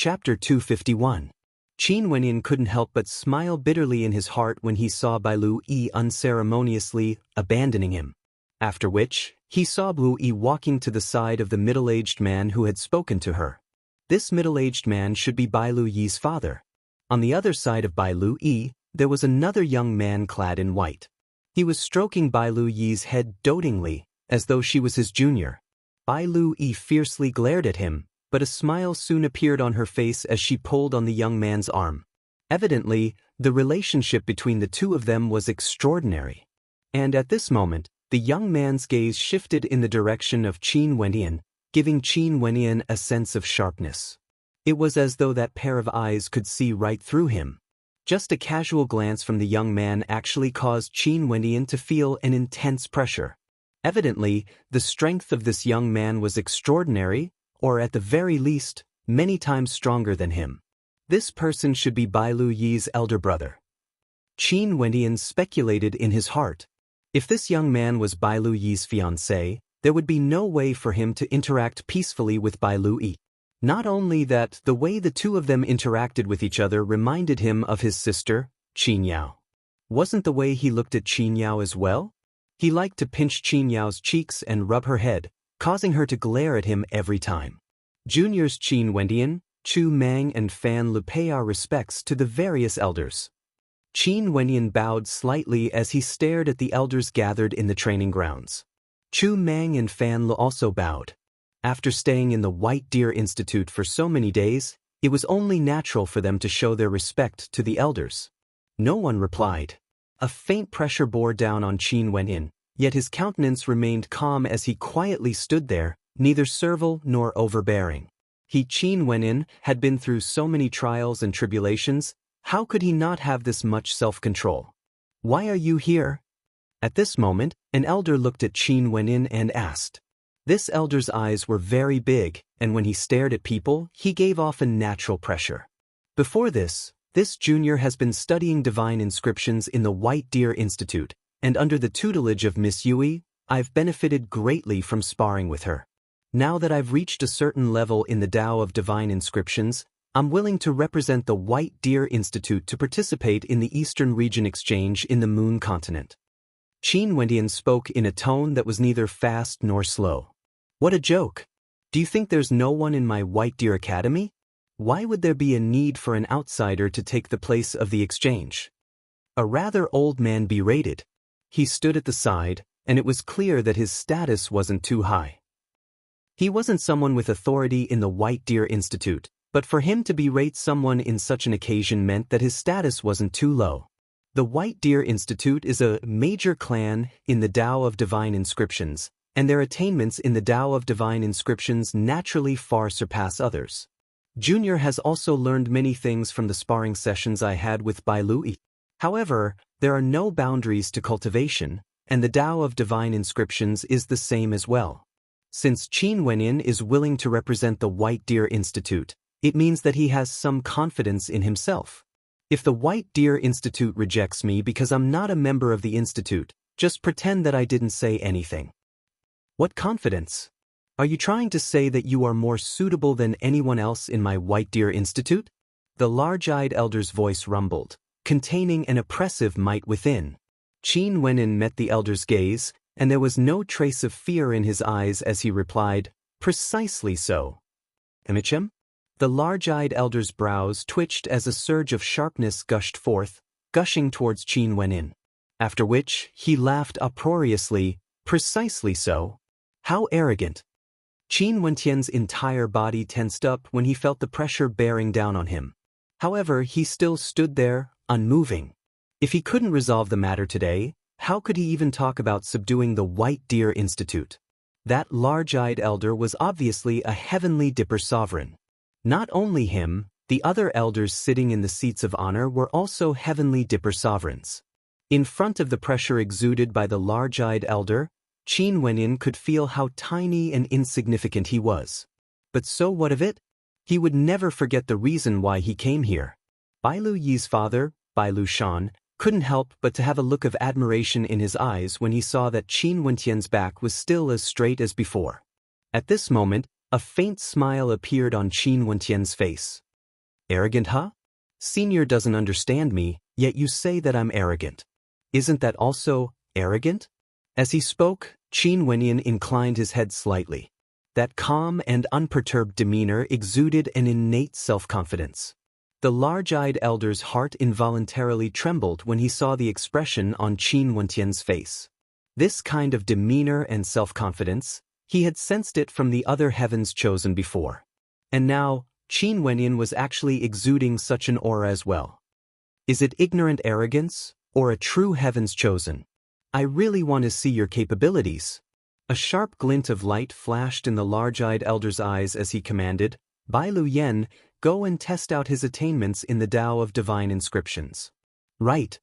Chapter 251. Qin Wenyin couldn't help but smile bitterly in his heart when he saw Bai Lu Yi unceremoniously abandoning him. After which, he saw Lu Yi walking to the side of the middle-aged man who had spoken to her. This middle-aged man should be Bai Lu Yi's father. On the other side of Bai Lu Yi, there was another young man clad in white. He was stroking Bai Lu Yi's head dotingly, as though she was his junior. Bai Lu Yi fiercely glared at him, but a smile soon appeared on her face as she pulled on the young man's arm. Evidently, the relationship between the two of them was extraordinary. And at this moment, the young man's gaze shifted in the direction of Qin Wenyin, giving Qin Wenyin a sense of sharpness. It was as though that pair of eyes could see right through him. Just a casual glance from the young man actually caused Qin Wenyin to feel an intense pressure. Evidently, the strength of this young man was extraordinary, or at the very least, many times stronger than him. This person should be Bai Lu Yi's elder brother. Qin Wenyin speculated in his heart. If this young man was Bai Lu Yi's fiancé, there would be no way for him to interact peacefully with Bai Lu Yi. Not only that, the way the two of them interacted with each other reminded him of his sister, Qin Yao. Wasn't the way he looked at Qin Yao as well? He liked to pinch Qin Yao's cheeks and rub her head, causing her to glare at him every time. Juniors Qin Wenyin, Chu Mang and Fan Lu pay our respects to the various elders. Qin Wenyin bowed slightly as he stared at the elders gathered in the training grounds. Chu Mang and Fan Lu also bowed. After staying in the White Deer Institute for so many days, it was only natural for them to show their respect to the elders. No one replied. A faint pressure bore down on Qin Wenyin, yet his countenance remained calm as he quietly stood there, neither servile nor overbearing. He, Qin Wenyin, had been through so many trials and tribulations, how could he not have this much self-control? Why are you here? At this moment, an elder looked at Qin Wenyin and asked. This elder's eyes were very big, and when he stared at people, he gave off a natural pressure. Before this junior has been studying divine inscriptions in the White Deer Institute, and under the tutelage of Miss Yui, I've benefited greatly from sparring with her. Now that I've reached a certain level in the Tao of Divine Inscriptions, I'm willing to represent the White Deer Institute to participate in the Eastern Region Exchange in the Moon Continent. Qin Wenyin spoke in a tone that was neither fast nor slow. What a joke! Do you think there's no one in my White Deer Academy? Why would there be a need for an outsider to take the place of the exchange? A rather old man berated. He stood at the side, and it was clear that his status wasn't too high. He wasn't someone with authority in the White Deer Institute, but for him to berate someone in such an occasion meant that his status wasn't too low. The White Deer Institute is a major clan in the Tao of Divine Inscriptions, and their attainments in the Tao of Divine Inscriptions naturally far surpass others. Junior has also learned many things from the sparring sessions I had with Bai Lu Yi. However, there are no boundaries to cultivation, and the Tao of Divine Inscriptions is the same as well. Since Qin Wenyin is willing to represent the White Deer Institute, it means that he has some confidence in himself. If the White Deer Institute rejects me because I'm not a member of the institute, just pretend that I didn't say anything. What confidence? Are you trying to say that you are more suitable than anyone else in my White Deer Institute? The large-eyed elder's voice rumbled, containing an oppressive might within. Qin Wenyin met the elder's gaze, and there was no trace of fear in his eyes as he replied, precisely so. Amichem? The large-eyed elder's brows twitched as a surge of sharpness gushed forth, gushing towards Qin Wenyin. After which, he laughed uproariously, precisely so. How arrogant. Qin Wenyian's entire body tensed up when he felt the pressure bearing down on him. However, he still stood there, unmoving. If he couldn't resolve the matter today, how could he even talk about subduing the White Deer Institute? That large-eyed elder was obviously a heavenly dipper sovereign. Not only him, the other elders sitting in the seats of honor were also heavenly dipper sovereigns. In front of the pressure exuded by the large-eyed elder, Qin Wenyin could feel how tiny and insignificant he was. But so what of it? He would never forget the reason why he came here. Bai Lu Yi's father, Bai Lu Shan, couldn't help but to have a look of admiration in his eyes when he saw that Qin Wenyian's back was still as straight as before. At this moment, a faint smile appeared on Qin Wenyian's face. Arrogant, huh? Senior doesn't understand me, yet you say that I'm arrogant. Isn't that also arrogant? As he spoke, Qin Wenyan inclined his head slightly. That calm and unperturbed demeanor exuded an innate self-confidence. The large-eyed elder's heart involuntarily trembled when he saw the expression on Qin Wenyan's face. This kind of demeanor and self-confidence, he had sensed it from the other heavens chosen before. And now, Qin Wenyan was actually exuding such an aura as well. Is it ignorant arrogance, or a true heavens chosen? I really want to see your capabilities. A sharp glint of light flashed in the large-eyed elder's eyes as he commanded, Bai Lu Yen, go and test out his attainments in the Tao of Divine Inscriptions. Right.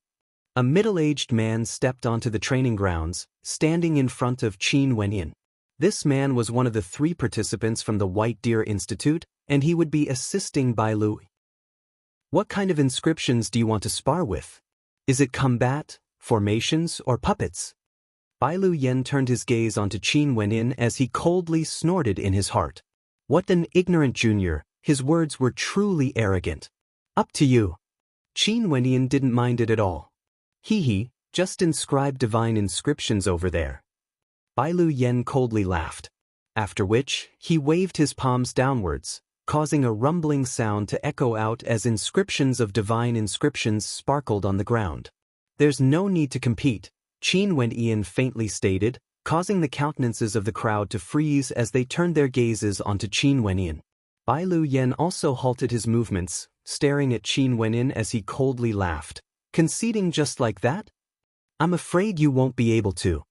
A middle-aged man stepped onto the training grounds, standing in front of Qin Wenyan. This man was one of the 3 participants from the White Deer Institute, and he would be assisting Bai Lu. What kind of inscriptions do you want to spar with? Is it combat, formations, or puppets? Bai Lu Yen turned his gaze onto Qin Wenyan as he coldly snorted in his heart. What an ignorant junior, his words were truly arrogant. Up to you. Qin Wenyan didn't mind it at all. Hee, just inscribe divine inscriptions over there. Bai Lu Yen coldly laughed. After which, he waved his palms downwards, causing a rumbling sound to echo out as inscriptions of divine inscriptions sparkled on the ground. There's no need to compete, Qin Wenyan faintly stated, causing the countenances of the crowd to freeze as they turned their gazes onto Qin Wenyan. Bai Lu Yen also halted his movements, staring at Qin Wenyan as he coldly laughed. Conceding just like that? I'm afraid you won't be able to.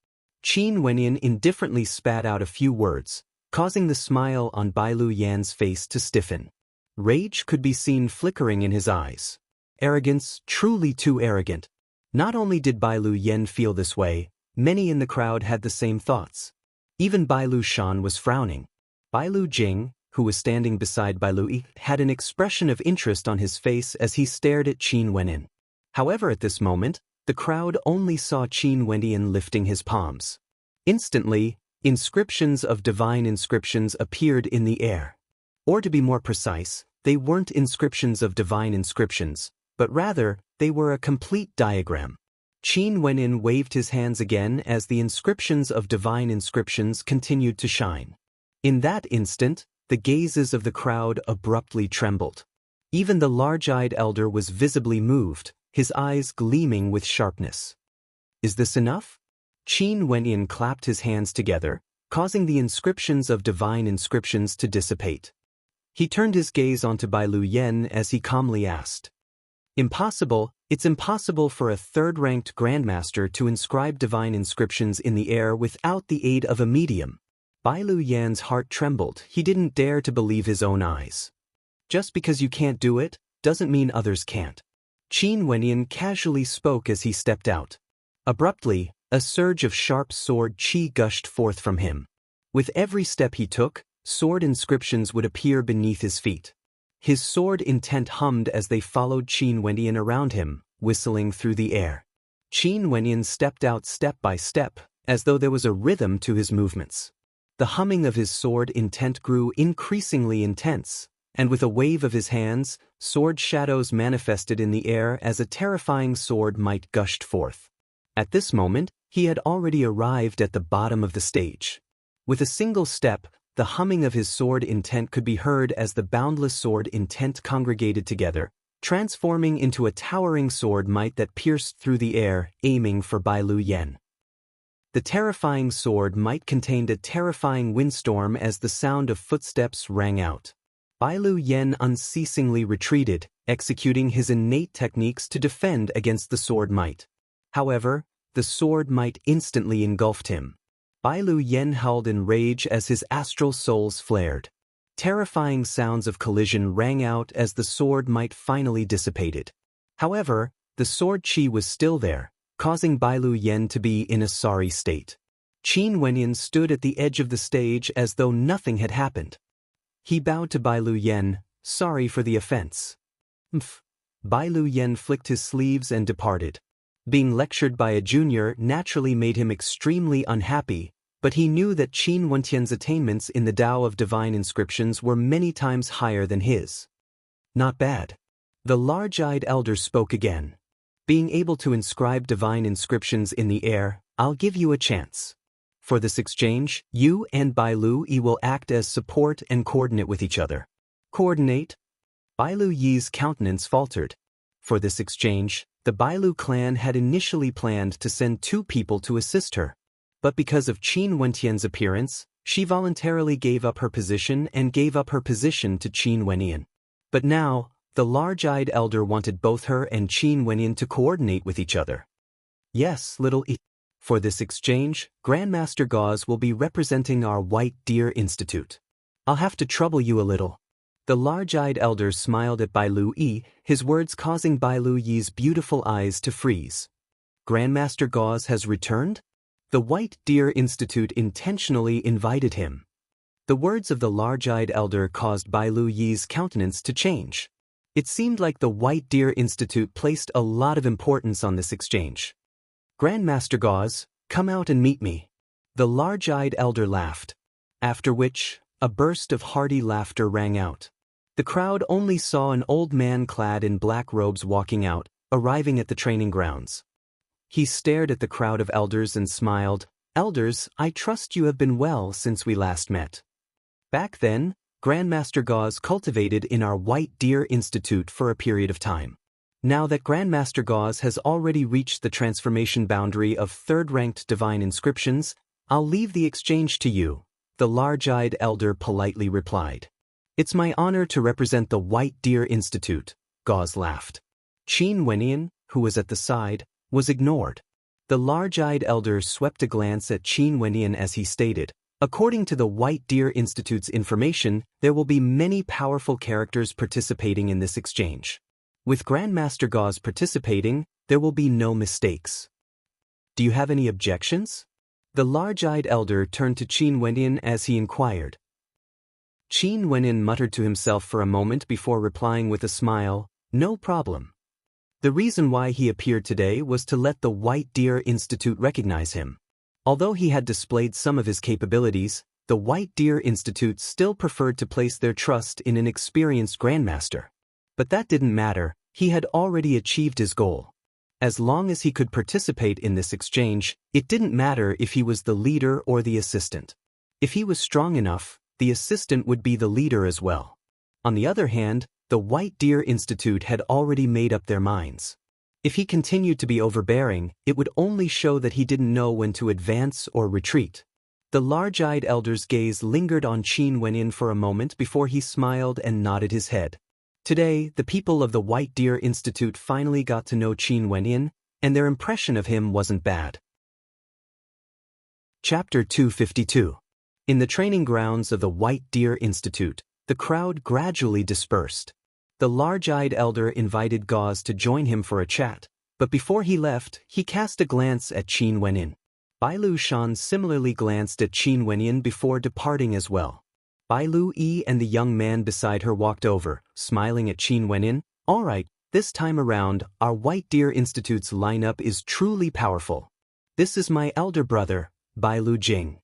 Qin Wenyan indifferently spat out a few words, causing the smile on Bai Lu Yan's face to stiffen. Rage could be seen flickering in his eyes. Arrogance, truly too arrogant. Not only did Bai Lu Yen feel this way, many in the crowd had the same thoughts. Even Bai Lu Shan was frowning. Bai Lu Jing, who was standing beside Bai Lu Yi, had an expression of interest on his face as he stared at Qin Wenyan. However, at this moment, the crowd only saw Qin Wenyan lifting his palms. Instantly, inscriptions of divine inscriptions appeared in the air. Or to be more precise, they weren't inscriptions of divine inscriptions, but rather, they were a complete diagram. Qin Wenyan waved his hands again as the inscriptions of divine inscriptions continued to shine. In that instant, the gazes of the crowd abruptly trembled. Even the large-eyed elder was visibly moved, his eyes gleaming with sharpness. Is this enough? Qin Wenyan clapped his hands together, causing the inscriptions of divine inscriptions to dissipate. He turned his gaze onto Bai Lu Yen as he calmly asked. Impossible, it's impossible for a 3rd-ranked grandmaster to inscribe divine inscriptions in the air without the aid of a medium. Bai Lu Yan's heart trembled, he didn't dare to believe his own eyes. Just because you can't do it, doesn't mean others can't. Qin Wenyan casually spoke as he stepped out. Abruptly, a surge of sharp sword chi gushed forth from him. With every step he took, sword inscriptions would appear beneath his feet. His sword intent hummed as they followed Qin Wenyan around him, whistling through the air. Qin Wenyan stepped out step by step, as though there was a rhythm to his movements. The humming of his sword intent grew increasingly intense, and with a wave of his hands, sword shadows manifested in the air as a terrifying sword might gushed forth. At this moment, he had already arrived at the bottom of the stage. With a single step, the humming of his sword intent could be heard as the boundless sword intent congregated together, transforming into a towering sword might that pierced through the air, aiming for Bai Lu Yen. The terrifying sword might contained a terrifying windstorm as the sound of footsteps rang out. Bai Lu Yen unceasingly retreated, executing his innate techniques to defend against the sword might. However, the sword might instantly engulfed him. Bai Lu Yen howled in rage as his astral souls flared. Terrifying sounds of collision rang out as the sword might finally dissipated. However, the sword chi was still there, causing Bai Lu Yen to be in a sorry state. Qin Wenyan stood at the edge of the stage as though nothing had happened. He bowed to Bai Lu Yen, sorry for the offense. Bai Lu Yen flicked his sleeves and departed. Being lectured by a junior naturally made him extremely unhappy, but he knew that Qin Wenyan's attainments in the Tao of Divine Inscriptions were many times higher than his. Not bad. The large-eyed elder spoke again. Being able to inscribe divine inscriptions in the air, I'll give you a chance. For this exchange, you and Bailu Yi will act as support and coordinate with each other. Coordinate? Bailu Yi's countenance faltered. For this exchange, the Bailu clan had initially planned to send 2 people to assist her. But because of Qin Wentian's appearance, she voluntarily gave up her position and gave up her position to Qin Wentian. But now, the large-eyed elder wanted both her and Qin Wentian to coordinate with each other. Yes, little E. For this exchange, Grandmaster Gauze will be representing our White Deer Institute. I'll have to trouble you a little. The large-eyed elder smiled at Bailu Yi, his words causing Bailu Yi's beautiful eyes to freeze. Grandmaster Gauze has returned? The White Deer Institute intentionally invited him. The words of the large-eyed elder caused Bailu Yi's countenance to change. It seemed like the White Deer Institute placed a lot of importance on this exchange. Grandmaster Gauze, come out and meet me. The large-eyed elder laughed. After which, a burst of hearty laughter rang out. The crowd only saw an old man clad in black robes walking out, arriving at the training grounds. He stared at the crowd of elders and smiled. Elders, I trust you have been well since we last met. Back then, Grandmaster Gauze cultivated in our White Deer Institute for a period of time. Now that Grandmaster Gauze has already reached the transformation boundary of 3rd-ranked divine inscriptions, I'll leave the exchange to you, the large-eyed elder politely replied. It's my honor to represent the White Deer Institute, Gauze laughed. Qin Wentian, who was at the side, was ignored. The large-eyed elder swept a glance at Qin Wentian as he stated, according to the White Deer Institute's information, there will be many powerful characters participating in this exchange. With Grandmaster Gauze participating, there will be no mistakes. Do you have any objections? The large-eyed elder turned to Qin Wentian as he inquired. Qin Wentian muttered to himself for a moment before replying with a smile, no problem. The reason why he appeared today was to let the White Deer Institute recognize him. Although he had displayed some of his capabilities, the White Deer Institute still preferred to place their trust in an experienced grandmaster. But that didn't matter, he had already achieved his goal. As long as he could participate in this exchange, it didn't matter if he was the leader or the assistant. If he was strong enough, the assistant would be the leader as well. On the other hand, the White Deer Institute had already made up their minds. If he continued to be overbearing, it would only show that he didn't know when to advance or retreat. The large-eyed elder's gaze lingered on Qin Wentian for a moment before he smiled and nodded his head. Today, the people of the White Deer Institute finally got to know Qin Wentian, and their impression of him wasn't bad. Chapter 252. In the training grounds of the White Deer Institute, the crowd gradually dispersed. The large-eyed elder invited Gauze to join him for a chat, but before he left, he cast a glance at Qin Wentian. Bailu Shan similarly glanced at Qin Wentian before departing as well. Bailu Yi and the young man beside her walked over, smiling at Qin Wentian. All right, this time around, our White Deer Institute's lineup is truly powerful. This is my elder brother, Bailu Jing.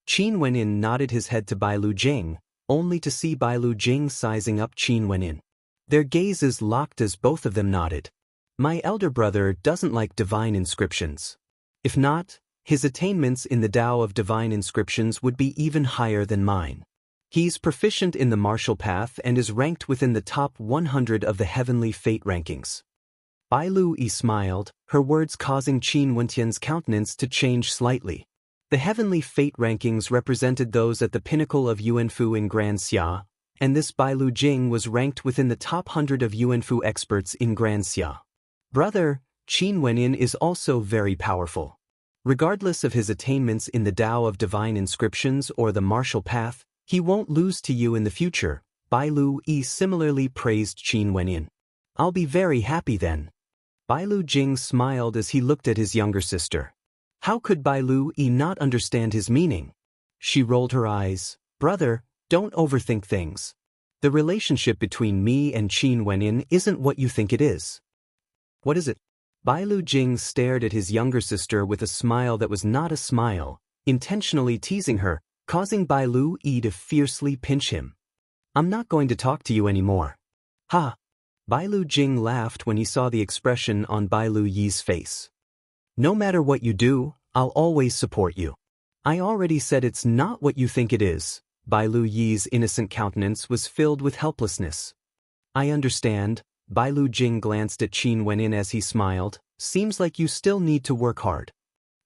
Qin Wentian nodded his head to Bailu Jing, only to see Bailu Jing sizing up Qin Wentian. Their gazes locked as both of them nodded. My elder brother doesn't like divine inscriptions. If not, his attainments in the Tao of divine inscriptions would be even higher than mine. He's proficient in the martial path and is ranked within the top 100 of the heavenly fate rankings. Bailu Yi smiled, her words causing Qin Wentian's countenance to change slightly. The heavenly fate rankings represented those at the pinnacle of Yuanfu in Grand Xia, and this Bailu Jing was ranked within the top 100 of Yuanfu experts in Grand Xia. Brother, Qin Wentian is also very powerful. Regardless of his attainments in the Tao of divine inscriptions or the martial path, he won't lose to you in the future. Bailu Yi similarly praised Qin Wentian. I'll be very happy then. Bailu Jing smiled as he looked at his younger sister. How could Bailu Yi not understand his meaning? She rolled her eyes. Brother, don't overthink things. The relationship between me and Qin Wentian isn't what you think it is. What is it? Bailu Jing stared at his younger sister with a smile that was not a smile, intentionally teasing her, causing Bailu Yi to fiercely pinch him. I'm not going to talk to you anymore. Ha! Bai Lu Jing laughed when he saw the expression on Bai Lu Yi's face. No matter what you do, I'll always support you. I already said it's not what you think it is. Bai Lu Yi's innocent countenance was filled with helplessness. I understand. Bai Lu Jing glanced at Qin Wenin as he smiled. Seems like you still need to work hard.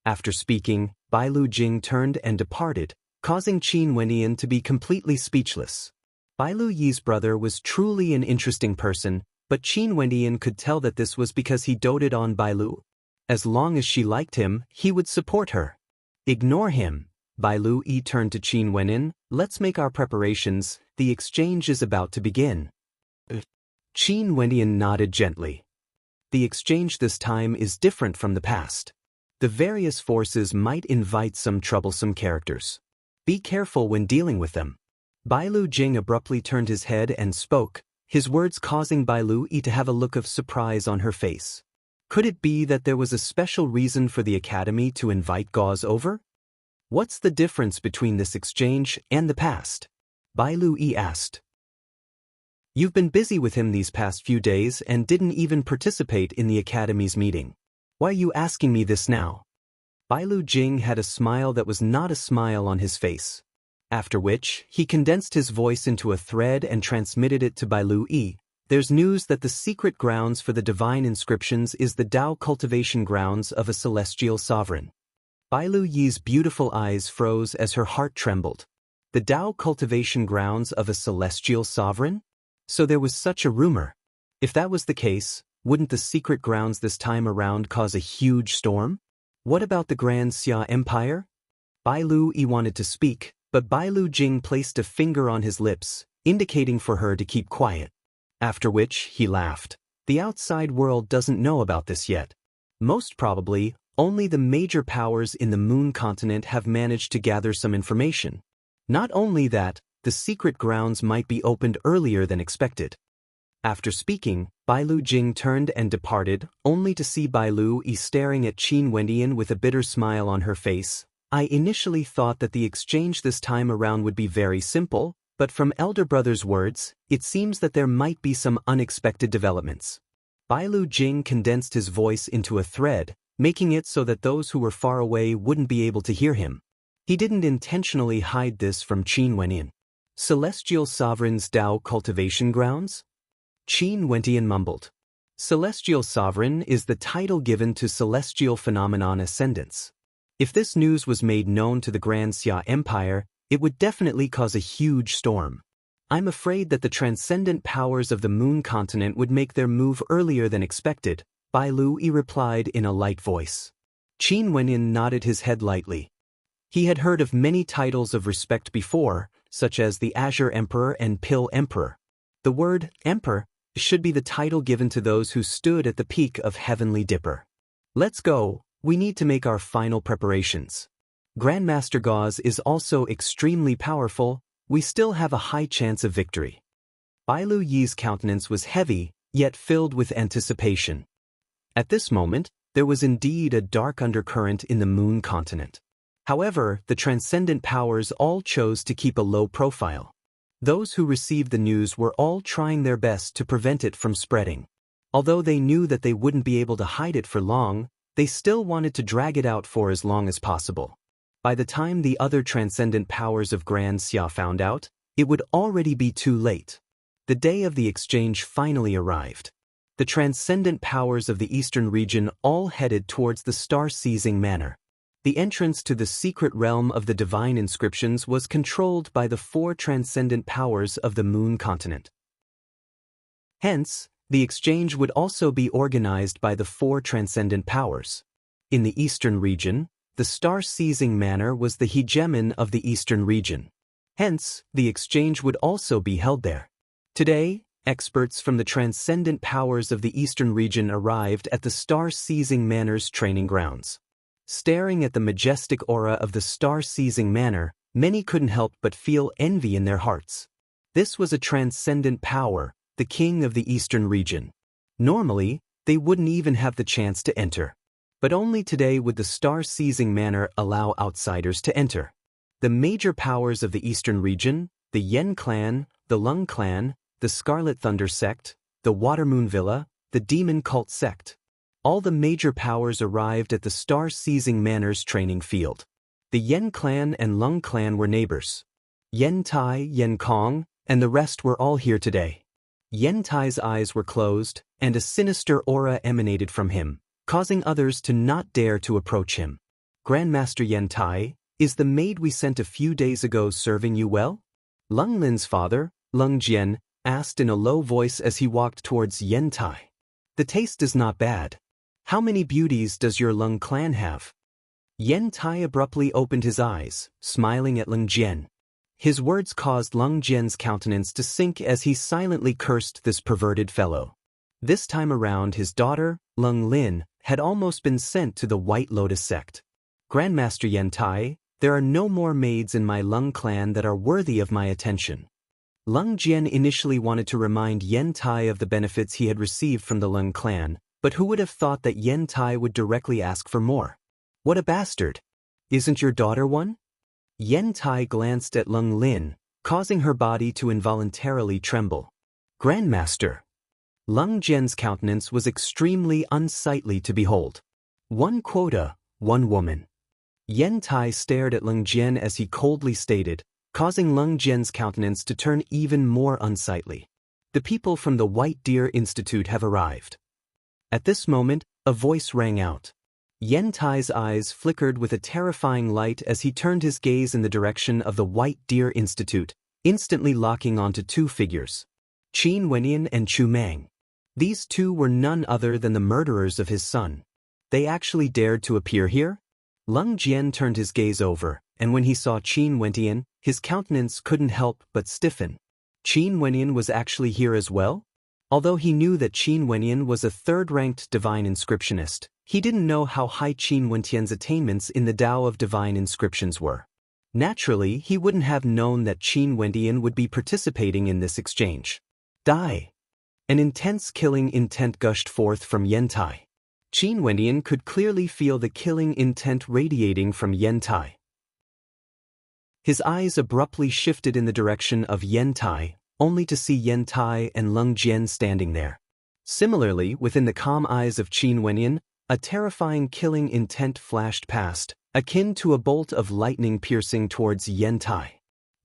After speaking, Bai Lu Jing turned and departed, causing Qin Wenin to be completely speechless. Bai Lu Yi's brother was truly an interesting person, but Qin Wenin could tell that this was because he doted on Bai Lu. As long as she liked him, he would support her. Ignore him. Bai Lu Yi turned to Qin Wenin. Let's make our preparations. The exchange is about to begin. Qin Wenin nodded gently. The exchange this time is different from the past. The various forces might invite some troublesome characters. Be careful when dealing with them. Bai Lu Jing abruptly turned his head and spoke, his words causing Bai Lu Yi to have a look of surprise on her face. Could it be that there was a special reason for the academy to invite Gauze over? What's the difference between this exchange and the past? Bai Lu Yi asked. You've been busy with him these past few days and didn't even participate in the academy's meeting. Why are you asking me this now? Bai Lu Jing had a smile that was not a smile on his face. After which, he condensed his voice into a thread and transmitted it to Bai Lu Yi. There's news that the secret grounds for the divine inscriptions is the Tao cultivation grounds of a celestial sovereign. Bai Lu Yi's beautiful eyes froze as her heart trembled. The Tao cultivation grounds of a celestial sovereign? So there was such a rumor. If that was the case, wouldn't the secret grounds this time around cause a huge storm? What about the Grand Xia Empire? Bai Lu Yi wanted to speak, but Bai Lu Jing placed a finger on his lips, indicating for her to keep quiet. After which, he laughed. The outside world doesn't know about this yet. Most probably, only the major powers in the Moon continent have managed to gather some information. Not only that, the secret grounds might be opened earlier than expected. After speaking, Bai Lu Jing turned and departed, only to see Bai Lu Yi staring at Qin Wenin with a bitter smile on her face. I initially thought that the exchange this time around would be very simple, but from elder brother's words, it seems that there might be some unexpected developments. Bai Lu Jing condensed his voice into a thread, making it so that those who were far away wouldn't be able to hear him. He didn't intentionally hide this from Qin Wenin. Celestial Sovereign's Tao cultivation grounds? Qin Wenin mumbled. Celestial Sovereign is the title given to celestial phenomenon ascendants. If this news was made known to the Grand Xia Empire, it would definitely cause a huge storm. I'm afraid that the transcendent powers of the Moon continent would make their move earlier than expected, Bai Lu Yi replied in a light voice. Qin Wenin nodded his head lightly. He had heard of many titles of respect before, such as the Azure Emperor and Pill Emperor. The word Emperor should be the title given to those who stood at the peak of Heavenly Dipper. Let's go, we need to make our final preparations. Grandmaster Gauze is also extremely powerful, we still have a high chance of victory. Bai Lu Yi's countenance was heavy, yet filled with anticipation. At this moment, there was indeed a dark undercurrent in the Moon continent. However, the transcendent powers all chose to keep a low profile. Those who received the news were all trying their best to prevent it from spreading. Although they knew that they wouldn't be able to hide it for long, they still wanted to drag it out for as long as possible. By the time the other transcendent powers of Grand Xia found out, it would already be too late. The day of the exchange finally arrived. The transcendent powers of the eastern region all headed towards the star-seizing manor. The entrance to the secret realm of the divine inscriptions was controlled by the 4 transcendent powers of the Moon continent. Hence, the exchange would also be organized by the 4 transcendent powers. In the eastern region, the star-seizing manor was the hegemon of the eastern region. Hence, the exchange would also be held there. Today, experts from the transcendent powers of the eastern region arrived at the star-seizing manor's training grounds. Staring at the majestic aura of the star-seizing manor, many couldn't help but feel envy in their hearts. This was a transcendent power, the king of the eastern region. Normally, they wouldn't even have the chance to enter. But only today would the star-seizing manor allow outsiders to enter. The major powers of the eastern region, the Yen clan, the Lung clan, the Scarlet Thunder sect, the Watermoon Villa, the Demon Cult sect. All the major powers arrived at the Star-Seizing Manor's training field. The Yen clan and Lung clan were neighbors. Yen Tai, Yen Kong, and the rest were all here today. Yen Tai's eyes were closed, and a sinister aura emanated from him, causing others to not dare to approach him. Grandmaster Yen Tai, is the maid we sent a few days ago serving you well? Lung Lin's father, Lung Jian, asked in a low voice as he walked towards Yen Tai. The taste is not bad. How many beauties does your Lung clan have? Yen Tai abruptly opened his eyes, smiling at Lung Jian. His words caused Lung Jian's countenance to sink as he silently cursed this perverted fellow. This time around his daughter, Lung Lin, had almost been sent to the White Lotus sect. Grandmaster Yen Tai, there are no more maids in my Lung clan that are worthy of my attention. Lung Jian initially wanted to remind Yen Tai of the benefits he had received from the Lung clan, but who would have thought that Yen Tai would directly ask for more? What a bastard! Isn't your daughter one? Yen Tai glanced at Lung Lin, causing her body to involuntarily tremble. Grandmaster! Lung Jian's countenance was extremely unsightly to behold. One quota, one woman. Yen Tai stared at Lung Jian as he coldly stated, causing Lung Jian's countenance to turn even more unsightly. The people from the White Deer Institute have arrived. At this moment, a voice rang out. Yen Tai's eyes flickered with a terrifying light as he turned his gaze in the direction of the White Deer Institute, instantly locking onto two figures. Qin Wenyan and Chu Mang. These two were none other than the murderers of his son. They actually dared to appear here? Lung Jian turned his gaze over, and when he saw Qin Wenyan, his countenance couldn't help but stiffen. Qin Wenyan was actually here as well? Although he knew that Qin Wenyan was a third-ranked divine inscriptionist, he didn't know how high Qin Wenyan's attainments in the Tao of divine inscriptions were. Naturally, he wouldn't have known that Qin Wenyan would be participating in this exchange. Die! An intense killing intent gushed forth from Yen Tai. Qin Wenyan could clearly feel the killing intent radiating from Yen Tai. His eyes abruptly shifted in the direction of Yen Tai, only to see Yen Tai and Lung Jian standing there. Similarly, within the calm eyes of Qin Wenyan, a terrifying killing intent flashed past, akin to a bolt of lightning piercing towards Yen Tai.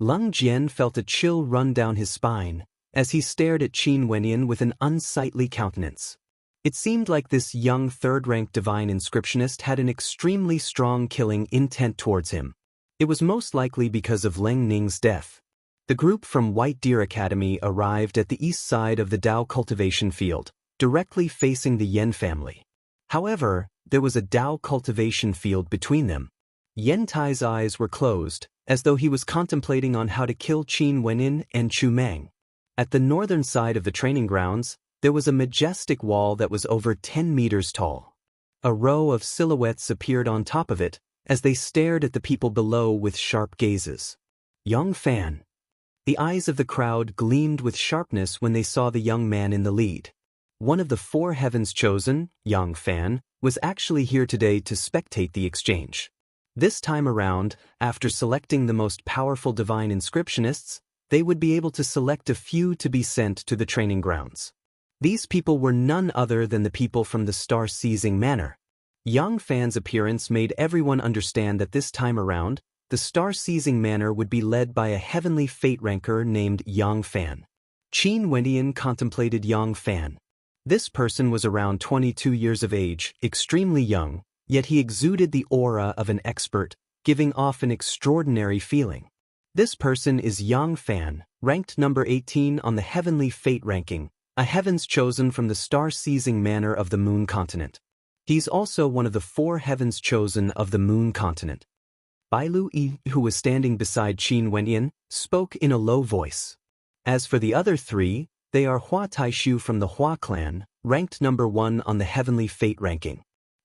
Lung Jian felt a chill run down his spine, as he stared at Qin Wenyan with an unsightly countenance. It seemed like this young third-ranked divine inscriptionist had an extremely strong killing intent towards him. It was most likely because of Leng Ning's death. The group from White Deer Academy arrived at the east side of the Dao cultivation field, directly facing the Yen family. However, there was a Dao cultivation field between them. Yen Tai's eyes were closed, as though he was contemplating on how to kill Qin Wenyan and Chu Mang. At the northern side of the training grounds, there was a majestic wall that was over 10 meters tall. A row of silhouettes appeared on top of it, as they stared at the people below with sharp gazes. Young Fan. The eyes of the crowd gleamed with sharpness when they saw the young man in the lead. One of the 4 heavens chosen, Yang Fan, was actually here today to spectate the exchange. This time around, after selecting the most powerful divine inscriptionists, they would be able to select a few to be sent to the training grounds. These people were none other than the people from the Star-Seizing Manor. Yang Fan's appearance made everyone understand that this time around, the Star-Seizing Manor would be led by a heavenly fate ranker named Yang Fan. Qin Wenyan contemplated Yang Fan. This person was around 22 years of age, extremely young, yet he exuded the aura of an expert, giving off an extraordinary feeling. This person is Yang Fan, ranked number 18 on the Heavenly Fate ranking, a heavens chosen from the Star-Seizing Manor of the Moon Continent. He's also one of the 4 heavens chosen of the Moon Continent. Bailu Yi, who was standing beside Qin Wenyan, spoke in a low voice. As for the other 3, they are Hua Taishu from the Hua clan, ranked number 1 on the Heavenly Fate ranking.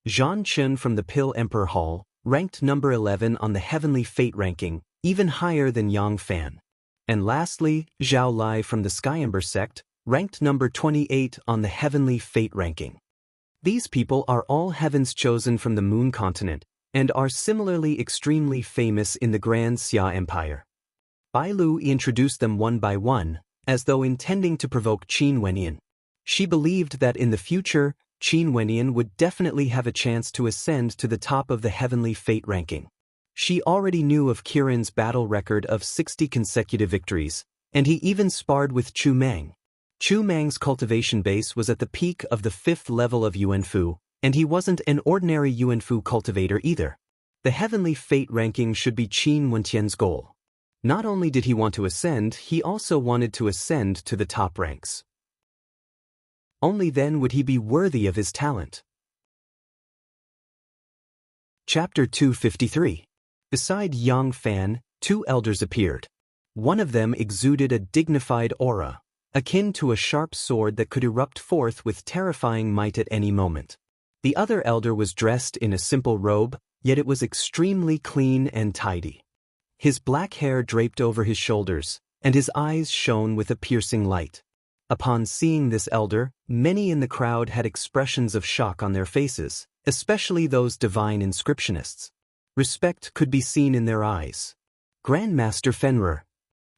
Zhan Chen from the Pill Emperor Hall, ranked number 11 on the Heavenly Fate ranking, even higher than Yang Fan. And lastly, Zhao Lai from the Sky Ember sect, ranked number 28 on the Heavenly Fate ranking. These people are all heavens chosen from the Moon Continent, and are similarly extremely famous in the Grand Xia Empire. Bailu introduced them one by one, as though intending to provoke Qin Wenyan. She believed that in the future, Qin Wenyan would definitely have a chance to ascend to the top of the heavenly fate ranking. She already knew of Kirin's battle record of 60 consecutive victories, and he even sparred with Chu Mang. Chu Mang's cultivation base was at the peak of the 5th level of Yuanfu, and he wasn't an ordinary Yuanfu cultivator either. The heavenly fate ranking should be Qin Wenyan's goal. Not only did he want to ascend, he also wanted to ascend to the top ranks. Only then would he be worthy of his talent. Chapter 253. Beside Yang Fan, 2 elders appeared. One of them exuded a dignified aura, akin to a sharp sword that could erupt forth with terrifying might at any moment. The other elder was dressed in a simple robe, yet it was extremely clean and tidy. His black hair draped over his shoulders, and his eyes shone with a piercing light. Upon seeing this elder, many in the crowd had expressions of shock on their faces, especially those divine inscriptionists. Respect could be seen in their eyes. Grandmaster Fenrir.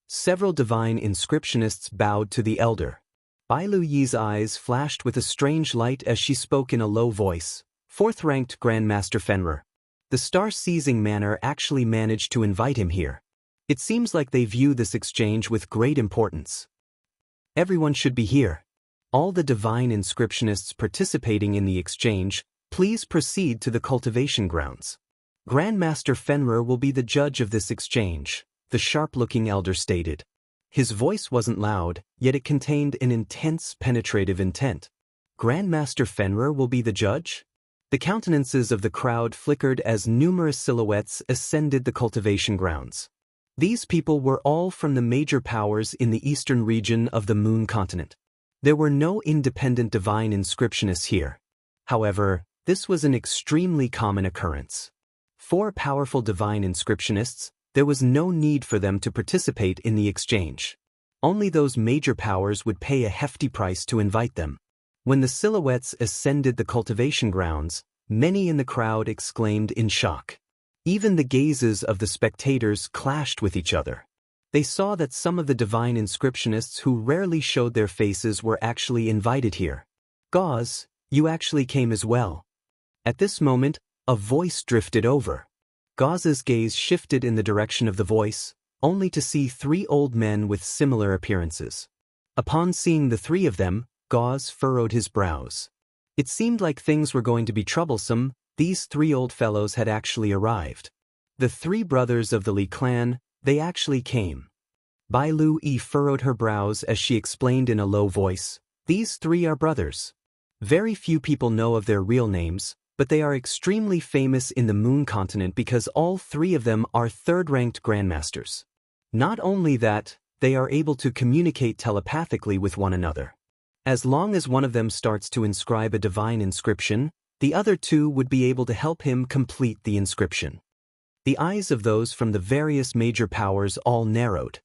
Several divine inscriptionists bowed to the elder. Bai Lu Yi's eyes flashed with a strange light as she spoke in a low voice. 4th-ranked Grandmaster Fenrir. The star-seizing manner actually managed to invite him here. It seems like they view this exchange with great importance. Everyone should be here. All the divine inscriptionists participating in the exchange, please proceed to the cultivation grounds. Grandmaster Fenrir will be the judge of this exchange, the sharp-looking elder stated. His voice wasn't loud, yet it contained an intense, penetrative intent. Grandmaster Fenrir will be the judge? The countenances of the crowd flickered as numerous silhouettes ascended the cultivation grounds. These people were all from the major powers in the eastern region of the Moon continent. There were no independent divine inscriptionists here. However, this was an extremely common occurrence. 4 powerful divine inscriptionists, there was no need for them to participate in the exchange. Only those major powers would pay a hefty price to invite them. When the silhouettes ascended the cultivation grounds, many in the crowd exclaimed in shock. Even the gazes of the spectators clashed with each other. They saw that some of the divine inscriptionists who rarely showed their faces were actually invited here. Gauze, you actually came as well. At this moment, a voice drifted over. Gauze's gaze shifted in the direction of the voice, only to see 3 old men with similar appearances. Upon seeing the 3 of them, Gauze furrowed his brows. It seemed like things were going to be troublesome. These 3 old fellows had actually arrived. The 3 brothers of the Li clan, they actually came. Bai Lu Yi furrowed her brows as she explained in a low voice, these 3 are brothers. Very few people know of their real names, but they are extremely famous in the Moon continent because all 3 of them are 3rd-ranked grandmasters. Not only that, they are able to communicate telepathically with one another. As long as one of them starts to inscribe a divine inscription, the other 2 would be able to help him complete the inscription. The eyes of those from the various major powers all narrowed.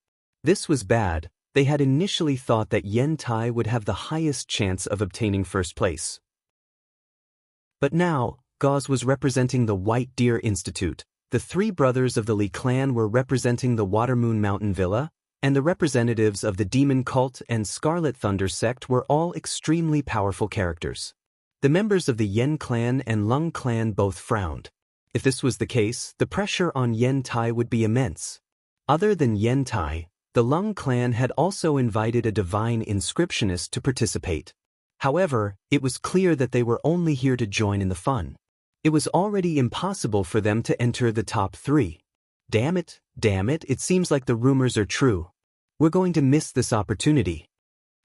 This was bad. They had initially thought that Yen Tai would have the highest chance of obtaining first place. But now, Gauze was representing the White Deer Institute, the 3 brothers of the Li clan were representing the Watermoon Mountain Villa, and the representatives of the Demon Cult and Scarlet Thunder sect were all extremely powerful characters. The members of the Yen clan and Lung clan both frowned. If this was the case, the pressure on Yen Tai would be immense. Other than Yen Tai, the Lung clan had also invited a divine inscriptionist to participate. However, it was clear that they were only here to join in the fun. It was already impossible for them to enter the top 3. Damn it, it seems like the rumors are true. We're going to miss this opportunity.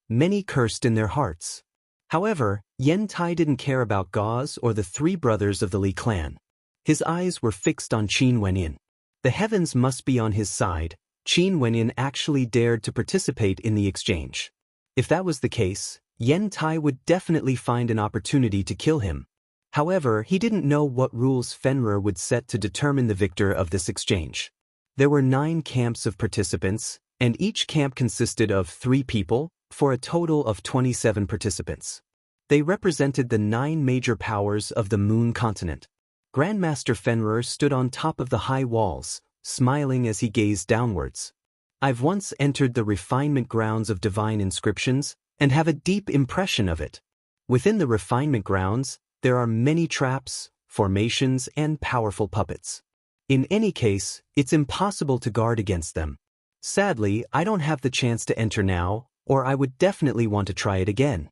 Many cursed in their hearts. However, Yen Tai didn't care about Gauze or the 3 brothers of the Li clan. His eyes were fixed on Qin Wenyan. The heavens must be on his side. Qin Wenyan actually dared to participate in the exchange. If that was the case, Yen Tai would definitely find an opportunity to kill him. However, he didn't know what rules Fenrir would set to determine the victor of this exchange. There were 9 camps of participants, and each camp consisted of 3 people, for a total of 27 participants. They represented the 9 major powers of the Moon continent. Grandmaster Fenrir stood on top of the high walls, smiling as he gazed downwards. I've once entered the refinement grounds of divine inscriptions and have a deep impression of it. Within the refinement grounds, there are many traps, formations, and powerful puppets. In any case, it's impossible to guard against them. Sadly, I don't have the chance to enter now, or I would definitely want to try it again.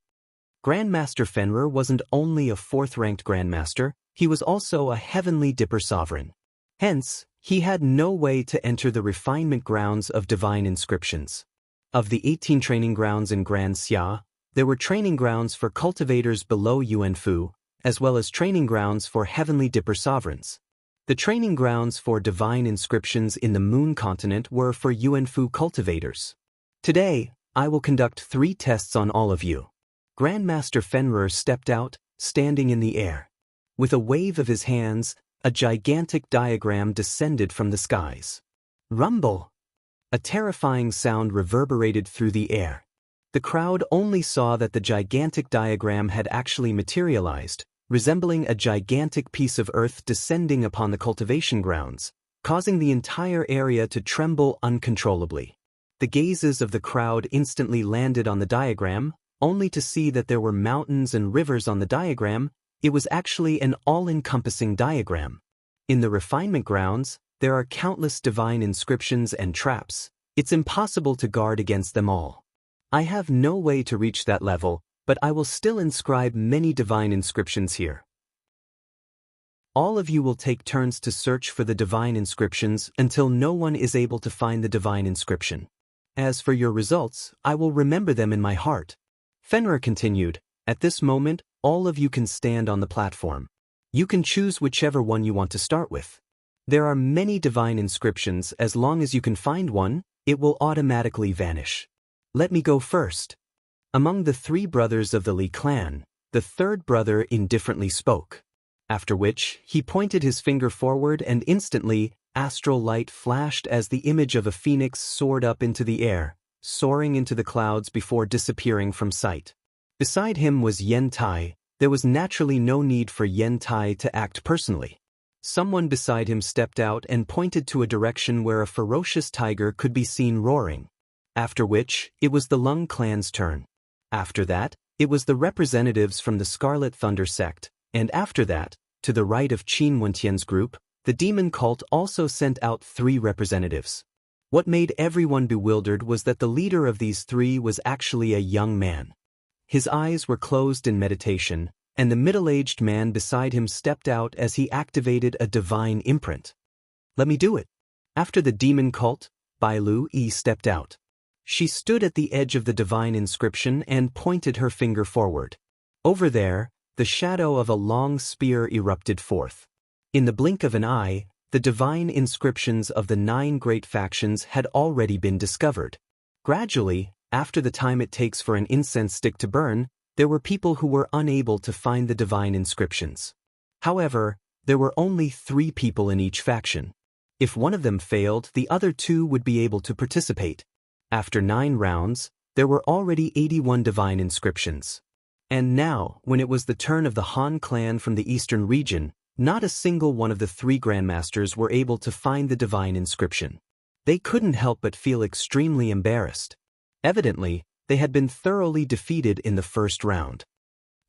Grandmaster Fenrir wasn't only a 4th-ranked Grandmaster, he was also a Heavenly Dipper Sovereign. Hence, he had no way to enter the refinement grounds of divine inscriptions. Of the 18 training grounds in Grand Xia, there were training grounds for cultivators below Yuanfu, as well as training grounds for Heavenly Dipper Sovereigns. The training grounds for divine inscriptions in the Moon Continent were for Yuanfu cultivators. Today, I will conduct 3 tests on all of you. Grandmaster Fenrir stepped out, standing in the air. With a wave of his hands, a gigantic diagram descended from the skies. Rumble! A terrifying sound reverberated through the air. The crowd only saw that the gigantic diagram had actually materialized, resembling a gigantic piece of earth descending upon the cultivation grounds, causing the entire area to tremble uncontrollably. The gazes of the crowd instantly landed on the diagram, only to see that there were mountains and rivers on the diagram. It was actually an all-encompassing diagram. In the refinement grounds, there are countless divine inscriptions and traps. It's impossible to guard against them all. I have no way to reach that level, but I will still inscribe many divine inscriptions here. All of you will take turns to search for the divine inscriptions until no one is able to find the divine inscription. As for your results, I will remember them in my heart. Fenrir continued, at this moment, all of you can stand on the platform. You can choose whichever one you want to start with. There are many divine inscriptions. As long as you can find one, it will automatically vanish. Let me go first. Among the 3 brothers of the Li clan, the 3rd brother indifferently spoke. After which, he pointed his finger forward and instantly, astral light flashed as the image of a phoenix soared up into the air, soaring into the clouds before disappearing from sight. Beside him was Yen Tai. There was naturally no need for Yen Tai to act personally. Someone beside him stepped out and pointed to a direction where a ferocious tiger could be seen roaring. After which, it was the Lung clan's turn. After that, it was the representatives from the Scarlet Thunder sect, and after that, to the right of Qin Wentian's group, the demon cult also sent out 3 representatives. What made everyone bewildered was that the leader of these 3 was actually a young man. His eyes were closed in meditation, and the middle-aged man beside him stepped out as he activated a divine imprint. Let me do it. After the demon cult, Bai Lu Yi stepped out. She stood at the edge of the divine inscription and pointed her finger forward. Over there, the shadow of a long spear erupted forth. In the blink of an eye, the divine inscriptions of the 9 great factions had already been discovered. Gradually, after the time it takes for an incense stick to burn, there were people who were unable to find the divine inscriptions. However, there were only 3 people in each faction. If one of them failed, the other 2 would be able to participate. After 9 rounds, there were already 81 divine inscriptions. And now, when it was the turn of the Han clan from the eastern region, not a single one of the 3 grandmasters were able to find the divine inscription. They couldn't help but feel extremely embarrassed. Evidently, they had been thoroughly defeated in the first round.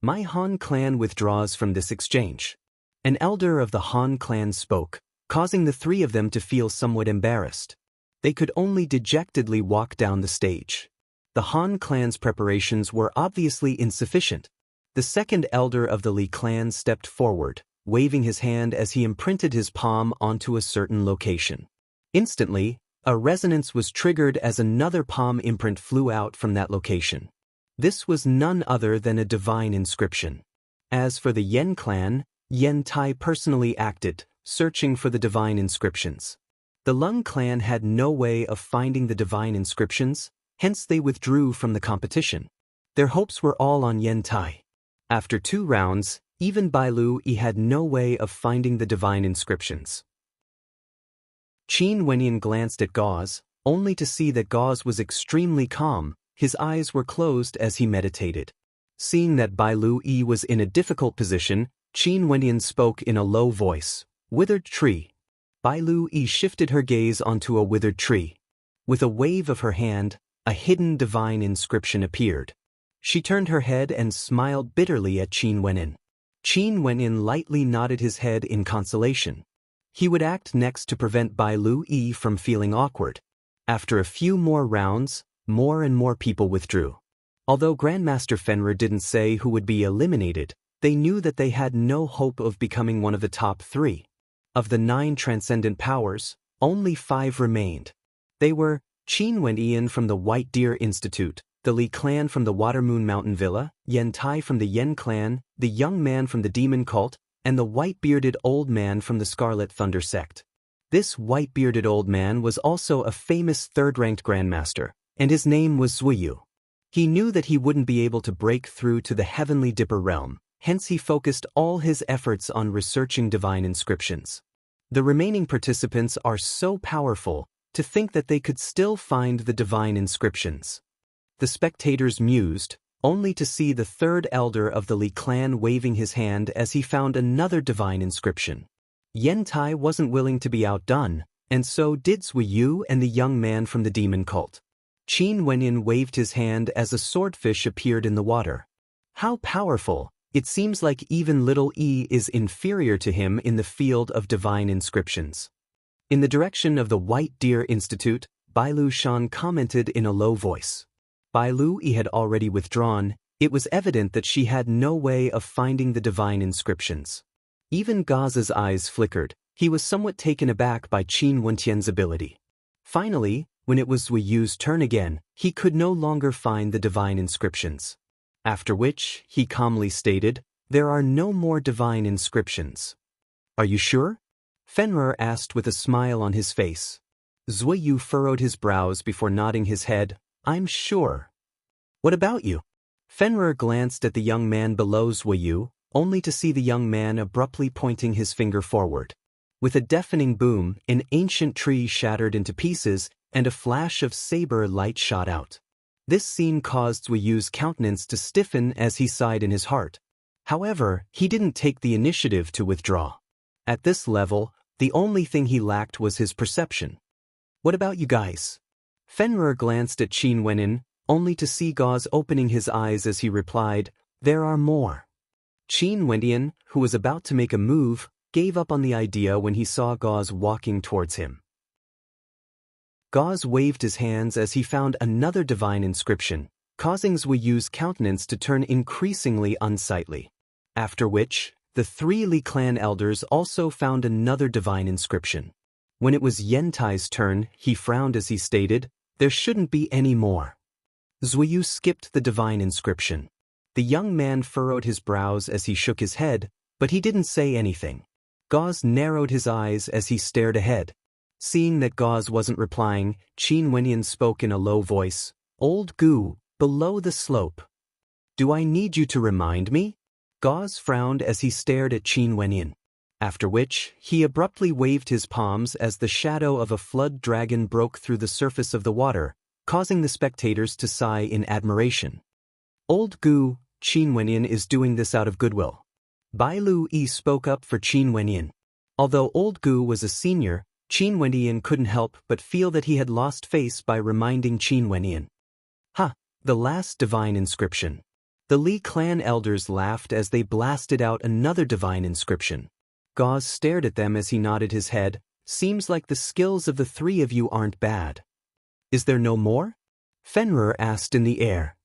My Han clan withdraws from this exchange. An elder of the Han clan spoke, causing the 3 of them to feel somewhat embarrassed. They could only dejectedly walk down the stage. The Han clan's preparations were obviously insufficient. The second elder of the Li clan stepped forward, waving his hand as he imprinted his palm onto a certain location. Instantly, a resonance was triggered as another palm imprint flew out from that location. This was none other than a divine inscription. As for the Yen clan, Yen Tai personally acted, searching for the divine inscriptions. The Lung clan had no way of finding the divine inscriptions, hence they withdrew from the competition. Their hopes were all on Yen Tai. After 2 rounds, even Bai Lu Yi had no way of finding the divine inscriptions. Qin Wenyan glanced at Gauze, only to see that Gauze was extremely calm. His eyes were closed as he meditated. Seeing that Bai Lu Yi was in a difficult position, Qin Wenyan spoke in a low voice. Withered tree. Bai Lu Yi shifted her gaze onto a withered tree. With a wave of her hand, a hidden divine inscription appeared. She turned her head and smiled bitterly at Qin Wenyin. Qin Wenyin lightly nodded his head in consolation. He would act next to prevent Bai Lu Yi from feeling awkward. After a few more rounds, more and more people withdrew. Although Grandmaster Fenrir didn't say who would be eliminated, they knew that they had no hope of becoming one of the top 3. Of the 9 transcendent powers, only 5 remained. They were Qin Wenyin from the White Deer Institute, the Li clan from the Watermoon Mountain Villa, Yen Tai from the Yen clan, the young man from the Demon Cult, and the white-bearded old man from the Scarlet Thunder sect. This white-bearded old man was also a famous third-ranked grandmaster, and his name was Zuiyu. He knew that he wouldn't be able to break through to the Heavenly Dipper realm, hence he focused all his efforts on researching divine inscriptions. The remaining participants are so powerful to think that they could still find the divine inscriptions. The spectators mused, only to see the 3rd elder of the Li clan waving his hand as he found another divine inscription. Yen Tai wasn't willing to be outdone, and so did Zuiyu and the young man from the demon cult. Qin Wenyin waved his hand as a swordfish appeared in the water. How powerful! It seems like even little E is inferior to him in the field of divine inscriptions. In the direction of the White Deer Institute, Bai Lu Shan commented in a low voice. Bai Lu Yi had already withdrawn. It was evident that she had no way of finding the divine inscriptions. Even Gaz's eyes flickered. He was somewhat taken aback by Qin Wentian's ability. Finally, when it was Zuiyu's turn again, he could no longer find the divine inscriptions. After which, he calmly stated, "There are no more divine inscriptions." "Are you sure?" Fenrir asked with a smile on his face. Zuiyu furrowed his brows before nodding his head. "I'm sure." "What about you?" Fenrir glanced at the young man below Zuiyu, only to see the young man abruptly pointing his finger forward. With a deafening boom, an ancient tree shattered into pieces, and a flash of saber light shot out. This scene caused Zuiyu's countenance to stiffen as he sighed in his heart. However, he didn't take the initiative to withdraw. At this level, the only thing he lacked was his perception. "What about you guys?" Fenrir glanced at Qin Wenyin, only to see Gaz opening his eyes as he replied, "There are more." Qin Wenyin, who was about to make a move, gave up on the idea when he saw Gaz walking towards him. Gaz waved his hands as he found another divine inscription, causing Zuiyu's countenance to turn increasingly unsightly. After which, the 3 Li clan elders also found another divine inscription. When it was Yen Tai's turn, he frowned as he stated, "There shouldn't be any more." Zuiyu skipped the divine inscription. The young man furrowed his brows as he shook his head, but he didn't say anything. Gaz narrowed his eyes as he stared ahead. Seeing that Gaz wasn't replying, Qin Wenyin spoke in a low voice, "Old Gu, below the slope. Do I need you to remind me?" Gaz frowned as he stared at Qin Wenyin. After which, he abruptly waved his palms as the shadow of a flood dragon broke through the surface of the water, causing the spectators to sigh in admiration. "Old Gu, Qin Wenyin is doing this out of goodwill." Bai Lu Yi spoke up for Qin Wenyin. Although Old Gu was a senior, Qin Wenyin couldn't help but feel that he had lost face by reminding Qin Wenyin. "Ha, the last divine inscription." The Li clan elders laughed as they blasted out another divine inscription. Gaz stared at them as he nodded his head. "Seems like the skills of the 3 of you aren't bad." "Is there no more?" Fenrir asked in the air.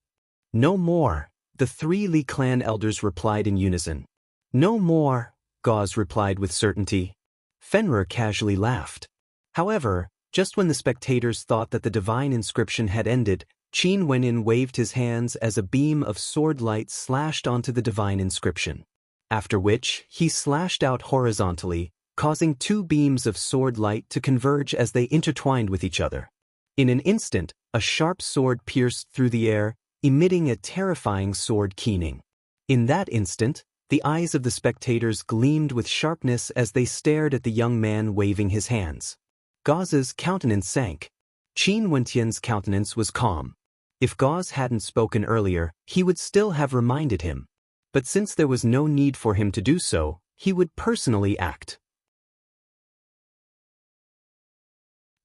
"No more," the 3 Li clan elders replied in unison. "No more," Gaz replied with certainty. Fenrir casually laughed. However, just when the spectators thought that the divine inscription had ended, Qin Wenyin waved his hands as a beam of sword light slashed onto the divine inscription. After which, he slashed out horizontally, causing 2 beams of sword light to converge as they intertwined with each other. In an instant, a sharp sword pierced through the air, emitting a terrifying sword keening. In that instant, the eyes of the spectators gleamed with sharpness as they stared at the young man waving his hands. Gaz's countenance sank. Qin Wentian's countenance was calm. If Gaz hadn't spoken earlier, he would still have reminded him. But since there was no need for him to do so, he would personally act.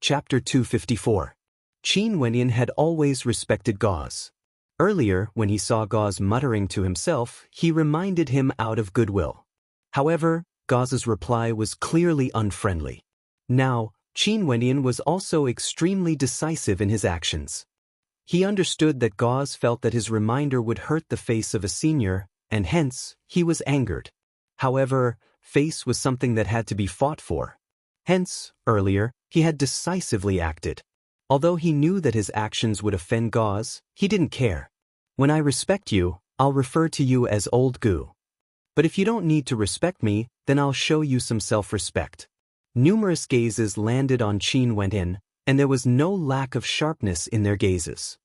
Chapter 254. Qin Wenyan had always respected Gauze. Earlier, when he saw Gauze muttering to himself, he reminded him out of goodwill. However, Gauze's reply was clearly unfriendly. Now, Qin Wenyan was also extremely decisive in his actions. He understood that Gauze felt that his reminder would hurt the face of a senior, and hence, he was angered. However, face was something that had to be fought for. Hence, earlier, he had decisively acted. Although he knew that his actions would offend Gauze, he didn't care. When I respect you, I'll refer to you as Old Goo. But if you don't need to respect me, then I'll show you some self-respect. Numerous gazes landed on Qin Wenyan, and there was no lack of sharpness in their gazes.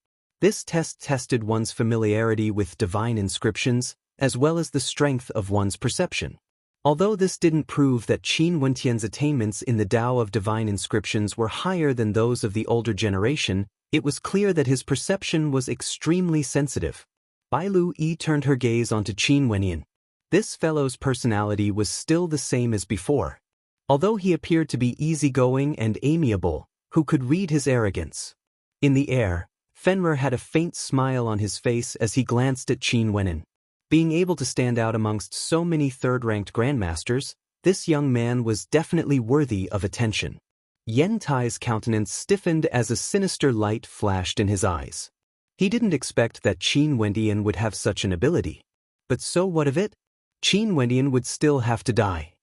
This test tested one's familiarity with divine inscriptions, as well as the strength of one's perception. Although this didn't prove that Qin Wenyan's attainments in the Tao of divine inscriptions were higher than those of the older generation, it was clear that his perception was extremely sensitive. Bai Lu Yi turned her gaze onto Qin Wenyan. This fellow's personality was still the same as before. Although he appeared to be easygoing and amiable, who could read his arrogance? In the air, Fenrir had a faint smile on his face as he glanced at Qin Wenyan. Being able to stand out amongst so many third-ranked grandmasters, this young man was definitely worthy of attention. Yen Tai's countenance stiffened as a sinister light flashed in his eyes. He didn't expect that Qin Wenyan would have such an ability. But so what of it? Qin Wenyan would still have to die.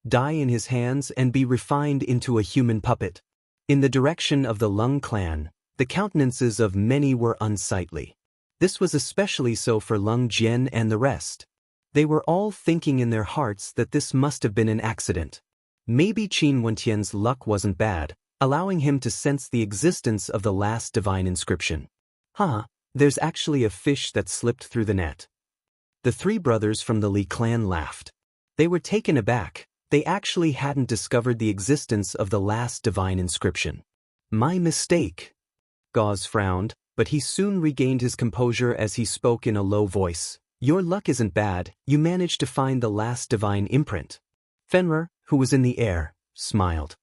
Die in his hands and be refined into a human puppet. In the direction of the Lung clan, the countenances of many were unsightly. This was especially so for Lung Jian and the rest. They were all thinking in their hearts that this must have been an accident. Maybe Qin Wenyan's luck wasn't bad, allowing him to sense the existence of the last divine inscription. There's actually a fish that slipped through the net. The three brothers from the Li clan laughed. They were taken aback. They actually hadn't discovered the existence of the last divine inscription. My mistake. Gauze frowned, but he soon regained his composure as he spoke in a low voice. Your luck isn't bad, you managed to find the last divine imprint. Fenrir, who was in the air, smiled.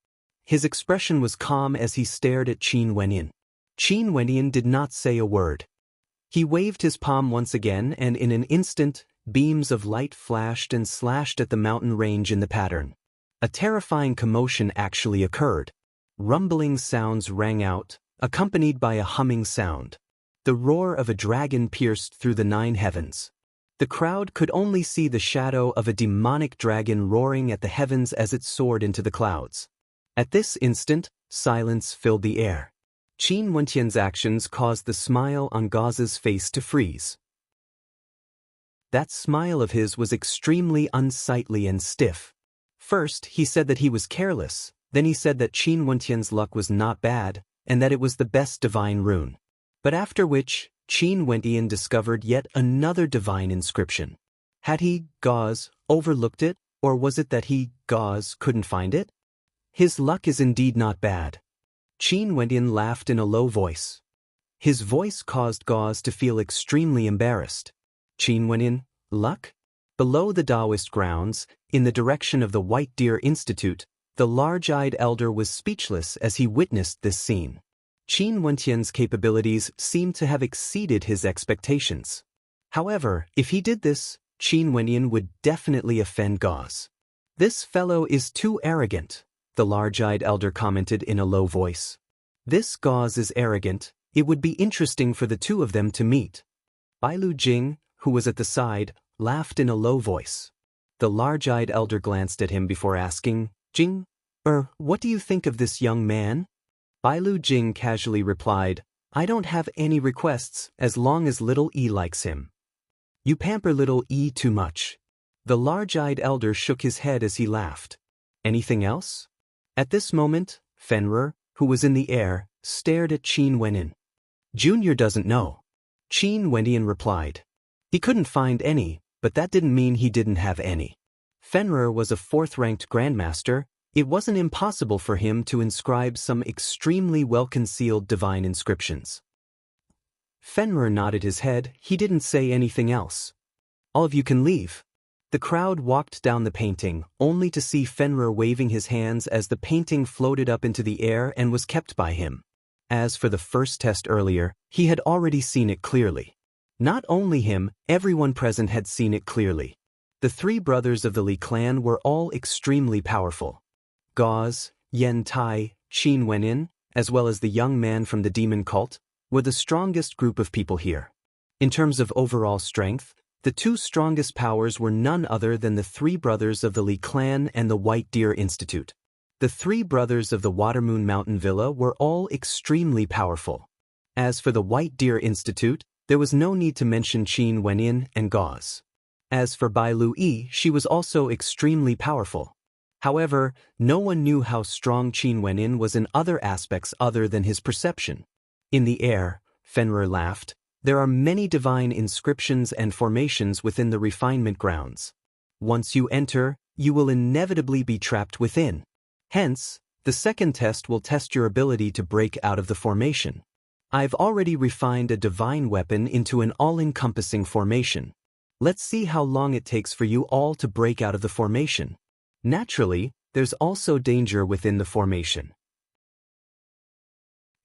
His expression was calm as he stared at Qin Wenyan. Qin Wenyan did not say a word. He waved his palm once again and in an instant, beams of light flashed and slashed at the mountain range in the pattern. A terrifying commotion actually occurred. Rumbling sounds rang out, accompanied by a humming sound. The roar of a dragon pierced through the 9 heavens. The crowd could only see the shadow of a demonic dragon roaring at the heavens as it soared into the clouds. At this instant, silence filled the air. Qin Wenyan's actions caused the smile on Gauze's face to freeze. That smile of his was extremely unsightly and stiff. First, he said that he was careless, then he said that Qin Wenyan's luck was not bad, and that it was the best divine rune. But after which, Qin Wenyan discovered yet another divine inscription. Had he, Gauze, overlooked it, or was it that he, Gauze, couldn't find it? His luck is indeed not bad. Qin Wenyan laughed in a low voice. His voice caused Gauze to feel extremely embarrassed. Qin Wenyan, luck? Below the Taoist grounds, in the direction of the White Deer Institute, the large-eyed elder was speechless as he witnessed this scene. Qin Wenyan's capabilities seemed to have exceeded his expectations. However, if he did this, Qin Wenyan would definitely offend Gauze. This fellow is too arrogant, the large-eyed elder commented in a low voice. This Gauze is arrogant, it would be interesting for the two of them to meet. Bai Lu Jing, who was at the side, laughed in a low voice. The large-eyed elder glanced at him before asking, Jing, what do you think of this young man? Bai Lu Jing casually replied, I don't have any requests as long as little E likes him. You pamper little E too much. The large-eyed elder shook his head as he laughed. Anything else? At this moment, Fenrir, who was in the air, stared at Qin Wenyan. Junior doesn't know. Qin Wenyan replied. He couldn't find any, but that didn't mean he didn't have any. Fenrir was a 4th-ranked grandmaster. It wasn't impossible for him to inscribe some extremely well-concealed divine inscriptions. Fenrir nodded his head, he didn't say anything else. All of you can leave. The crowd walked down the painting, only to see Fenrir waving his hands as the painting floated up into the air and was kept by him. As for the first test earlier, he had already seen it clearly. Not only him, everyone present had seen it clearly. The three brothers of the Li clan were all extremely powerful. Gauze, Yen Tai, Qin Wenin, as well as the young man from the demon cult, were the strongest group of people here. In terms of overall strength, the two strongest powers were none other than the three brothers of the Li clan and the White Deer Institute. The three brothers of the Watermoon Mountain Villa were all extremely powerful. As for the White Deer Institute, there was no need to mention Qin Wenin and Gauze. As for Bai Lu Yi, she was also extremely powerful. However, no one knew how strong Qin Wenin was in other aspects other than his perception. In the air, Fenrir laughed, there are many divine inscriptions and formations within the refinement grounds. Once you enter, you will inevitably be trapped within. Hence, the second test will test your ability to break out of the formation. I've already refined a divine weapon into an all-encompassing formation. Let's see how long it takes for you all to break out of the formation. Naturally, there's also danger within the formation.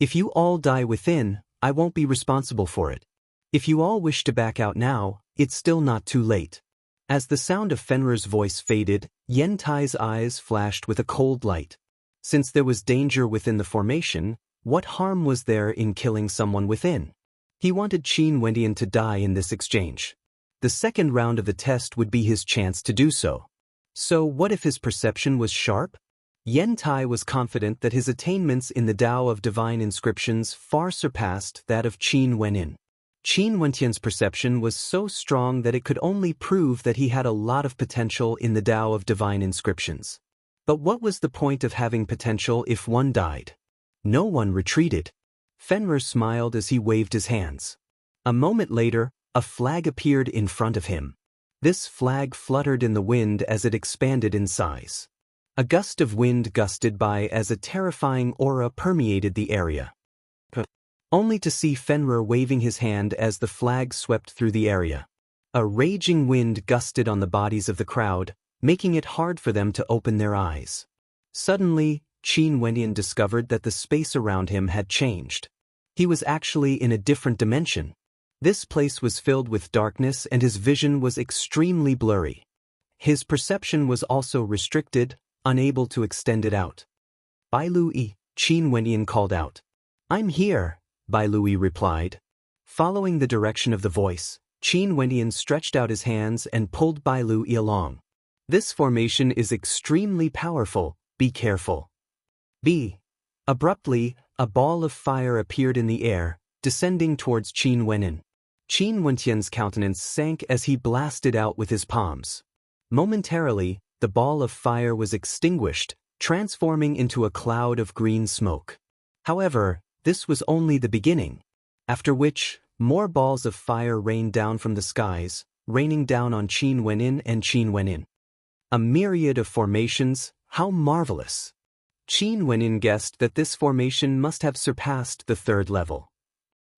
If you all die within, I won't be responsible for it. If you all wish to back out now, it's still not too late. As the sound of Fenrir's voice faded, Yen Tai's eyes flashed with a cold light. Since there was danger within the formation, what harm was there in killing someone within? He wanted Qin Wendian to die in this exchange. The second round of the test would be his chance to do so. So what if his perception was sharp? Yen Tai was confident that his attainments in the Tao of Divine Inscriptions far surpassed that of Qin Wenin. Qin Wentian's perception was so strong that it could only prove that he had a lot of potential in the Tao of Divine Inscriptions. But what was the point of having potential if one died? No one retreated. Fenrir smiled as he waved his hands. A moment later, a flag appeared in front of him. This flag fluttered in the wind as it expanded in size. A gust of wind gusted by as a terrifying aura permeated the area. Only to see Fenrir waving his hand as the flag swept through the area. A raging wind gusted on the bodies of the crowd, making it hard for them to open their eyes. Suddenly, Qin Wendian discovered that the space around him had changed. He was actually in a different dimension. This place was filled with darkness and his vision was extremely blurry. His perception was also restricted, unable to extend it out. Bai Lu Yi, Qin Wendian called out. I'm here, Bai Lu Yi replied. Following the direction of the voice, Qin Wendian stretched out his hands and pulled Bai Lu Yi along. This formation is extremely powerful, be careful. Abruptly, a ball of fire appeared in the air, descending towards Qin Wenin. Qin Wentian's countenance sank as he blasted out with his palms. Momentarily, the ball of fire was extinguished, transforming into a cloud of green smoke. However, this was only the beginning. After which, more balls of fire rained down from the skies, raining down on Qin Wenin and Qin Wenin. A myriad of formations, how marvelous! Qin Wenin guessed that this formation must have surpassed the third level.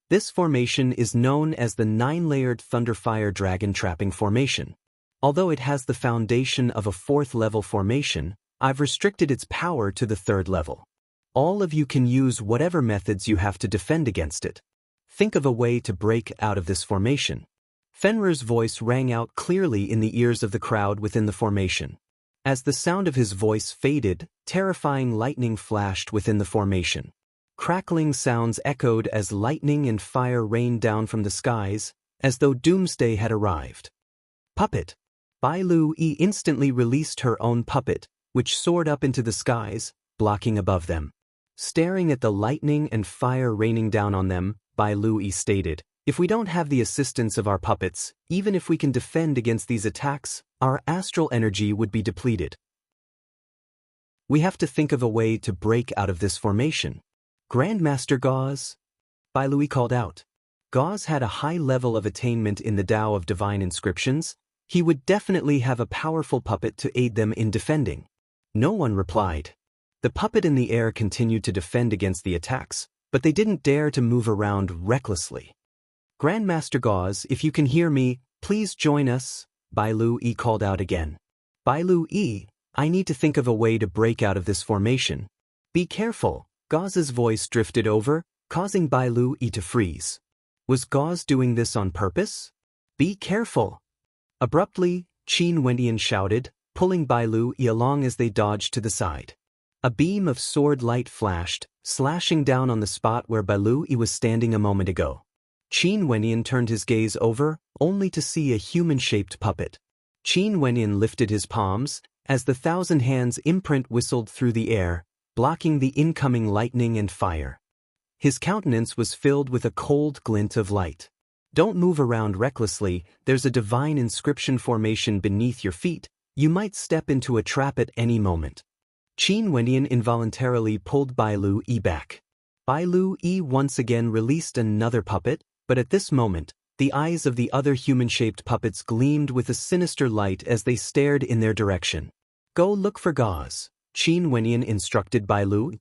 This formation is known as the 9-layered Thunderfire Dragon Trapping Formation. Although it has the foundation of a 4th-level formation, I've restricted its power to the 3rd level. All of you can use whatever methods you have to defend against it. Think of a way to break out of this formation. Fenrir's voice rang out clearly in the ears of the crowd within the formation. As the sound of his voice faded, terrifying lightning flashed within the formation. Crackling sounds echoed as lightning and fire rained down from the skies, as though doomsday had arrived. Puppet! Bai Lu Yi instantly released her own puppet, which soared up into the skies, blocking above them. Staring at the lightning and fire raining down on them, Bai Lu Yi stated, if we don't have the assistance of our puppets, even if we can defend against these attacks, our astral energy would be depleted. We have to think of a way to break out of this formation. Grandmaster Gauze? Bai Lu Yi called out. Gauze had a high level of attainment in the Tao of Divine Inscriptions. He would definitely have a powerful puppet to aid them in defending. No one replied. The puppet in the air continued to defend against the attacks, but they didn't dare to move around recklessly. Grandmaster Gauze, if you can hear me, please join us, Bai Lu Yi called out again. Bai Lu Yi, I need to think of a way to break out of this formation. Be careful, Gauze's voice drifted over, causing Bai Lu Yi to freeze. Was Gauze doing this on purpose? Be careful! Abruptly, Qin Wendian shouted, pulling Bai Lu Yi along as they dodged to the side. A beam of sword light flashed, slashing down on the spot where Bai Lu Yi was standing a moment ago. Qin Wendian turned his gaze over, only to see a human-shaped puppet. Qin Wendian lifted his palms, as the thousand hands imprint whistled through the air, blocking the incoming lightning and fire. His countenance was filled with a cold glint of light. Don't move around recklessly, there's a divine inscription formation beneath your feet, you might step into a trap at any moment. Qin Wendian involuntarily pulled Bai Lu Yi back. Bai Lu Yi once again released another puppet, but at this moment, the eyes of the other human-shaped puppets gleamed with a sinister light as they stared in their direction. Go look for Gauze, Qin Wendian instructed Bai Lu.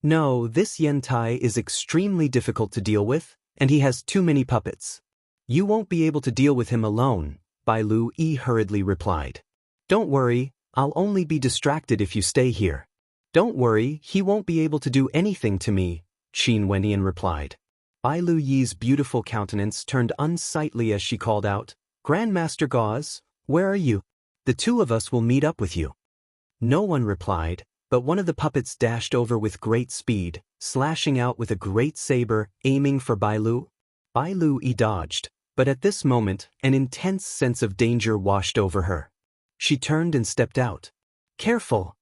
No, this Yantai is extremely difficult to deal with, and he has too many puppets. You won't be able to deal with him alone, Bai Lu Yi hurriedly replied. Don't worry, I'll only be distracted if you stay here. Don't worry, he won't be able to do anything to me, Qin Wendian replied. Bai Lu Yi's beautiful countenance turned unsightly as she called out, Grandmaster Gauze, where are you? The two of us will meet up with you. No one replied, but one of the puppets dashed over with great speed, slashing out with a great saber, aiming for Bai Lu. Bai Lu Yi dodged, but at this moment, an intense sense of danger washed over her. She turned and stepped out. Careful!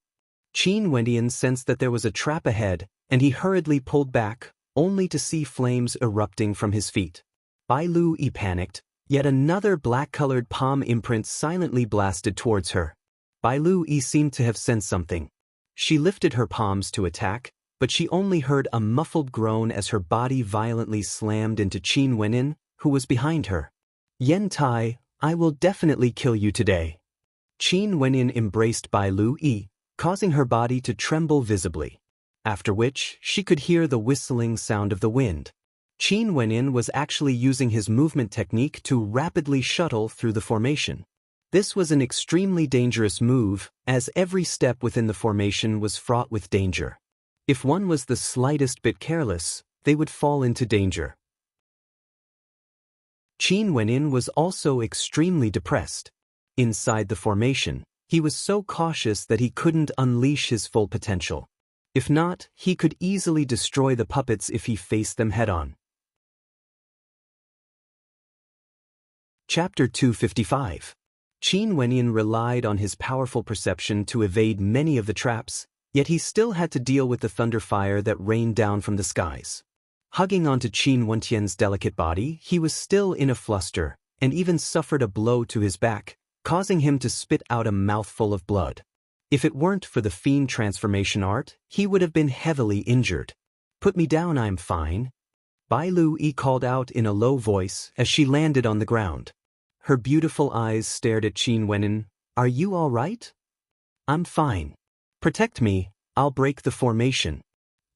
Qin Wendian sensed that there was a trap ahead, and he hurriedly pulled back, only to see flames erupting from his feet. Bai Lu Yi panicked, yet another black-colored palm imprint silently blasted towards her. Bai Lu Yi seemed to have sensed something. She lifted her palms to attack, but she only heard a muffled groan as her body violently slammed into Qin Wendian, who was behind her. Yantai, I will definitely kill you today. Qin Wendian embraced Bai Lu Yi, causing her body to tremble visibly. After which, she could hear the whistling sound of the wind. Qin Wendian was actually using his movement technique to rapidly shuttle through the formation. This was an extremely dangerous move, as every step within the formation was fraught with danger. If one was the slightest bit careless, they would fall into danger. Qin Wendian was also extremely depressed. Inside the formation, he was so cautious that he couldn't unleash his full potential. If not, he could easily destroy the puppets if he faced them head-on. Chapter 255. Qin Wendian relied on his powerful perception to evade many of the traps, yet he still had to deal with the thunder fire that rained down from the skies. Hugging onto Qin Wendian's delicate body, he was still in a fluster, and even suffered a blow to his back, causing him to spit out a mouthful of blood. If it weren't for the fiend transformation art, he would have been heavily injured. Put me down, I'm fine. Bai Lu Yi called out in a low voice as she landed on the ground. Her beautiful eyes stared at Qin Wendian. Are you all right? I'm fine. Protect me, I'll break the formation.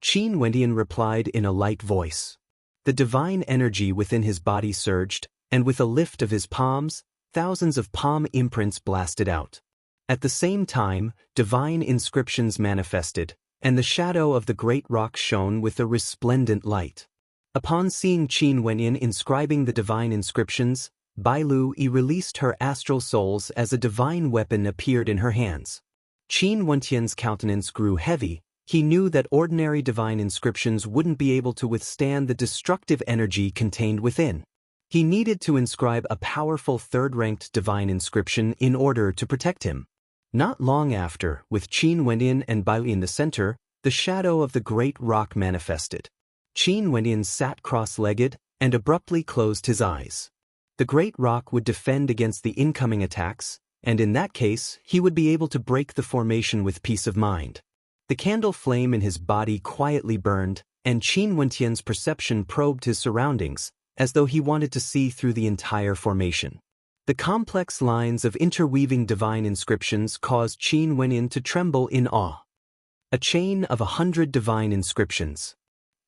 Qin Wendian replied in a light voice. The divine energy within his body surged, and with a lift of his palms, thousands of palm imprints blasted out. At the same time, divine inscriptions manifested, and the shadow of the great rock shone with a resplendent light. Upon seeing Qin Wendian inscribing the divine inscriptions, Bai Lu Yi released her astral souls as a divine weapon appeared in her hands. Qin Wendian's countenance grew heavy. He knew that ordinary divine inscriptions wouldn't be able to withstand the destructive energy contained within. He needed to inscribe a powerful third-ranked divine inscription in order to protect him. Not long after, with Qin Wendian and Bai Lu in the center, the shadow of the great rock manifested. Qin Wendian sat cross-legged and abruptly closed his eyes. The great rock would defend against the incoming attacks, and in that case, he would be able to break the formation with peace of mind. The candle flame in his body quietly burned, and Qin Wendian's perception probed his surroundings, as though he wanted to see through the entire formation. The complex lines of interweaving divine inscriptions caused Qin Wendian to tremble in awe. A chain of 100 divine inscriptions.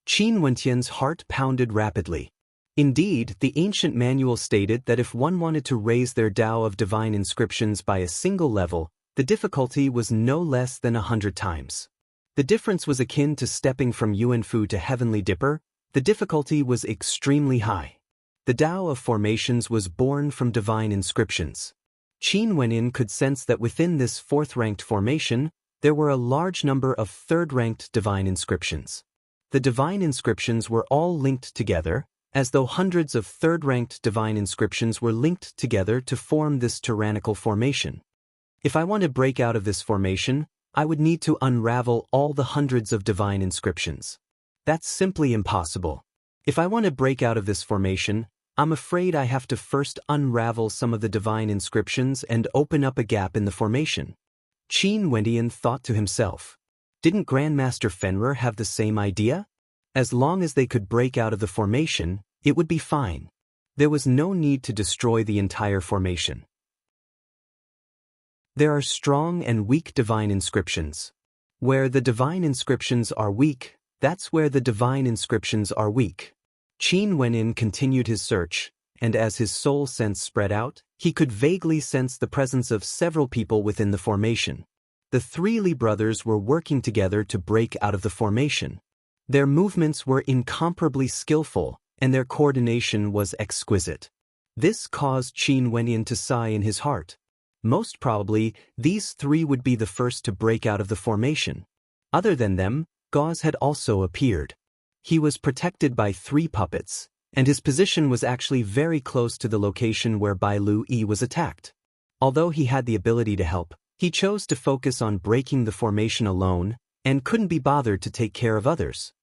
Qin Wendian's heart pounded rapidly. Indeed, the ancient manual stated that if one wanted to raise their Tao of divine inscriptions by a single level, the difficulty was no less than 100 times. The difference was akin to stepping from Yuan Fu to Heavenly Dipper, The difficulty was extremely high. The Tao of formations was born from divine inscriptions. Qin Wenin could sense that within this fourth-ranked formation, there were a large number of third-ranked divine inscriptions. The divine inscriptions were all linked together, as though hundreds of third-ranked divine inscriptions were linked together to form this tyrannical formation. If I want to break out of this formation, I would need to unravel all the hundreds of divine inscriptions. That's simply impossible. If I want to break out of this formation, I'm afraid I have to first unravel some of the divine inscriptions and open up a gap in the formation. Qin Wendian thought to himself. Didn't Grandmaster Fenrir have the same idea? As long as they could break out of the formation, it would be fine. There was no need to destroy the entire formation. There are strong and weak divine inscriptions. Where the divine inscriptions are weak, that's where the divine inscriptions are weak. Qin Wenin continued his search, and as his soul sense spread out, he could vaguely sense the presence of several people within the formation. The three Li brothers were working together to break out of the formation. Their movements were incomparably skillful, and their coordination was exquisite. This caused Qin Wenin to sigh in his heart. Most probably, these three would be the first to break out of the formation. Other than them, Gauze had also appeared. He was protected by three puppets, and his position was actually very close to the location where Bai Lu Yi was attacked. Although he had the ability to help, he chose to focus on breaking the formation alone, and couldn't be bothered to take care of others.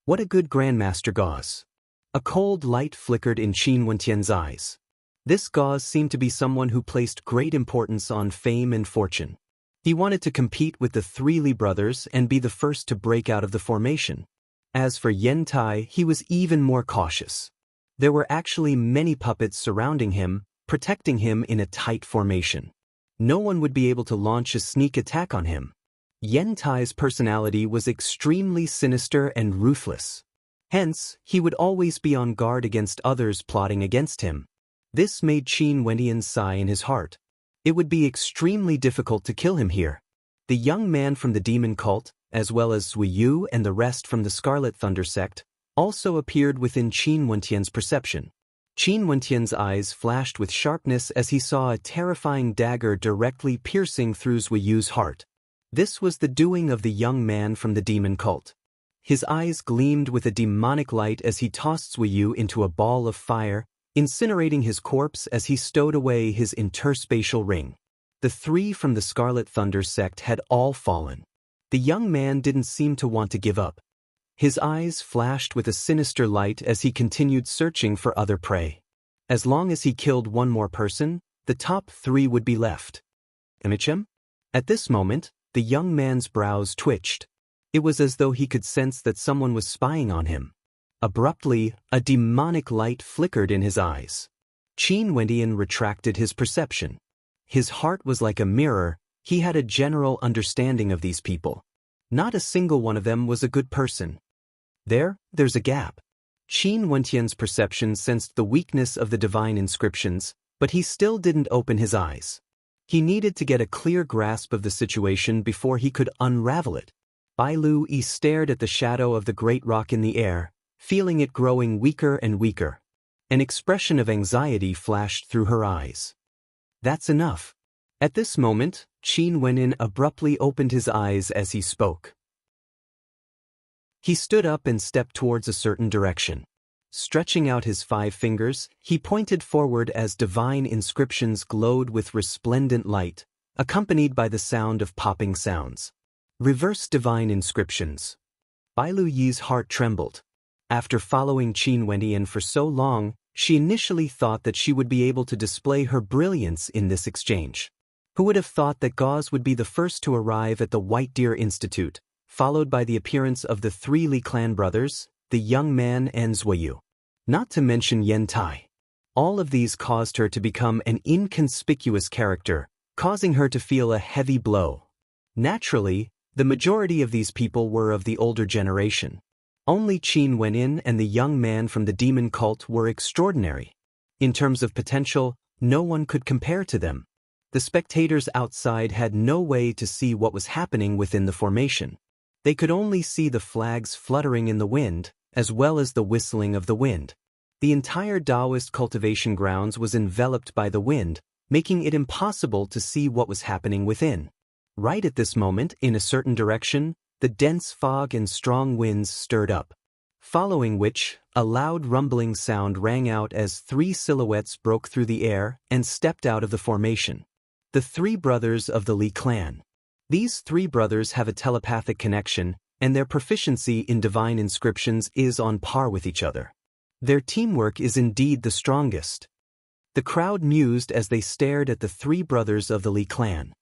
What a good Grandmaster Gauze. A cold light flickered in Qin Wentian's eyes. This Gauze seemed to be someone who placed great importance on fame and fortune. He wanted to compete with the three Li brothers and be the first to break out of the formation. As for Yen Tai, he was even more cautious. There were actually many puppets surrounding him, protecting him in a tight formation. No one would be able to launch a sneak attack on him. Yen Tai's personality was extremely sinister and ruthless. Hence, he would always be on guard against others plotting against him. This made Qin Wendian sigh in his heart. It would be extremely difficult to kill him here. The young man from the demon cult, as well as Zui Yu and the rest from the Scarlet Thunder sect, also appeared within Qin Wentian's perception. Qin Wentian's eyes flashed with sharpness as he saw a terrifying dagger directly piercing through Zui Yu's heart. This was the doing of the young man from the demon cult. His eyes gleamed with a demonic light as he tossed Zui Yu into a ball of fire, incinerating his corpse as he stowed away his interspatial ring. The three from the Scarlet Thunder sect had all fallen. The young man didn't seem to want to give up. His eyes flashed with a sinister light as he continued searching for other prey. As long as he killed one more person, the top three would be left. Imichem? At this moment, the young man's brows twitched. It was as though he could sense that someone was spying on him. Abruptly, a demonic light flickered in his eyes. Qin Wendian retracted his perception. His heart was like a mirror. He had a general understanding of these people. Not a single one of them was a good person. There's a gap. Qin Wentian's perception sensed the weakness of the divine inscriptions, but he still didn't open his eyes. He needed to get a clear grasp of the situation before he could unravel it. Bai Lu Yi stared at the shadow of the great rock in the air, feeling it growing weaker and weaker. An expression of anxiety flashed through her eyes. That's enough. At this moment, Qin Wenin abruptly opened his eyes as he spoke. He stood up and stepped towards a certain direction. Stretching out his 5 fingers, he pointed forward as divine inscriptions glowed with resplendent light, accompanied by the sound of popping sounds. Reverse divine inscriptions. Bai Lu Yi's heart trembled. After following Qin Wendian for so long, she initially thought that she would be able to display her brilliance in this exchange. Who would have thought that Gauze would be the first to arrive at the White Deer Institute, followed by the appearance of the 3 Li clan brothers, the young man and Zui Yu. Not to mention Yen Tai. All of these caused her to become an inconspicuous character, causing her to feel a heavy blow. Naturally, the majority of these people were of the older generation. Only Qin Wenin and the young man from the demon cult were extraordinary. In terms of potential, no one could compare to them. The spectators outside had no way to see what was happening within the formation. They could only see the flags fluttering in the wind, as well as the whistling of the wind. The entire Taoist cultivation grounds was enveloped by the wind, making it impossible to see what was happening within. Right at this moment, in a certain direction, the dense fog and strong winds stirred up, following which, a loud rumbling sound rang out as 3 silhouettes broke through the air and stepped out of the formation. The 3 brothers of the Li clan. These 3 brothers have a telepathic connection, and their proficiency in divine inscriptions is on par with each other. Their teamwork is indeed the strongest. The crowd mused as they stared at the 3 brothers of the Li clan.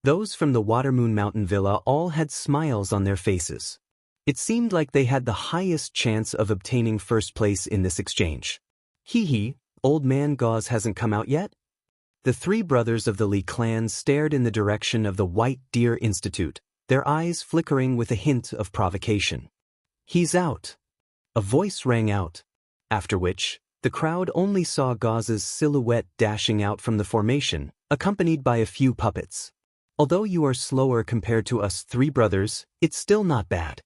Those from the Watermoon Mountain Villa all had smiles on their faces. It seemed like they had the highest chance of obtaining first place in this exchange. Hee, old man Gauze hasn't come out yet? The 3 brothers of the Li clan stared in the direction of the White Deer Institute, their eyes flickering with a hint of provocation. He's out. A voice rang out, after which, the crowd only saw Gauze's silhouette dashing out from the formation, accompanied by a few puppets. Although you are slower compared to us 3 brothers, it's still not bad.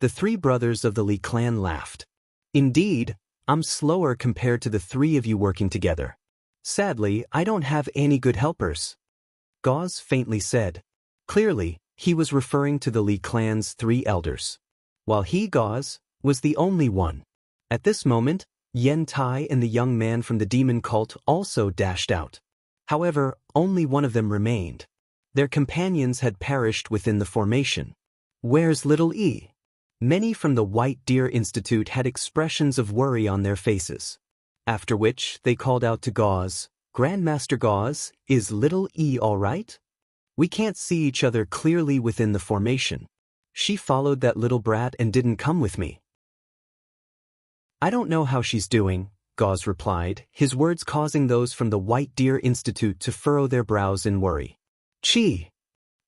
The 3 brothers of the Li clan laughed. Indeed, I'm slower compared to the 3 of you working together. Sadly, I don't have any good helpers. Gauze faintly said. Clearly, he was referring to the Li clan's 3 elders. While he, Gauze, was the only one. At this moment, Yen Tai and the young man from the demon cult also dashed out. However, only one of them remained. Their companions had perished within the formation. Where's little E? Many from the White Deer Institute had expressions of worry on their faces. After which, they called out to Gauze, Grandmaster Gauze, is little E all right? We can't see each other clearly within the formation. She followed that little brat and didn't come with me. I don't know how she's doing, Gauze replied, his words causing those from the White Deer Institute to furrow their brows in worry. Chi!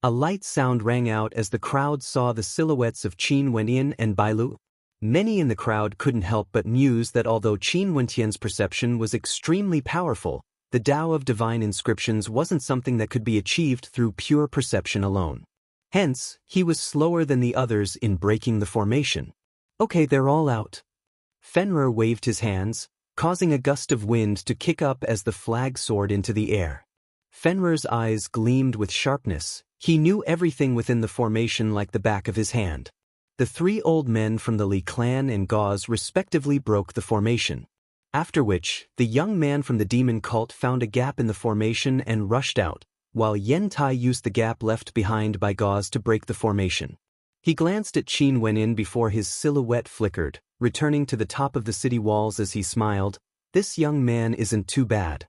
A light sound rang out as the crowd saw the silhouettes of Qin Wenyan and Bailu. Many in the crowd couldn't help but muse that although Qin Wentian's perception was extremely powerful, the Tao of divine inscriptions wasn't something that could be achieved through pure perception alone. Hence, he was slower than the others in breaking the formation. Okay, they're all out. Fenrir waved his hands, causing a gust of wind to kick up as the flag soared into the air. Fenrir's eyes gleamed with sharpness. He knew everything within the formation like the back of his hand. The 3 old men from the Li clan and Gauze respectively broke the formation. After which, the young man from the demon cult found a gap in the formation and rushed out, while Yen Tai used the gap left behind by Gauze to break the formation. He glanced at Qin Wenyan before his silhouette flickered, returning to the top of the city walls as he smiled. This young man isn't too bad.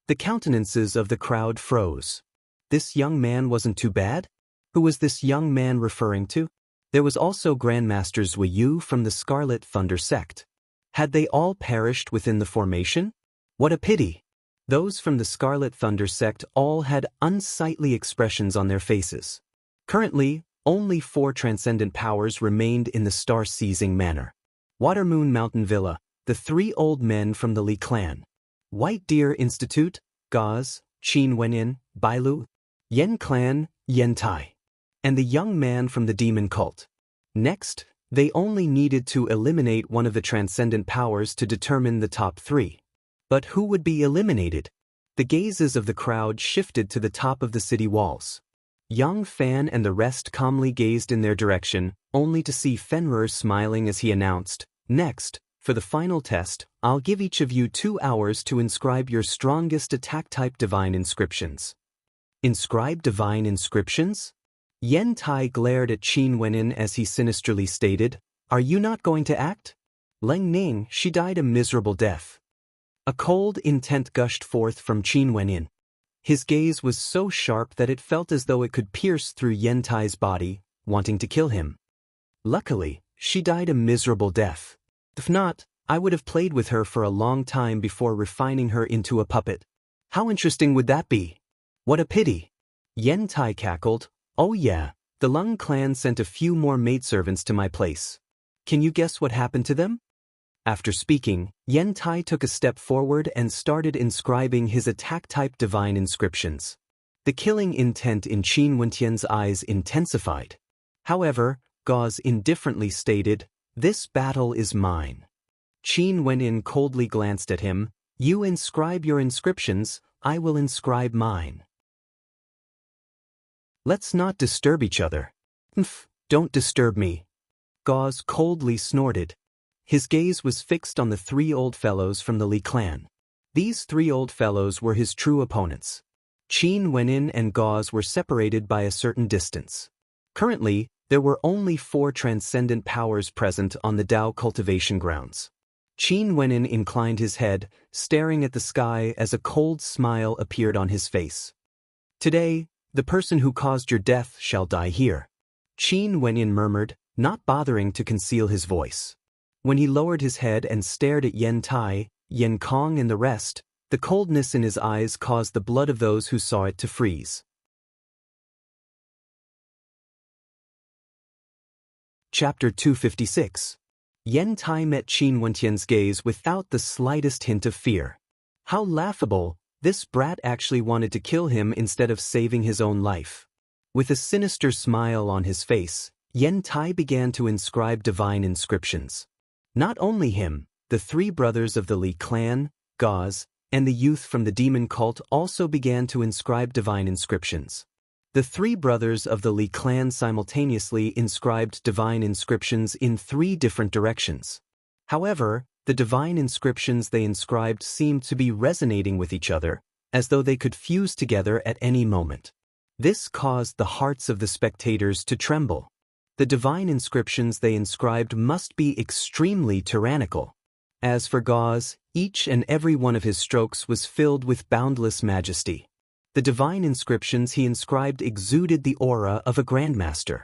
The countenances of the crowd froze. This young man wasn't too bad? Who was this young man referring to? There was also Grandmaster Zui Yu from the Scarlet Thunder sect. Had they all perished within the formation? What a pity! Those from the Scarlet Thunder sect all had unsightly expressions on their faces. Currently, only 4 transcendent powers remained in the star-seizing manner. Watermoon Mountain Villa, the 3 old men from the Li clan. White Deer Institute, Gauze, Qin Wenyan, Bailu, Yen clan, Yen Tai, and the young man from the demon cult. Next, they only needed to eliminate one of the transcendent powers to determine the top 3. But who would be eliminated? The gazes of the crowd shifted to the top of the city walls. Young Fan and the rest calmly gazed in their direction, only to see Fenrir smiling as he announced, Next, for the final test, I'll give each of you 2 hours to inscribe your strongest attack-type divine inscriptions. Inscribe divine inscriptions? Yen Tai glared at Qin Wenyan as he sinisterly stated, Are you not going to act? Leng Ning, she died a miserable death. A cold intent gushed forth from Qin Wenyan. His gaze was so sharp that it felt as though it could pierce through Yen Tai's body, wanting to kill him. Luckily, she died a miserable death. If not, I would have played with her for a long time before refining her into a puppet. How interesting would that be? What a pity. Yen Tai cackled, Oh yeah, the Lung clan sent a few more maidservants to my place. Can you guess what happened to them? After speaking, Yen Tai took a step forward and started inscribing his attack-type divine inscriptions. The killing intent in Qin Wentian's eyes intensified. However, Gauze indifferently stated, This battle is mine. Qin Wenyin coldly glanced at him. You inscribe your inscriptions, I will inscribe mine. Let's not disturb each other. Don't disturb me. Gauze coldly snorted. His gaze was fixed on the three old fellows from the Li clan. These three old fellows were his true opponents. Qin Wenyin and Gauze were separated by a certain distance. Currently, there were only 4 transcendent powers present on the Dao cultivation grounds. Qin Wenyin inclined his head, staring at the sky as a cold smile appeared on his face. Today, the person who caused your death shall die here. Qin Wenyin murmured, not bothering to conceal his voice. When he lowered his head and stared at Yen Tai, Yen Kong and the rest, the coldness in his eyes caused the blood of those who saw it to freeze. Chapter 256. Yen Tai met Qin Wenyan's gaze without the slightest hint of fear. How laughable, this brat actually wanted to kill him instead of saving his own life. With a sinister smile on his face, Yen Tai began to inscribe divine inscriptions. Not only him, the 3 brothers of the Li clan, Gauze, and the youth from the demon cult also began to inscribe divine inscriptions. The 3 brothers of the Li clan simultaneously inscribed divine inscriptions in 3 different directions. However, the divine inscriptions they inscribed seemed to be resonating with each other, as though they could fuse together at any moment. This caused the hearts of the spectators to tremble. The divine inscriptions they inscribed must be extremely tyrannical. As for Gauze, each and every one of his strokes was filled with boundless majesty. The divine inscriptions he inscribed exuded the aura of a grandmaster.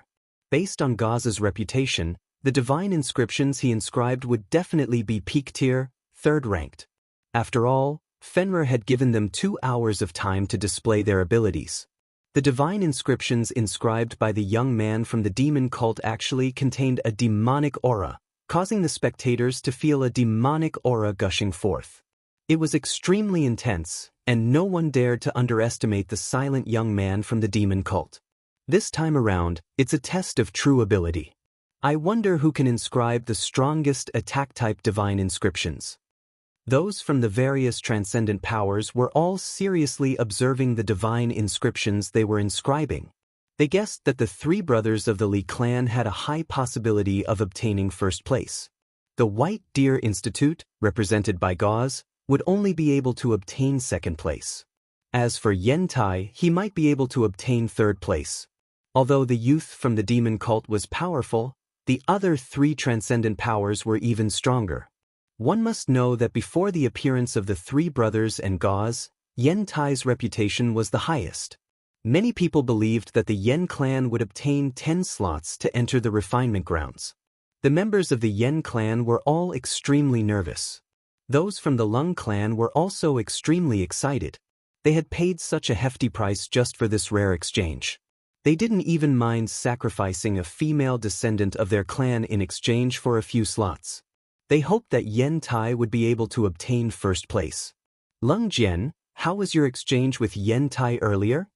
Based on Gauze's reputation, the divine inscriptions he inscribed would definitely be peak tier, 3rd ranked. After all, Fenrir had given them 2 hours of time to display their abilities. The divine inscriptions inscribed by the young man from the demon cult actually contained a demonic aura, causing the spectators to feel a demonic aura gushing forth. It was extremely intense, and no one dared to underestimate the silent young man from the demon cult. This time around, it's a test of true ability. I wonder who can inscribe the strongest attack-type divine inscriptions. Those from the various transcendent powers were all seriously observing the divine inscriptions they were inscribing. They guessed that the 3 brothers of the Li clan had a high possibility of obtaining first place. The White Deer Institute, represented by Gauze, would only be able to obtain 2nd place. As for Yen Tai, he might be able to obtain 3rd place. Although the youth from the demon cult was powerful, the other 3 transcendent powers were even stronger. One must know that before the appearance of the 3 brothers and Gauze, Yen Tai's reputation was the highest. Many people believed that the Yen clan would obtain 10 slots to enter the refinement grounds. The members of the Yen clan were all extremely nervous. Those from the Lung clan were also extremely excited. They had paid such a hefty price just for this rare exchange. They didn't even mind sacrificing a female descendant of their clan in exchange for a few slots. They hoped that Yen Tai would be able to obtain first place. Lung Jian, how was your exchange with Yen Tai earlier?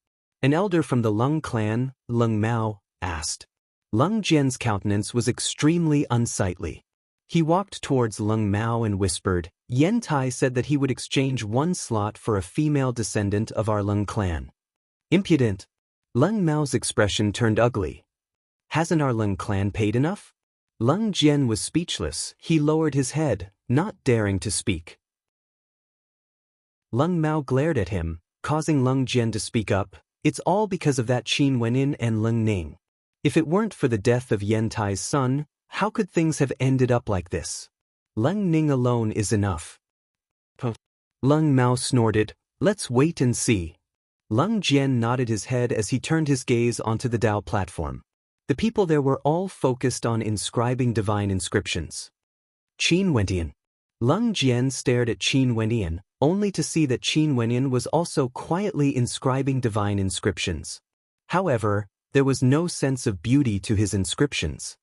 An elder from the Lung clan, Lung Mao, asked. Lung Jian's countenance was extremely unsightly. He walked towards Lung Mao and whispered, Yen Tai said that he would exchange 1 slot for a female descendant of our Lung clan. Impudent. Lung Mao's expression turned ugly. Hasn't our Lung clan paid enough? Lung Jian was speechless. He lowered his head, not daring to speak. Lung Mao glared at him, causing Lung Jian to speak up. It's all because of that Qin Wenyin and Lung Ning. If it weren't for the death of Yen Tai's son, how could things have ended up like this? Lung Ning alone is enough. Lung Mao snorted, let's wait and see. Lung Jian nodded his head as he turned his gaze onto the Dao platform. The people there were all focused on inscribing divine inscriptions. Qin Wenyan. Lung Jian stared at Qin Wenyan, only to see that Qin Wenyan was also quietly inscribing divine inscriptions. However, there was no sense of beauty to his inscriptions.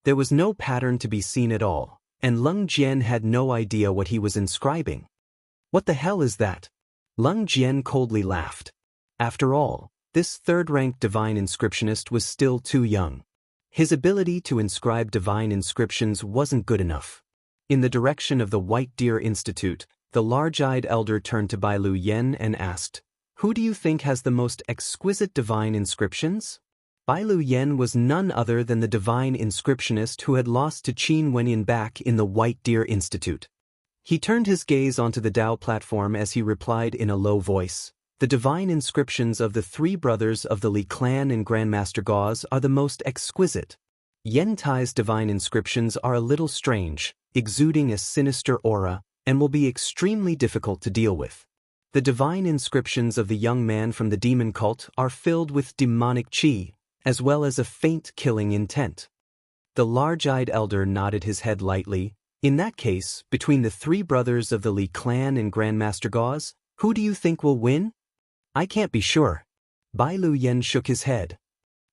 There was no pattern to be seen at all, and Lung Jian had no idea what he was inscribing. What the hell is that? Lung Jian coldly laughed. After all, this 3rd-ranked divine inscriptionist was still too young. His ability to inscribe divine inscriptions wasn't good enough. In the direction of the White Deer Institute, the large-eyed elder turned to Bai Lu Yen and asked, "Who do you think has the most exquisite divine inscriptions?" Bai Lu Yen was none other than the divine inscriptionist who had lost to Qin Wenyin back in the White Deer Institute. He turned his gaze onto the Dao platform as he replied in a low voice, "The divine inscriptions of the three brothers of the Li clan and Grandmaster Gauze are the most exquisite. Yen Tai's divine inscriptions are a little strange, exuding a sinister aura, and will be extremely difficult to deal with. The divine inscriptions of the young man from the demon cult are filled with demonic qi, as well as a faint killing intent." The large-eyed elder nodded his head lightly. "In that case, between the three brothers of the Li clan and Grandmaster Gauze, who do you think will win?" "I can't be sure." Bai Lu Yen shook his head.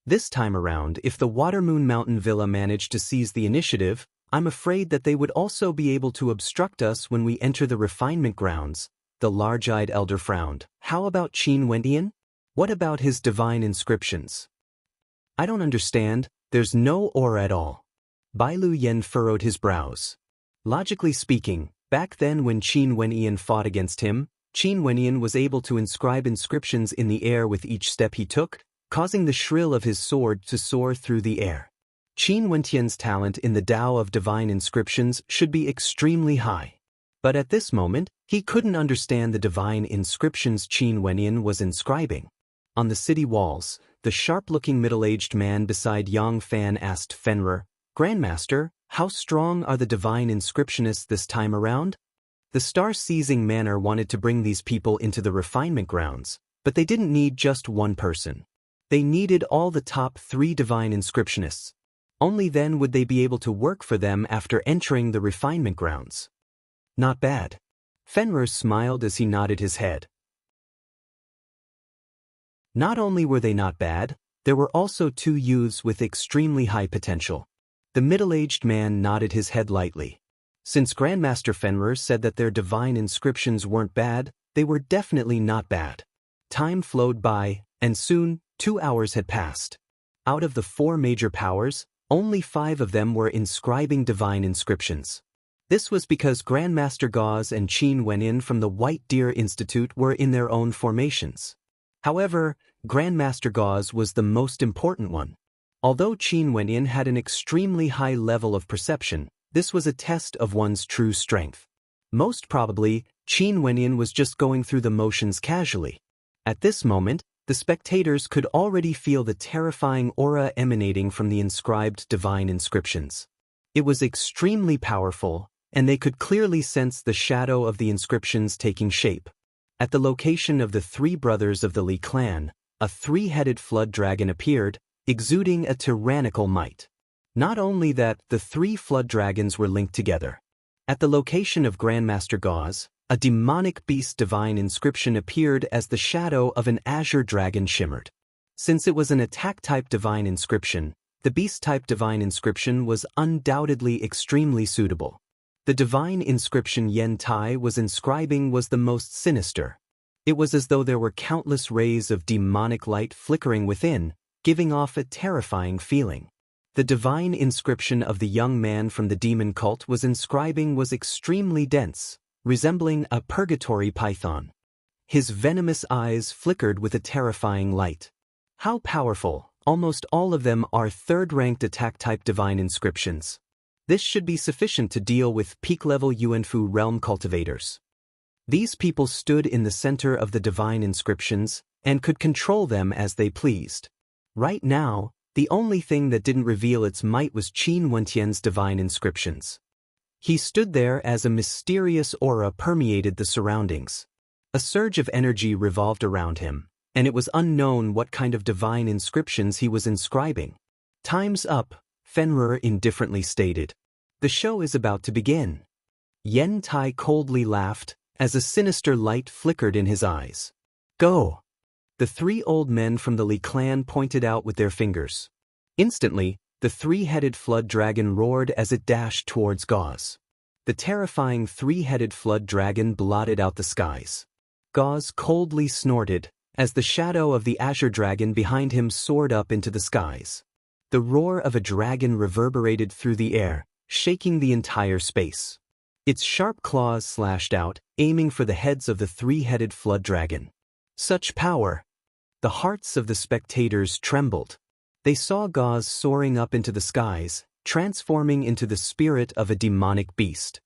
"This time around, if the Watermoon Mountain Villa managed to seize the initiative, I'm afraid that they would also be able to obstruct us when we enter the refinement grounds." The large-eyed elder frowned. "How about Qin Wendian? What about his divine inscriptions?" "I don't understand. There's no aura at all." Bai Lu Yen furrowed his brows. Logically speaking, back then when Qin Wendian fought against him, Qin Wendian was able to inscribe inscriptions in the air with each step he took, causing the shrill of his sword to soar through the air. Qin Wendian's talent in the Tao of divine inscriptions should be extremely high. But at this moment, he couldn't understand the divine inscriptions Qin Wendian was inscribing. On the city walls, the sharp-looking middle-aged man beside Yang Fan asked Fenrir, "Grandmaster, how strong are the divine inscriptionists this time around?" The star-seizing manor wanted to bring these people into the refinement grounds, but they didn't need just one person. They needed all the top 3 divine inscriptionists. Only then would they be able to work for them after entering the refinement grounds. "Not bad." Fenrir smiled as he nodded his head. Not only were they not bad, there were also 2 youths with extremely high potential. The middle-aged man nodded his head lightly. Since Grandmaster Fenrir said that their divine inscriptions weren't bad, they were definitely not bad. Time flowed by, and soon, 2 hours had passed. Out of the 4 major powers, only 5 of them were inscribing divine inscriptions. This was because Grandmaster Gauze and Qin Wenyin from the White Deer Institute were in their own formations. However, Grandmaster Gauze was the most important one. Although Qin Wenyin had an extremely high level of perception, this was a test of one's true strength. Most probably, Qin Wenyin was just going through the motions casually. At this moment, the spectators could already feel the terrifying aura emanating from the inscribed divine inscriptions. It was extremely powerful, and they could clearly sense the shadow of the inscriptions taking shape. At the location of the 3 brothers of the Li clan, a 3-headed flood dragon appeared, exuding a tyrannical might. Not only that, the 3 flood dragons were linked together. At the location of Grandmaster Gauze, a demonic beast divine inscription appeared as the shadow of an azure dragon shimmered. Since it was an attack-type divine inscription, the beast-type divine inscription was undoubtedly extremely suitable. The divine inscription Yen Tai was inscribing was the most sinister. It was as though there were countless rays of demonic light flickering within, giving off a terrifying feeling. The divine inscription of the young man from the demon cult was inscribing was extremely dense, resembling a purgatory python. His venomous eyes flickered with a terrifying light. How powerful! Almost all of them are 3rd-ranked attack-type divine inscriptions. This should be sufficient to deal with peak-level Yuanfu realm cultivators. These people stood in the center of the divine inscriptions and could control them as they pleased. Right now, the only thing that didn't reveal its might was Qin Wendian's divine inscriptions. He stood there as a mysterious aura permeated the surroundings. A surge of energy revolved around him, and it was unknown what kind of divine inscriptions he was inscribing. "Time's up," Fenrir indifferently stated. "The show is about to begin." Yen Tai coldly laughed, as a sinister light flickered in his eyes. "Go!" The 3 old men from the Li clan pointed out with their fingers. Instantly, the 3-headed flood dragon roared as it dashed towards Gauze. The terrifying 3-headed flood dragon blotted out the skies. Gauze coldly snorted, as the shadow of the azure dragon behind him soared up into the skies. The roar of a dragon reverberated through the air, shaking the entire space. Its sharp claws slashed out, aiming for the heads of the three-headed flood dragon. Such power! The hearts of the spectators trembled. They saw Gauze soaring up into the skies, transforming into the spirit of a demonic beast.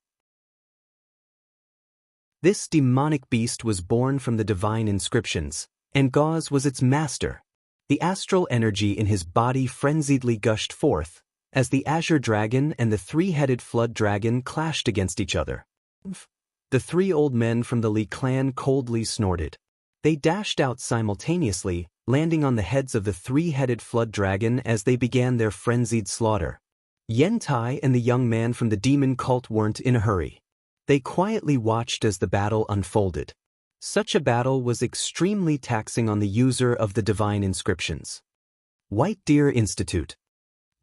This demonic beast was born from the divine inscriptions, and Gauze was its master. The astral energy in his body frenziedly gushed forth, as the azure dragon and the three-headed flood dragon clashed against each other. The three old men from the Li clan coldly snorted. They dashed out simultaneously, landing on the heads of the three-headed flood dragon as they began their frenzied slaughter. Yantai and the young man from the demon cult weren't in a hurry. They quietly watched as the battle unfolded. Such a battle was extremely taxing on the user of the divine inscriptions. White Deer Institute.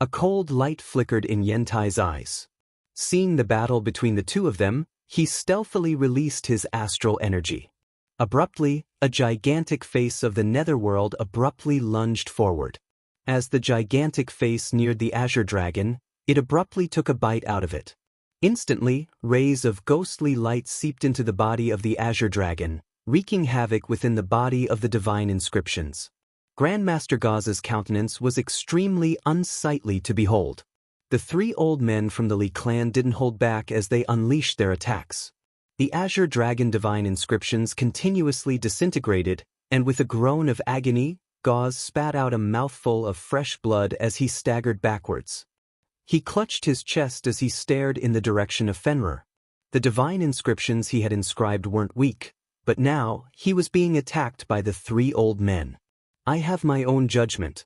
A cold light flickered in Yentai's eyes. Seeing the battle between the two of them, he stealthily released his astral energy. Abruptly, a gigantic face of the netherworld abruptly lunged forward. As the gigantic face neared the azure dragon, it abruptly took a bite out of it. Instantly, rays of ghostly light seeped into the body of the azure dragon, wreaking havoc within the body of the divine inscriptions. Grandmaster Gauze's countenance was extremely unsightly to behold. The three old men from the Li clan didn't hold back as they unleashed their attacks. The azure dragon divine inscriptions continuously disintegrated, and with a groan of agony, Gauze spat out a mouthful of fresh blood as he staggered backwards. He clutched his chest as he stared in the direction of Fenrir. The divine inscriptions he had inscribed weren't weak, but now he was being attacked by the three old men. I have my own judgment.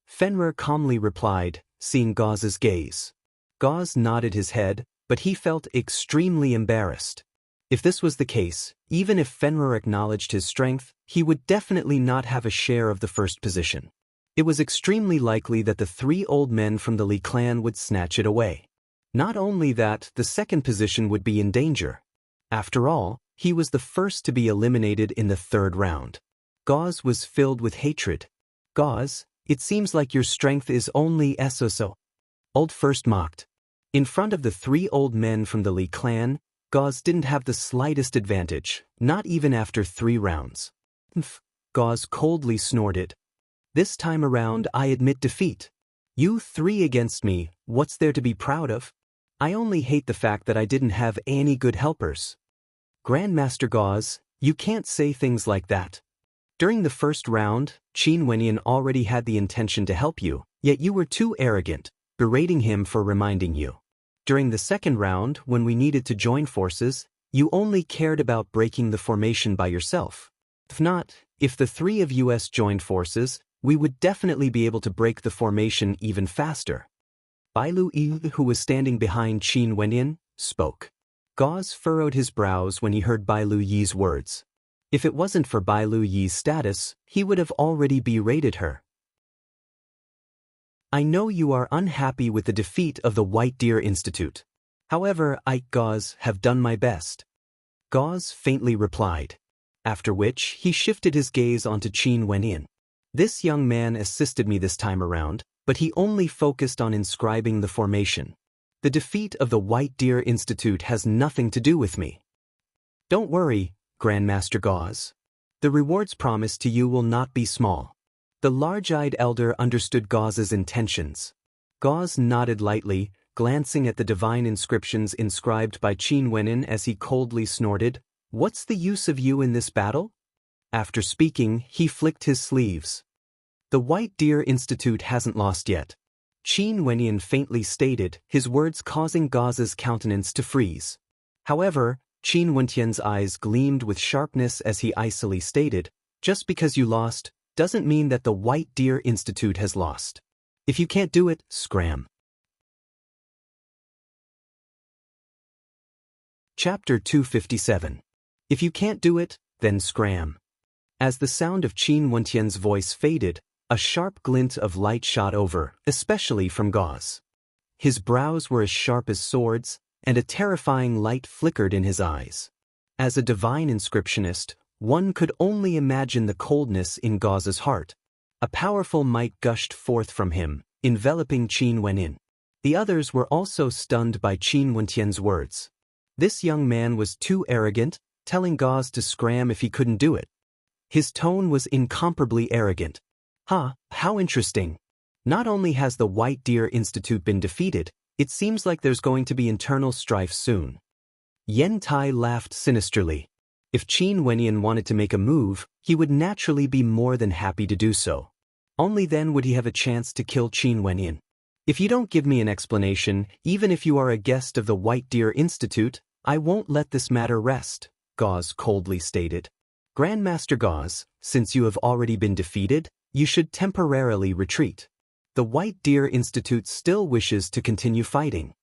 Fenrir calmly replied, seeing Gauze's gaze. Gauze nodded his head, but he felt extremely embarrassed. If this was the case, even if Fenrir acknowledged his strength, he would definitely not have a share of the first position. It was extremely likely that the three old men from the Li clan would snatch it away. Not only that, the second position would be in danger. After all, he was the first to be eliminated in the third round. Gauze was filled with hatred. Gauze, it seems like your strength is only so. Old First mocked. In front of the three old men from the Li clan, Gauze didn't have the slightest advantage, not even after 3 rounds. Gauze coldly snorted. This time around I admit defeat. You 3 against me, what's there to be proud of? I only hate the fact that I didn't have any good helpers. Grandmaster Gauze, you can't say things like that. During the first round, Qin Wenyan already had the intention to help you, yet you were too arrogant, berating him for reminding you. During the second round, when we needed to join forces, you only cared about breaking the formation by yourself. If not, if the 3 of us joined forces, we would definitely be able to break the formation even faster. Bailu Yi, who was standing behind Qin Wenyan, spoke. Gauze furrowed his brows when he heard Bailu Yi's words. If it wasn't for Bailu Yi's status, he would have already berated her. I know you are unhappy with the defeat of the White Deer Institute. However, I, Gauze, have done my best. Gauze faintly replied. After which, he shifted his gaze onto Qin Wenyan. This young man assisted me this time around, but he only focused on inscribing the formation. The defeat of the White Deer Institute has nothing to do with me. Don't worry, Grandmaster Gauze. The rewards promised to you will not be small. The large-eyed elder understood Gauze's intentions. Gauze nodded lightly, glancing at the divine inscriptions inscribed by Qin Wenyan as he coldly snorted, "What's the use of you in this battle?" After speaking, he flicked his sleeves. The White Deer Institute hasn't lost yet. Qin Wenyan faintly stated, his words causing Gauze's countenance to freeze. However, Qin Wenyan's eyes gleamed with sharpness as he icily stated, just because you lost, doesn't mean that the White Deer Institute has lost. If you can't do it, scram. Chapter 257. If you can't do it, then scram. As the sound of Qin Wenyan's voice faded, a sharp glint of light shot over, especially from Gauze. His brows were as sharp as swords, and a terrifying light flickered in his eyes. As a divine inscriptionist, one could only imagine the coldness in Gauze's heart. A powerful might gushed forth from him, enveloping Qin Wenyin. The others were also stunned by Qin Wentian's words. This young man was too arrogant, telling Gauze to scram if he couldn't do it. His tone was incomparably arrogant. How interesting. Not only has the White Deer Institute been defeated, it seems like there's going to be internal strife soon. Yen Tai laughed sinisterly. If Qin Wenyan wanted to make a move, he would naturally be more than happy to do so. Only then would he have a chance to kill Qin Wenyan. If you don't give me an explanation, even if you are a guest of the White Deer Institute, I won't let this matter rest, Gauze coldly stated. Grandmaster Gauze, since you have already been defeated, you should temporarily retreat. The White Deer Institute still wishes to continue fighting.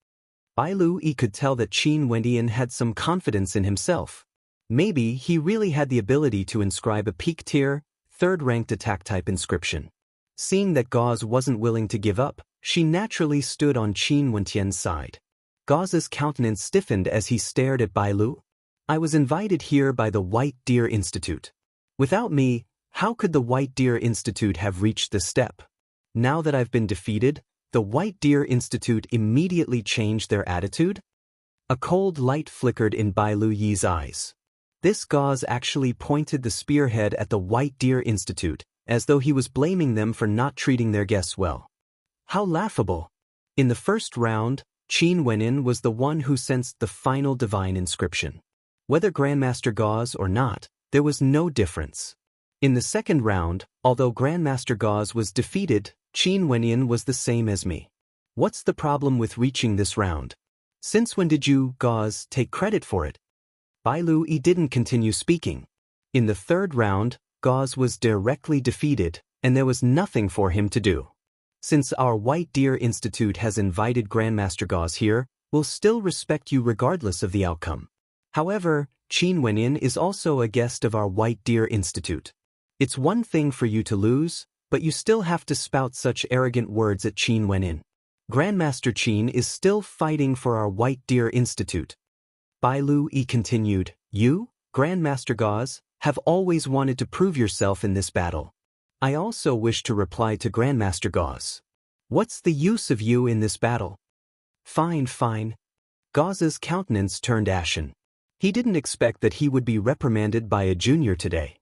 Bai Lui could tell that Qin Wenyan had some confidence in himself. Maybe he really had the ability to inscribe a peak-tier, third-ranked attack-type inscription. Seeing that Gauze wasn't willing to give up, she naturally stood on Qin Wentian's side. Gauze's countenance stiffened as he stared at Bai Lu. I was invited here by the White Deer Institute. Without me, how could the White Deer Institute have reached this step? Now that I've been defeated, the White Deer Institute immediately changed their attitude? A cold light flickered in Bai Lu Yi's eyes. This Gauze actually pointed the spearhead at the White Deer Institute, as though he was blaming them for not treating their guests well. How laughable! In the first round, Qin Wenyan was the one who sensed the final divine inscription. Whether Grandmaster Gauze or not, there was no difference. In the second round, although Grandmaster Gauze was defeated, Qin Wenyan was the same as me. What's the problem with reaching this round? Since when did you, Gauze, take credit for it? Bai Lu didn't continue speaking. In the third round, Gauze was directly defeated, and there was nothing for him to do. Since our White Deer Institute has invited Grandmaster Gauze here, we'll still respect you regardless of the outcome. However, Qin Wenyan is also a guest of our White Deer Institute. It's one thing for you to lose, but you still have to spout such arrogant words at Qin Wenyan. Grandmaster Qin is still fighting for our White Deer Institute. Bai Lu continued, You, Grandmaster Gauze, have always wanted to prove yourself in this battle. I also wish to reply to Grandmaster Gauze. What's the use of you in this battle? Fine. Gauze's countenance turned ashen. He didn't expect that he would be reprimanded by a junior today.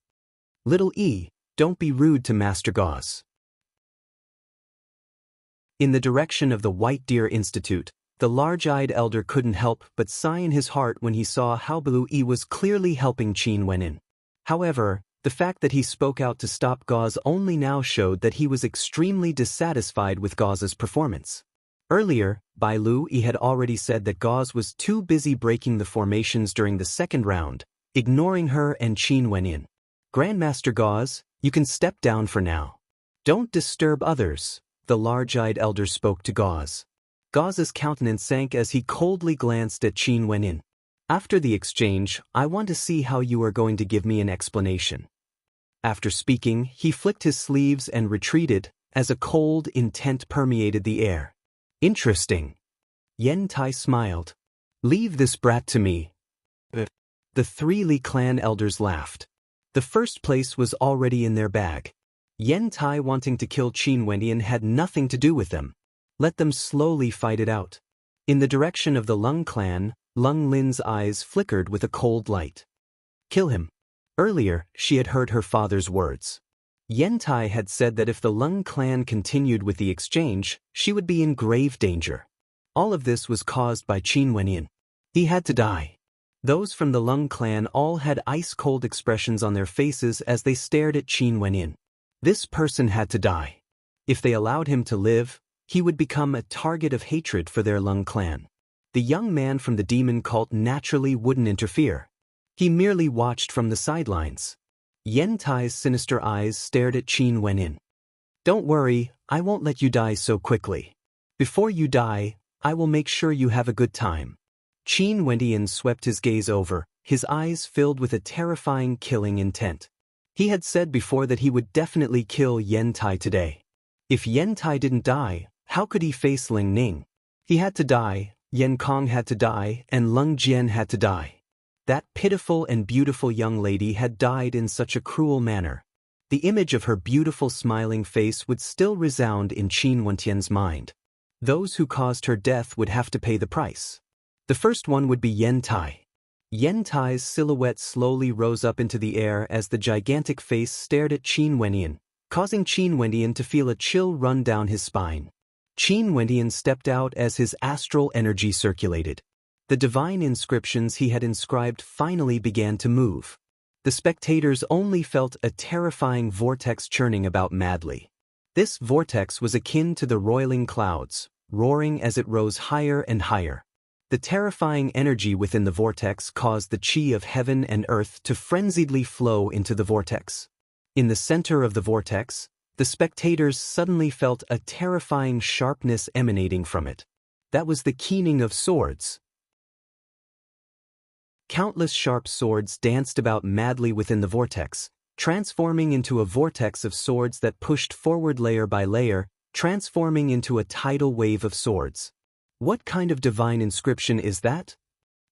Little E, don't be rude to Master Gauze. In the direction of the White Deer Institute, the large-eyed elder couldn't help but sigh in his heart when he saw how Blue E was clearly helping Qin Wenyan. However, the fact that he spoke out to stop Gauze only now showed that he was extremely dissatisfied with Gauze's performance. Earlier, Bai Lu had already said that Gauze was too busy breaking the formations during the second round, ignoring her and Qin Wenyan. Grandmaster Gauze, you can step down for now. Don't disturb others, the large-eyed elder spoke to Gauze. Gauze's countenance sank as he coldly glanced at Qin Wenyan. After the exchange, I want to see how you are going to give me an explanation. After speaking, he flicked his sleeves and retreated, as a cold intent permeated the air. Interesting. Yen Tai smiled. Leave this brat to me. The three Li clan elders laughed. The first place was already in their bag. Yen Tai wanting to kill Qin Wenyan had nothing to do with them. Let them slowly fight it out. In the direction of the Lung clan, Lung Lin's eyes flickered with a cold light. Kill him. Earlier, she had heard her father's words. Yen Tai had said that if the Lung clan continued with the exchange, she would be in grave danger. All of this was caused by Qin Wenyan. He had to die. Those from the Lung clan all had ice-cold expressions on their faces as they stared at Qin Wenyan. This person had to die. If they allowed him to live, he would become a target of hatred for their Lung clan. The young man from the demon cult naturally wouldn't interfere. He merely watched from the sidelines. Yen Tai's sinister eyes stared at Qin Wenyan. Don't worry, I won't let you die so quickly. Before you die, I will make sure you have a good time. Qin Wenyan swept his gaze over, his eyes filled with a terrifying killing intent. He had said before that he would definitely kill Yen Tai today. If Yen Tai didn't die, how could he face Ling Ning? He had to die, Yen Kong had to die, and Lung Jian had to die. That pitiful and beautiful young lady had died in such a cruel manner. The image of her beautiful smiling face would still resound in Qin Wentian's mind. Those who caused her death would have to pay the price. The first one would be Yen Tai. Yen Tai's silhouette slowly rose up into the air as the gigantic face stared at Qin Wentian, causing Qin Wentian to feel a chill run down his spine. Qin Wentian stepped out as his astral energy circulated. The divine inscriptions he had inscribed finally began to move. The spectators only felt a terrifying vortex churning about madly. This vortex was akin to the roiling clouds, roaring as it rose higher and higher. The terrifying energy within the vortex caused the qi of heaven and earth to frenziedly flow into the vortex. In the center of the vortex, the spectators suddenly felt a terrifying sharpness emanating from it. That was the keening of swords. Countless sharp swords danced about madly within the vortex, transforming into a vortex of swords that pushed forward layer by layer, transforming into a tidal wave of swords. What kind of divine inscription is that?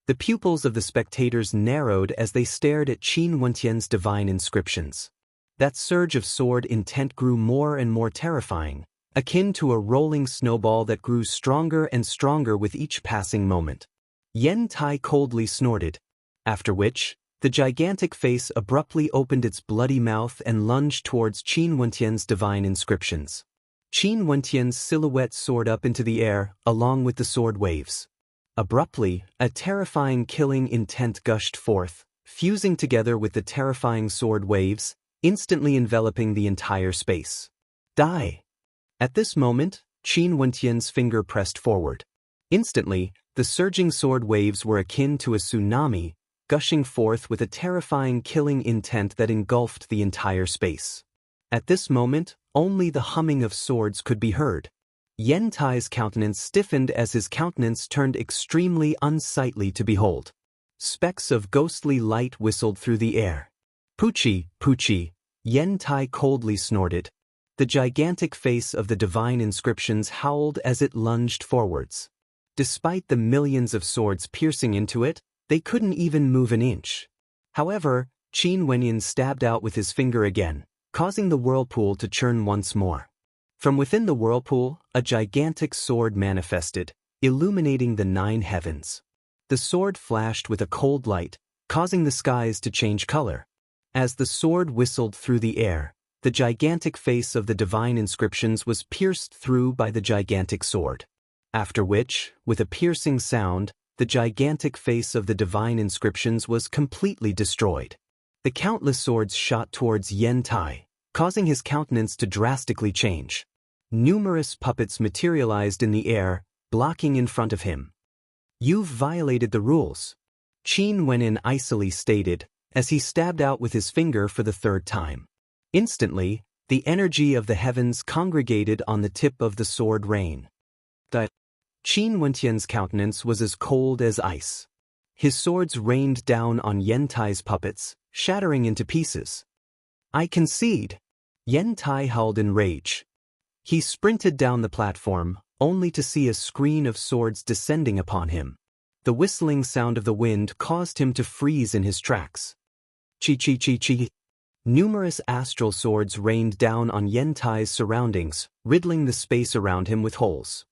The pupils of the spectators narrowed as they stared at Qin Wentian's divine inscriptions. That surge of sword intent grew more and more terrifying, akin to a rolling snowball that grew stronger and stronger with each passing moment. Yen Tai coldly snorted, after which, the gigantic face abruptly opened its bloody mouth and lunged towards Qin Wentian's divine inscriptions. Qin Wentian's silhouette soared up into the air, along with the sword waves. Abruptly, a terrifying killing intent gushed forth, fusing together with the terrifying sword waves, instantly enveloping the entire space. Die! At this moment, Qin Wentian's finger pressed forward. Instantly, the surging sword waves were akin to a tsunami, gushing forth with a terrifying killing intent that engulfed the entire space. At this moment, only the humming of swords could be heard. Yen Tai's countenance stiffened as his countenance turned extremely unsightly to behold. Specks of ghostly light whistled through the air. Puchi, Puchi, Yen Tai coldly snorted. The gigantic face of the divine inscriptions howled as it lunged forwards. Despite the millions of swords piercing into it, they couldn't even move an inch. However, Qin Wentian stabbed out with his finger again, causing the whirlpool to churn once more. From within the whirlpool, a gigantic sword manifested, illuminating the 9 heavens. The sword flashed with a cold light, causing the skies to change color. As the sword whistled through the air, the gigantic face of the divine inscriptions was pierced through by the gigantic sword. After which, with a piercing sound, the gigantic face of the divine inscriptions was completely destroyed. The countless swords shot towards Yen Tai, causing his countenance to drastically change. Numerous puppets materialized in the air, blocking in front of him. "You've violated the rules," Qin Wentian icily stated, as he stabbed out with his finger for the 3rd time. Instantly, the energy of the heavens congregated on the tip of the sword rain. Qin Wentian's countenance was as cold as ice. His swords rained down on Yen Tai's puppets, shattering into pieces. "I concede," Yen Tai howled in rage. He sprinted down the platform, only to see a screen of swords descending upon him. The whistling sound of the wind caused him to freeze in his tracks. Chi chi chi chi. Numerous astral swords rained down on Yen Tai's surroundings, riddling the space around him with holes.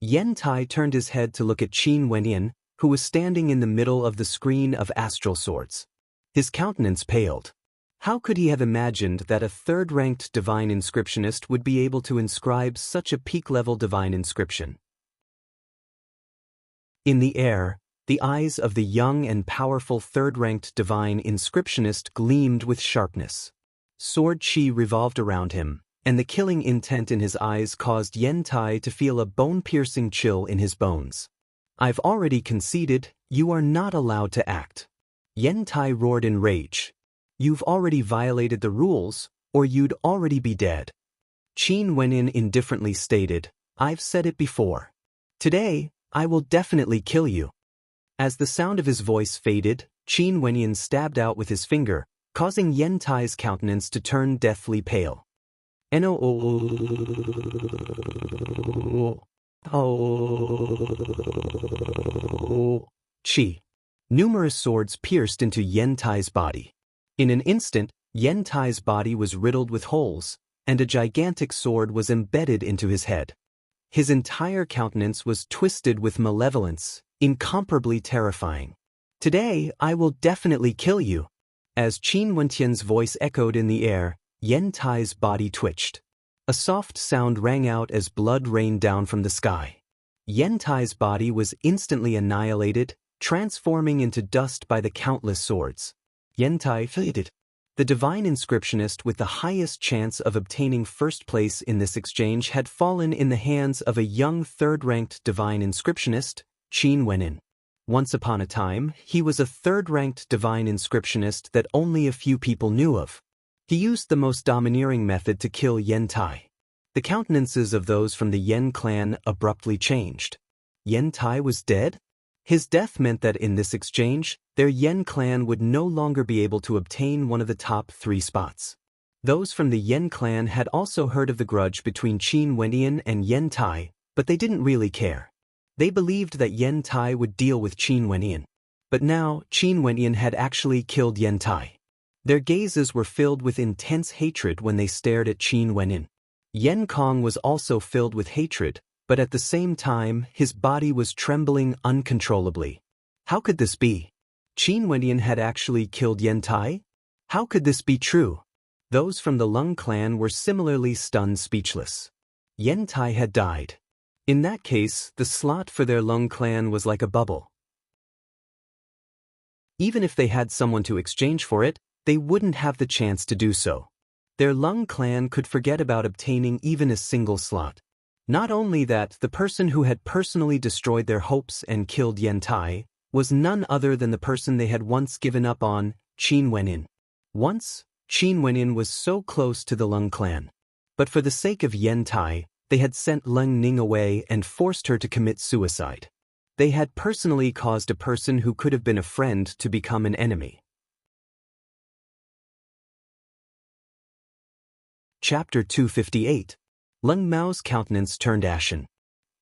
Yen Tai turned his head to look at Qin Wentian, who was standing in the middle of the screen of astral swords. His countenance paled. How could he have imagined that a 3rd-ranked divine inscriptionist would be able to inscribe such a peak-level divine inscription? In the air, the eyes of the young and powerful 3rd-ranked divine inscriptionist gleamed with sharpness. Sword chi revolved around him, and the killing intent in his eyes caused Yen Tai to feel a bone-piercing chill in his bones. "I've already conceded, you are not allowed to act." Yen Tai roared in rage. "You've already violated the rules, or you'd already be dead." Qin Wentian indifferently stated, "I've said it before. Today, I will definitely kill you." As the sound of his voice faded, Qin Wentian stabbed out with his finger, causing Yen Tai's countenance to turn deathly pale. Chi. Numerous swords pierced into Yen Tai's body. In an instant, Yen Tai's body was riddled with holes, and a gigantic sword was embedded into his head. His entire countenance was twisted with malevolence, incomparably terrifying. "Today, I will definitely kill you." As Qin Wentian's voice echoed in the air, Yen Tai's body twitched. A soft sound rang out as blood rained down from the sky. Yen Tai's body was instantly annihilated, transforming into dust by the countless swords. Yen Tai faded. The divine inscriptionist with the highest chance of obtaining first place in this exchange had fallen in the hands of a young third-ranked divine inscriptionist, Qin Wenin. Once upon a time, he was a third-ranked divine inscriptionist that only a few people knew of. He used the most domineering method to kill Yen Tai. The countenances of those from the Yen clan abruptly changed. Yen Tai was dead? His death meant that in this exchange, their Yen clan would no longer be able to obtain one of the top 3 spots. Those from the Yen clan had also heard of the grudge between Qin Wentian and Yen Tai, but they didn't really care. They believed that Yen Tai would deal with Qin Wentian. But now, Qin Wentian had actually killed Yen Tai. Their gazes were filled with intense hatred when they stared at Qin Wentian. Yen Kong was also filled with hatred, but at the same time, his body was trembling uncontrollably. How could this be? Qin Wentian had actually killed Yen Tai? How could this be true? Those from the Lung clan were similarly stunned speechless. Yen Tai had died. In that case, the slot for their Lung clan was like a bubble. Even if they had someone to exchange for it, they wouldn't have the chance to do so. Their Lung clan could forget about obtaining even a single slot. Not only that, the person who had personally destroyed their hopes and killed Yen Tai was none other than the person they had once given up on, Qin Wenin. Once, Qin Wenin was so close to the Lung clan. But for the sake of Yen Tai, they had sent Leng Ning away and forced her to commit suicide. They had personally caused a person who could have been a friend to become an enemy. Chapter 258. Leng Mao's countenance turned ashen.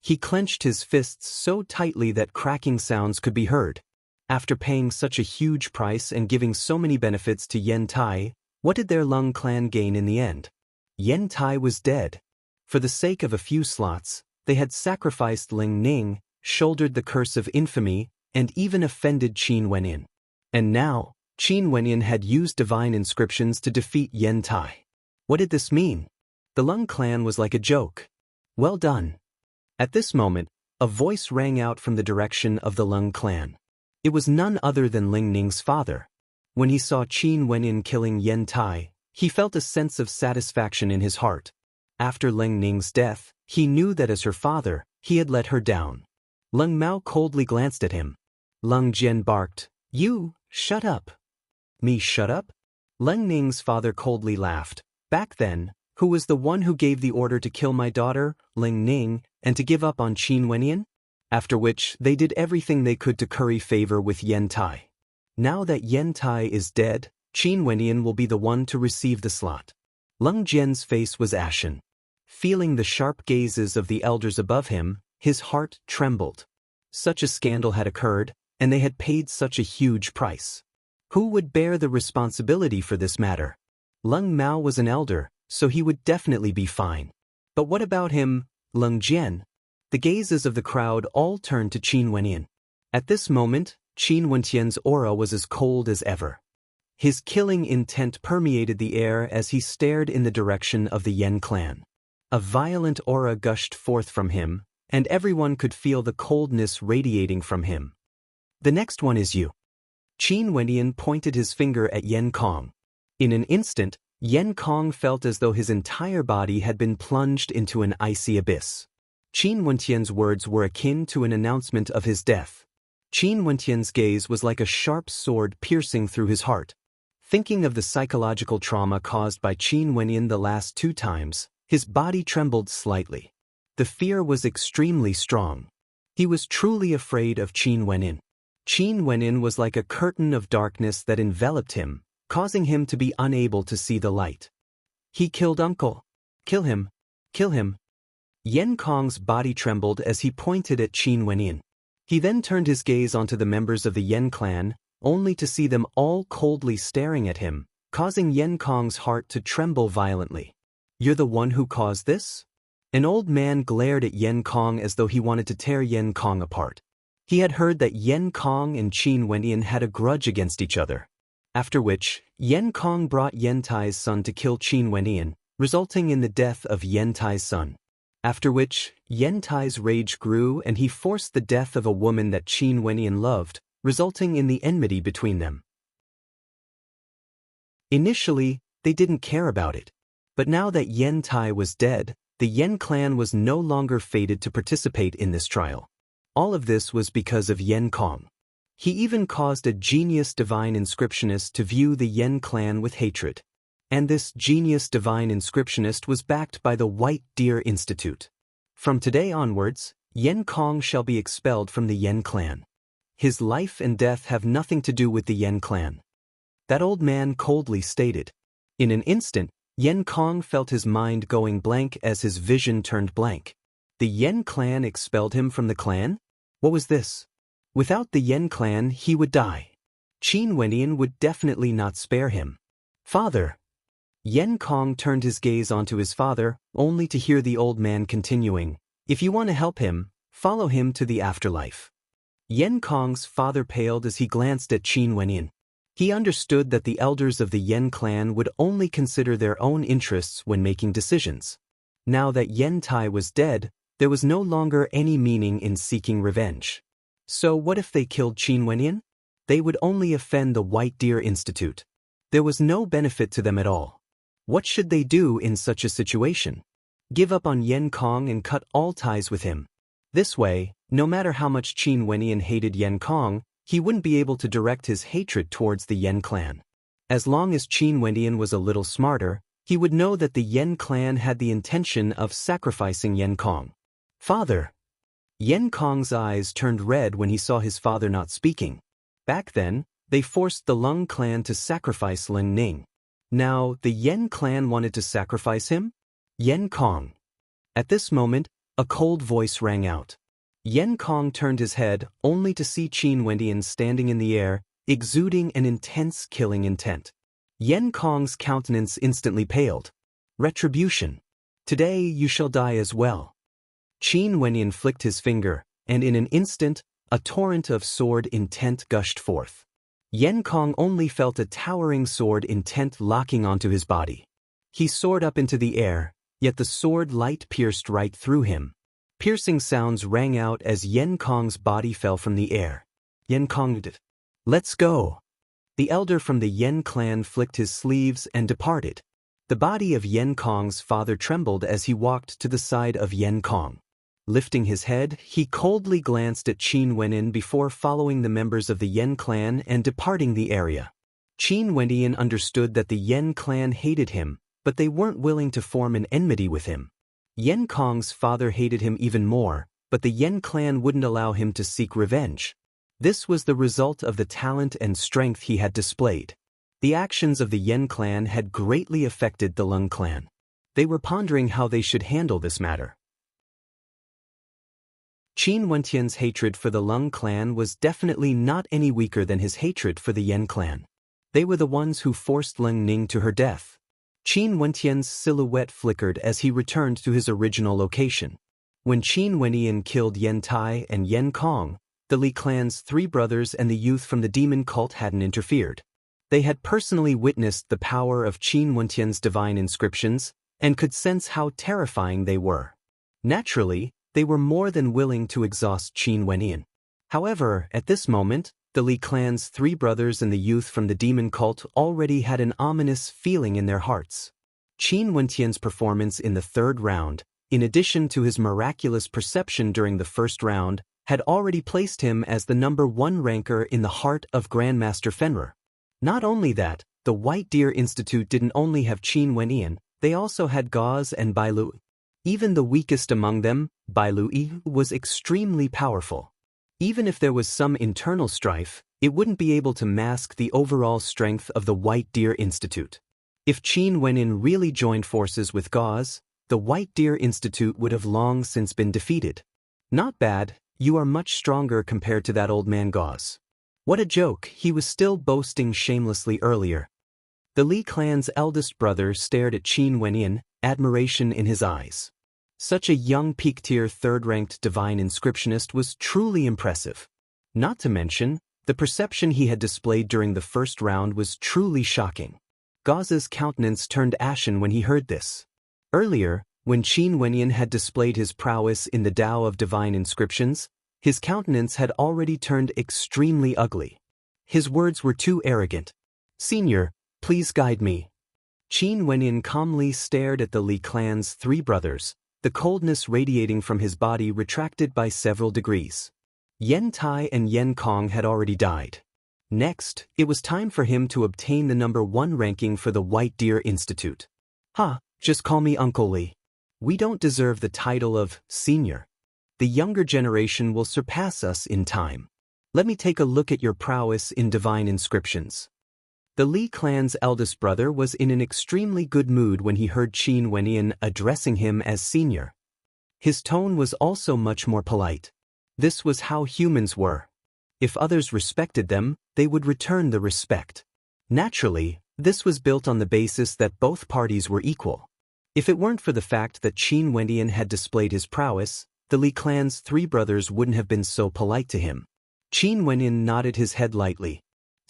He clenched his fists so tightly that cracking sounds could be heard. After paying such a huge price and giving so many benefits to Yen Tai, what did their Lung clan gain in the end? Yen Tai was dead. For the sake of a few slots, they had sacrificed Leng Ning, shouldered the curse of infamy, and even offended Qin Wentian. And now, Qin Wentian had used divine inscriptions to defeat Yen Tai. What did this mean? The Lung clan was like a joke. Well done. At this moment, a voice rang out from the direction of the Lung clan. It was none other than Leng Ning's father. When he saw Qin Wentian killing Yen Tai, he felt a sense of satisfaction in his heart. After Leng Ning's death, he knew that as her father, he had let her down. Leng Mao coldly glanced at him. Leng Jian barked, "You, shut up." "Me shut up?" Leng Ning's father coldly laughed. "Back then, who was the one who gave the order to kill my daughter, Leng Ning, and to give up on Qin Wentian?" After which, they did everything they could to curry favor with Yen Tai. Now that Yen Tai is dead, Qin Wentian will be the one to receive the slot. Leng Jian's face was ashen. Feeling the sharp gazes of the elders above him, his heart trembled. Such a scandal had occurred, and they had paid such a huge price. Who would bear the responsibility for this matter? Leng Mao was an elder, so he would definitely be fine. But what about him, Leng Jian? The gazes of the crowd all turned to Qin Wentian. At this moment, Qin Wentian's aura was as cold as ever. His killing intent permeated the air as he stared in the direction of the Yen clan. A violent aura gushed forth from him, and everyone could feel the coldness radiating from him. "The next one is you." Qin Wentian pointed his finger at Yen Kong. In an instant, Yen Kong felt as though his entire body had been plunged into an icy abyss. Qin Wentian's words were akin to an announcement of his death. Qin Wentian's gaze was like a sharp sword piercing through his heart. Thinking of the psychological trauma caused by Qin Wentian the last 2 times, his body trembled slightly. The fear was extremely strong. He was truly afraid of Qin Wentian. Qin Wentian was like a curtain of darkness that enveloped him, causing him to be unable to see the light. "He killed Uncle. Kill him. Kill him." Yen Kong's body trembled as he pointed at Qin Wentian. He then turned his gaze onto the members of the Yen clan, only to see them all coldly staring at him, causing Yen Kong's heart to tremble violently. "You're the one who caused this?" An old man glared at Yen Kong as though he wanted to tear Yen Kong apart. He had heard that Yen Kong and Qin Wenyan had a grudge against each other. After which, Yen Kong brought Yen Tai's son to kill Qin Wenyan, resulting in the death of Yen Tai's son. After which, Yen Tai's rage grew and he forced the death of a woman that Qin Wenyan loved, resulting in the enmity between them. Initially, they didn't care about it. But now that Yen Tai was dead, the Yen clan was no longer fated to participate in this trial. All of this was because of Yen Kong. He even caused a genius divine inscriptionist to view the Yen clan with hatred. And this genius divine inscriptionist was backed by the White Deer Institute. From today onwards, Yen Kong shall be expelled from the Yen clan. His life and death have nothing to do with the Yen clan. That old man coldly stated. In an instant, Yen Kong felt his mind going blank as his vision turned blank. The Yen clan expelled him from the clan? What was this? Without the Yen clan, he would die. Qin Wenyan would definitely not spare him. "Father." Yen Kong turned his gaze onto his father, only to hear the old man continuing, "If you want to help him, follow him to the afterlife." Yen Kong's father paled as he glanced at Qin Wenyan. He understood that the elders of the Yen clan would only consider their own interests when making decisions. Now that Yen Tai was dead, there was no longer any meaning in seeking revenge. So what if they killed Qin Wenyan? They would only offend the White Deer Institute. There was no benefit to them at all. What should they do in such a situation? Give up on Yen Kong and cut all ties with him. This way, no matter how much Qin Wenyan hated Yen Kong, he wouldn't be able to direct his hatred towards the Yen clan. As long as Qin Wenyan was a little smarter, he would know that the Yen clan had the intention of sacrificing Yen Kong. "Father." Yen Kong's eyes turned red when he saw his father not speaking. Back then, they forced the Lung clan to sacrifice Lin Ning. Now, the Yen clan wanted to sacrifice him? Yen Kong. At this moment, a cold voice rang out. Yen Kong turned his head, only to see Qin Wenyan standing in the air, exuding an intense killing intent. Yen Kong's countenance instantly paled. "Retribution. Today you shall die as well." Qin Wenyan flicked his finger, and in an instant, a torrent of sword intent gushed forth. Yen Kong only felt a towering sword intent locking onto his body. He soared up into the air, yet the sword light pierced right through him. Piercing sounds rang out as Yen Kong's body fell from the air. Yen Kong did. "Let's go." The elder from the Yen clan flicked his sleeves and departed. The body of Yen Kong's father trembled as he walked to the side of Yen Kong. Lifting his head, he coldly glanced at Qin Wenyan before following the members of the Yen clan and departing the area. Qin Wenyan understood that the Yen clan hated him, but they weren't willing to form an enmity with him. Yen Kong's father hated him even more, but the Yen clan wouldn't allow him to seek revenge. This was the result of the talent and strength he had displayed. The actions of the Yen clan had greatly affected the Lung clan. They were pondering how they should handle this matter. Qin Wenyan's hatred for the Lung clan was definitely not any weaker than his hatred for the Yen clan. They were the ones who forced Lin Ning to her death. Qin Wenyan's silhouette flickered as he returned to his original location. When Qin Wenyan killed Yen Tai and Yen Kong, the Li clan's 3 brothers and the youth from the demon cult hadn't interfered. They had personally witnessed the power of Qin Wenyan's divine inscriptions and could sense how terrifying they were. Naturally, they were more than willing to exhaust Qin Wenyan. However, at this moment, the Li clan's 3 brothers and the youth from the demon cult already had an ominous feeling in their hearts. Qin Wenyan's performance in the 3rd round, in addition to his miraculous perception during the 1st round, had already placed him as the #1 ranker in the heart of Grandmaster Fenrir. Not only that, the White Deer Institute didn't only have Qin Wenyan, they also had Gauze and Bai Lu. Even the weakest among them, Bai Lu, was extremely powerful. Even if there was some internal strife, it wouldn't be able to mask the overall strength of the White Deer Institute. If Qin Wenyan really joined forces with Gauze, the White Deer Institute would have long since been defeated. Not bad, you are much stronger compared to that old man Gauze. What a joke, he was still boasting shamelessly earlier. The Li clan's eldest brother stared at Qin Wenyan, admiration in his eyes. Such a young peak-tier third-ranked divine inscriptionist was truly impressive. Not to mention, the perception he had displayed during the first round was truly shocking. Gauze's countenance turned ashen when he heard this. Earlier, when Qin Wenyan had displayed his prowess in the Tao of divine inscriptions, his countenance had already turned extremely ugly. His words were too arrogant. "Senior, please guide me." Qin Wenyan calmly stared at the Li clan's three brothers, the coldness radiating from his body retracted by several degrees. Yen Tai and Yen Kong had already died. Next, it was time for him to obtain the #1 ranking for the White Deer Institute. Just call me Uncle Li. We don't deserve the title of senior. The younger generation will surpass us in time. Let me take a look at your prowess in divine inscriptions. The Li clan's eldest brother was in an extremely good mood when he heard Qin Wenyan addressing him as senior. His tone was also much more polite. This was how humans were. If others respected them, they would return the respect. Naturally, this was built on the basis that both parties were equal. If it weren't for the fact that Qin Wenyan had displayed his prowess, the Li clan's three brothers wouldn't have been so polite to him. Qin Wenyan nodded his head lightly.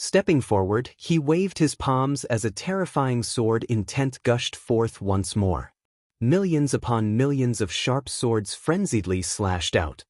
Stepping forward, he waved his palms as a terrifying sword intent gushed forth once more. Millions upon millions of sharp swords frenziedly slashed out.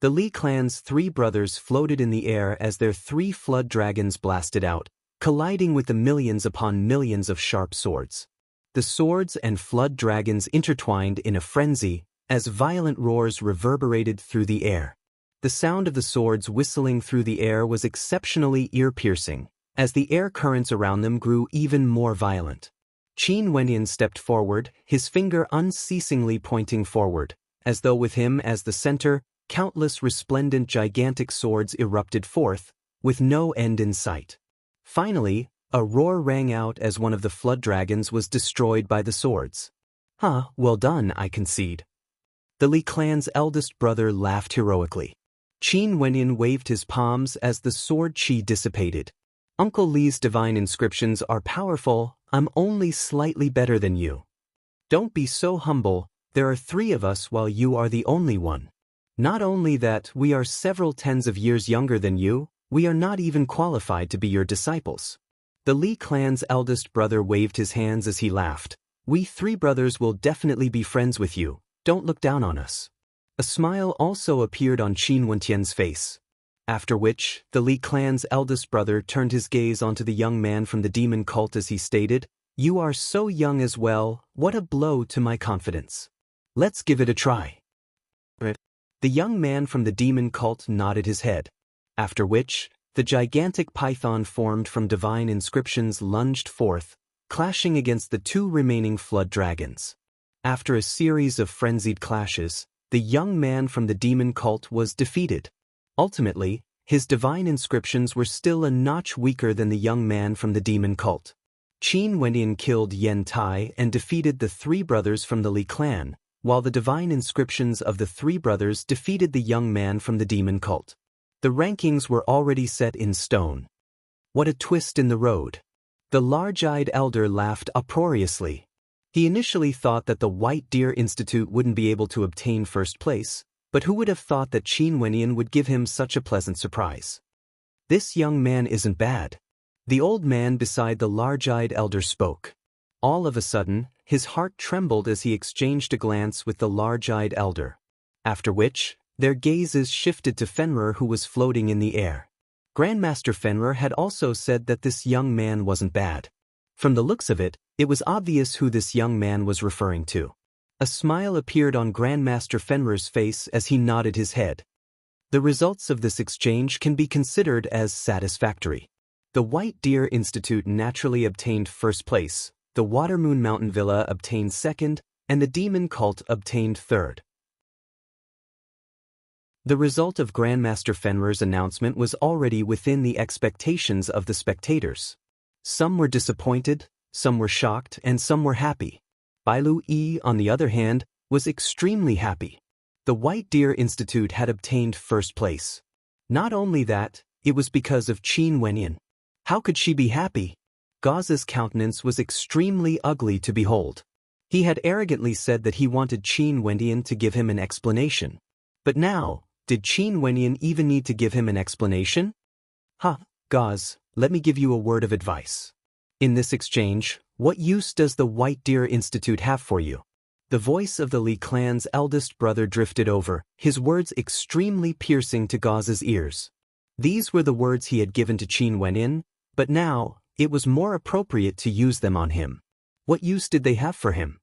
The Li clan's three brothers floated in the air as their three flood dragons blasted out, colliding with the millions upon millions of sharp swords. The swords and flood dragons intertwined in a frenzy, as violent roars reverberated through the air. The sound of the swords whistling through the air was exceptionally ear-piercing, as the air currents around them grew even more violent. Qin Wenyan stepped forward, his finger unceasingly pointing forward, as though with him as the center, countless resplendent gigantic swords erupted forth, with no end in sight. Finally, a roar rang out as one of the flood dragons was destroyed by the swords. Well done, I concede. The Li clan's eldest brother laughed heroically. Qin Wenyan waved his palms as the sword chi dissipated. Uncle Li's divine inscriptions are powerful, I'm only slightly better than you. Don't be so humble, there are three of us while you are the only one. Not only that, we are several tens of years younger than you, we are not even qualified to be your disciples. The Li clan's eldest brother waved his hands as he laughed. We three brothers will definitely be friends with you, don't look down on us. A smile also appeared on Qin Wenyan's face. After which, the Li clan's eldest brother turned his gaze onto the young man from the demon cult as he stated, "You are so young as well, what a blow to my confidence. Let's give it a try." The young man from the demon cult nodded his head. After which, the gigantic python formed from divine inscriptions lunged forth, clashing against the two remaining flood dragons. After a series of frenzied clashes, the young man from the demon cult was defeated. Ultimately, his divine inscriptions were still a notch weaker than the young man from the demon cult. Qin Wenyan killed Yen Tai and defeated the three brothers from the Li clan, while the divine inscriptions of the three brothers defeated the young man from the demon cult. The rankings were already set in stone. What a twist in the road. The large-eyed elder laughed uproariously. He initially thought that the White Deer Institute wouldn't be able to obtain first place, but who would have thought that Qin Wenyan would give him such a pleasant surprise? This young man isn't bad. The old man beside the large-eyed elder spoke. All of a sudden, his heart trembled as he exchanged a glance with the large-eyed elder. After which, their gazes shifted to Fenrir, who was floating in the air. Grandmaster Fenrir had also said that this young man wasn't bad. From the looks of it, it was obvious who this young man was referring to. A smile appeared on Grandmaster Fenrir's face as he nodded his head. The results of this exchange can be considered as satisfactory. The White Deer Institute naturally obtained first place, the Watermoon Mountain Villa obtained second, and the Demon Cult obtained third. The result of Grandmaster Fenrir's announcement was already within the expectations of the spectators. Some were disappointed, some were shocked, and some were happy. Bailu Yi, on the other hand, was extremely happy. The White Deer Institute had obtained first place. Not only that, it was because of Qin Wenyan. How could she be happy? Gauze's countenance was extremely ugly to behold. He had arrogantly said that he wanted Qin Wendian to give him an explanation. But now, did Qin Wendian even need to give him an explanation? Gauze, let me give you a word of advice. In this exchange, what use does the White Deer Institute have for you? The voice of the Li clan's eldest brother drifted over, his words extremely piercing to Gauze's ears. These were the words he had given to Qin Wendian, but now, it was more appropriate to use them on him. What use did they have for him?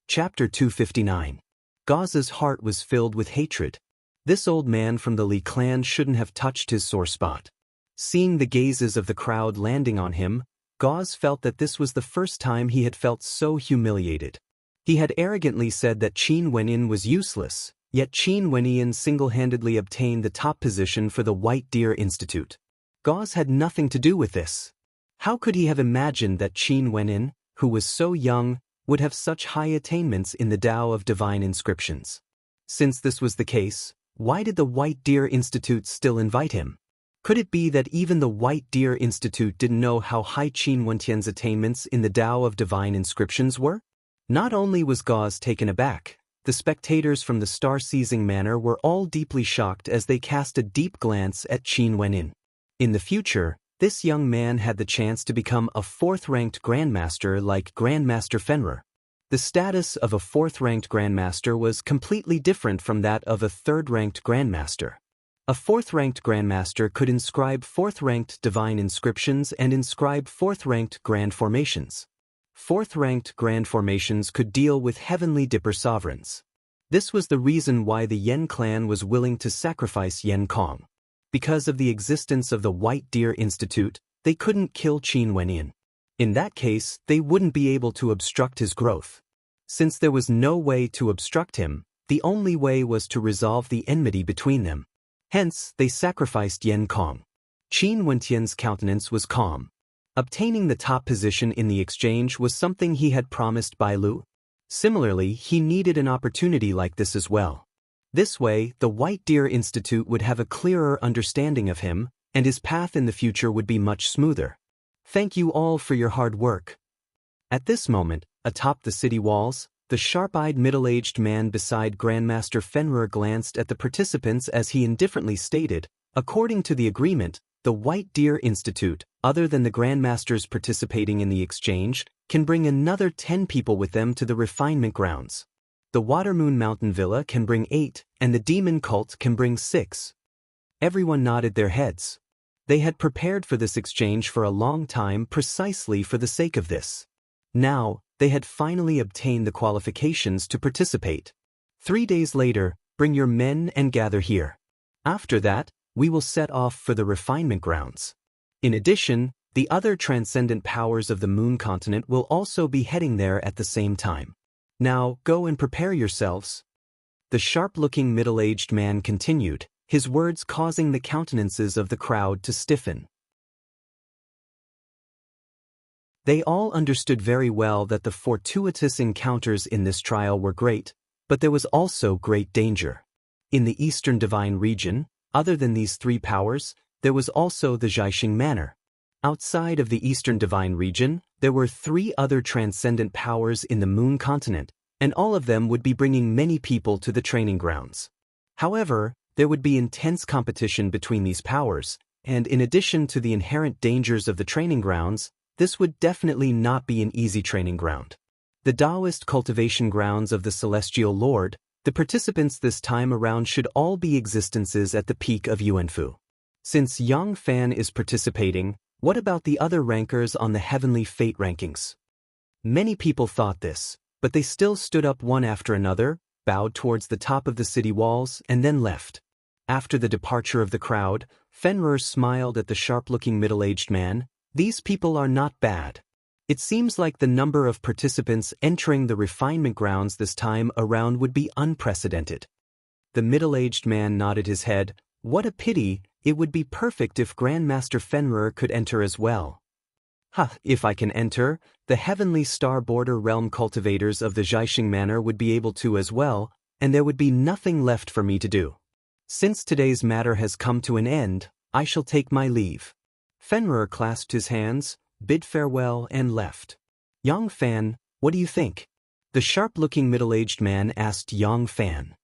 Chapter 259. Gauze's heart was filled with hatred. This old man from the Li clan shouldn't have touched his sore spot. Seeing the gazes of the crowd landing on him, Gauze felt that this was the first time he had felt so humiliated. He had arrogantly said that Qin Wendian was useless, yet Qin Wendian single-handedly obtained the top position for the White Deer Institute. Gauze had nothing to do with this. How could he have imagined that Qin Wendian, who was so young, would have such high attainments in the Tao of Divine Inscriptions? Since this was the case, why did the White Deer Institute still invite him? Could it be that even the White Deer Institute didn't know how high Qin Wendian's attainments in the Tao of Divine Inscriptions were? Not only was Gauze taken aback, the spectators from the star-seizing manor were all deeply shocked as they cast a deep glance at Qin Wendian. In the future, this young man had the chance to become a fourth-ranked grandmaster like Grandmaster Fenrir. The status of a fourth-ranked grandmaster was completely different from that of a third-ranked grandmaster. A fourth-ranked grandmaster could inscribe fourth-ranked divine inscriptions and inscribe fourth-ranked grand formations. Fourth-ranked grand formations could deal with heavenly dipper sovereigns. This was the reason why the Yen clan was willing to sacrifice Yen Kong. Because of the existence of the White Deer Institute, they couldn't kill Qin Wendian. In that case, they wouldn't be able to obstruct his growth. Since there was no way to obstruct him, the only way was to resolve the enmity between them. Hence, they sacrificed Yen Kong. Qin Wendian's countenance was calm. Obtaining the top position in the exchange was something he had promised Bai Lu. Similarly, he needed an opportunity like this as well. This way, the White Deer Institute would have a clearer understanding of him, and his path in the future would be much smoother. Thank you all for your hard work. At this moment, atop the city walls, the sharp-eyed middle-aged man beside Grandmaster Fenrir glanced at the participants as he indifferently stated, according to the agreement, the White Deer Institute, other than the Grandmasters participating in the exchange, can bring another 10 people with them to the refinement grounds. The Watermoon Mountain Villa can bring 8, and the Demon Cult can bring 6. Everyone nodded their heads. They had prepared for this exchange for a long time precisely for the sake of this. Now, they had finally obtained the qualifications to participate. 3 days later, bring your men and gather here. After that, we will set off for the refinement grounds. In addition, the other transcendent powers of the Moon Continent will also be heading there at the same time. Now, go and prepare yourselves. The sharp-looking middle-aged man continued, his words causing the countenances of the crowd to stiffen. They all understood very well that the fortuitous encounters in this trial were great, but there was also great danger. In the Eastern Divine Region, other than these 3 powers, there was also the Zhaixing Manor. Outside of the Eastern Divine Region, there were 3 other transcendent powers in the Moon Continent, and all of them would be bringing many people to the training grounds. However, there would be intense competition between these powers, and in addition to the inherent dangers of the training grounds, this would definitely not be an easy training ground. The Taoist cultivation grounds of the Celestial Lord, the participants this time around should all be existences at the peak of Yuanfu. Since Yang Fan is participating, what about the other rankers on the Heavenly Fate rankings? Many people thought this, but they still stood up one after another, bowed towards the top of the city walls, and then left. After the departure of the crowd, Fenrir smiled at the sharp-looking middle-aged man. These people are not bad. It seems like the number of participants entering the refinement grounds this time around would be unprecedented. The middle-aged man nodded his head. What a pity, it would be perfect if Grandmaster Fenrir could enter as well. If I can enter, the Heavenly Star Border Realm cultivators of the Zhaixing Manor would be able to as well, and there would be nothing left for me to do. Since today's matter has come to an end, I shall take my leave. Fenrir clasped his hands, bid farewell and left. Yang Fan, what do you think? The sharp-looking middle-aged man asked Yang Fan.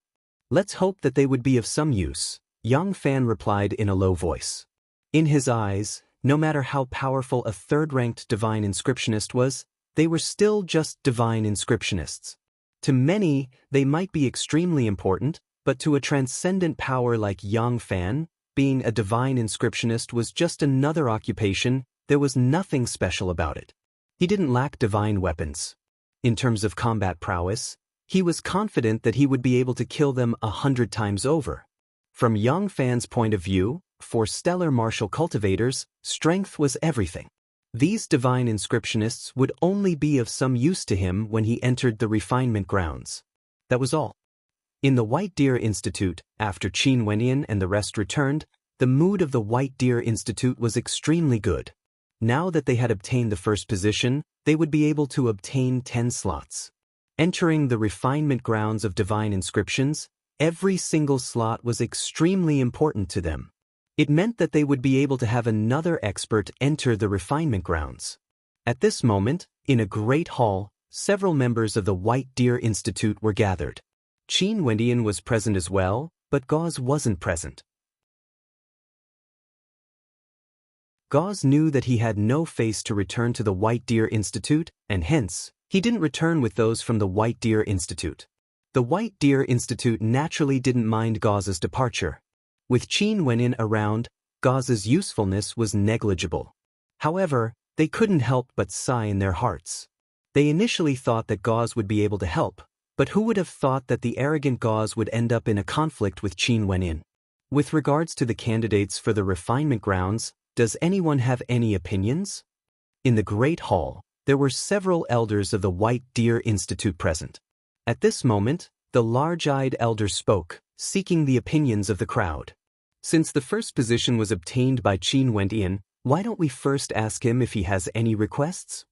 Let's hope that they would be of some use, Yang Fan replied in a low voice. In his eyes, no matter how powerful a third-ranked divine inscriptionist was, they were still just divine inscriptionists. To many, they might be extremely important, but to a transcendent power like Yang Fan, being a divine inscriptionist was just another occupation. There was nothing special about it. He didn't lack divine weapons. In terms of combat prowess, he was confident that he would be able to kill them 100 times over. From Yang Fan's point of view, for stellar martial cultivators, strength was everything. These divine inscriptionists would only be of some use to him when he entered the refinement grounds. That was all. In the White Deer Institute, after Qin Wenyan and the rest returned, the mood of the White Deer Institute was extremely good. Now that they had obtained the first position, they would be able to obtain 10 slots. Entering the refinement grounds of divine inscriptions, every single slot was extremely important to them. It meant that they would be able to have another expert enter the refinement grounds. At this moment, in a great hall, several members of the White Deer Institute were gathered. Qin Wenyan was present as well, but Gauze wasn't present. Gauze knew that he had no face to return to the White Deer Institute, and hence, he didn't return with those from the White Deer Institute. The White Deer Institute naturally didn't mind Gauze's departure. With Qin Wenyan around, Gauze's usefulness was negligible. However, they couldn't help but sigh in their hearts. They initially thought that Gauze would be able to help, but who would have thought that the arrogant Gauze would end up in a conflict with Qin Wenyan? With regards to the candidates for the refinement grounds, does anyone have any opinions? In the Great Hall, there were several elders of the White Deer Institute present. At this moment, the large-eyed elder spoke, seeking the opinions of the crowd. Since the first position was obtained by Qin Wenyan, why don't we first ask him if he has any requests?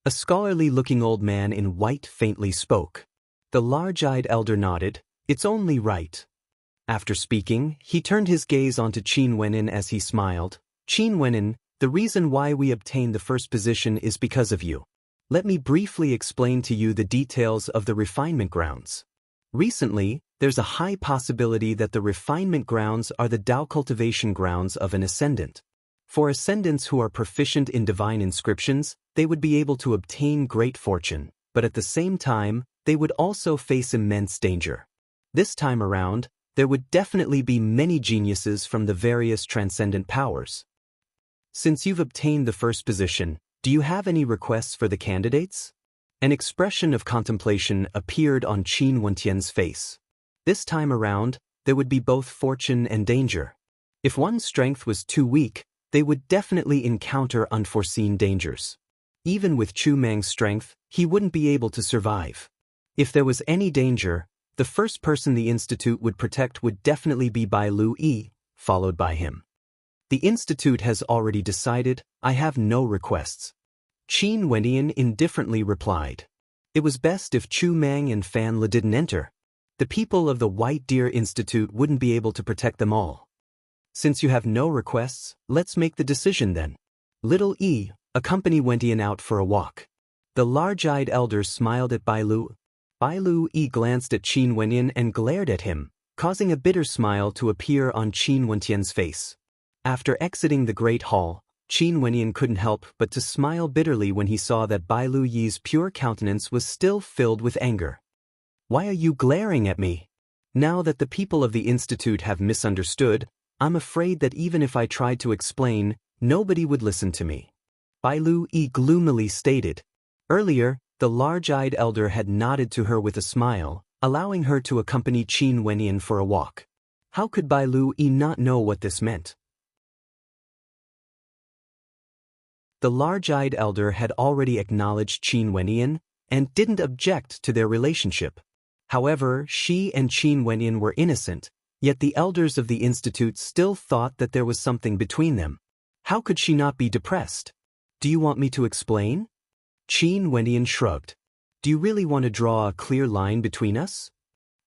A scholarly-looking old man in white faintly spoke. The large-eyed elder nodded, it's only right. After speaking, he turned his gaze onto Qin Wenyan as he smiled. Qin Wenyan, the reason why we obtained the first position is because of you. Let me briefly explain to you the details of the refinement grounds. Recently, there's a high possibility that the refinement grounds are the Tao cultivation grounds of an ascendant. For ascendants who are proficient in divine inscriptions, they would be able to obtain great fortune, but at the same time, they would also face immense danger. This time around, there would definitely be many geniuses from the various transcendent powers. Since you've obtained the first position, do you have any requests for the candidates? An expression of contemplation appeared on Qin Wenyan's face. This time around, there would be both fortune and danger. If one's strength was too weak, they would definitely encounter unforeseen dangers. Even with Chu Mang's strength, he wouldn't be able to survive. If there was any danger, the first person the Institute would protect would definitely be Bai Lu Yi, followed by him. The Institute has already decided, I have no requests. Qin Wenyan indifferently replied. It was best if Chu Mang and Fan Le didn't enter. The people of the White Deer Institute wouldn't be able to protect them all. Since you have no requests, let's make the decision then. Little E, accompany Wenyan out for a walk. The large-eyed elder smiled at Bai Lu. Bai Lu Yi glanced at Qin Wenyan and glared at him, causing a bitter smile to appear on Qin Wenyan's face. After exiting the Great Hall, Qin Wenyan couldn't help but to smile bitterly when he saw that Bai Lu Yi's pure countenance was still filled with anger. Why are you glaring at me? Now that the people of the Institute have misunderstood, I'm afraid that even if I tried to explain, nobody would listen to me. Bai Lu Yi gloomily stated. Earlier, the large-eyed elder had nodded to her with a smile, allowing her to accompany Qin Wenyan for a walk. How could Bai Lu Yi not know what this meant? The large-eyed elder had already acknowledged Qin Wenyan and didn't object to their relationship. However, she and Qin Wenyan were innocent, yet the elders of the Institute still thought that there was something between them. How could she not be depressed? Do you want me to explain? Qin Wenyan shrugged. Do you really want to draw a clear line between us?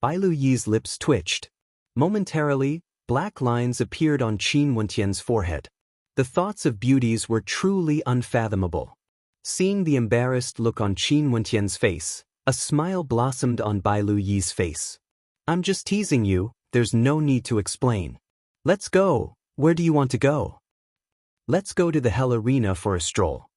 Bai Lu Yi's lips twitched. Momentarily, Black lines appeared on Qin Wentian's forehead. The thoughts of beauties were truly unfathomable. Seeing the embarrassed look on Qin Wentian's face, a smile blossomed on Bai Lu Yi's face. "I'm just teasing you, there's no need to explain. Let's go. Where do you want to go?" "Let's go to the Hell Arena for a stroll.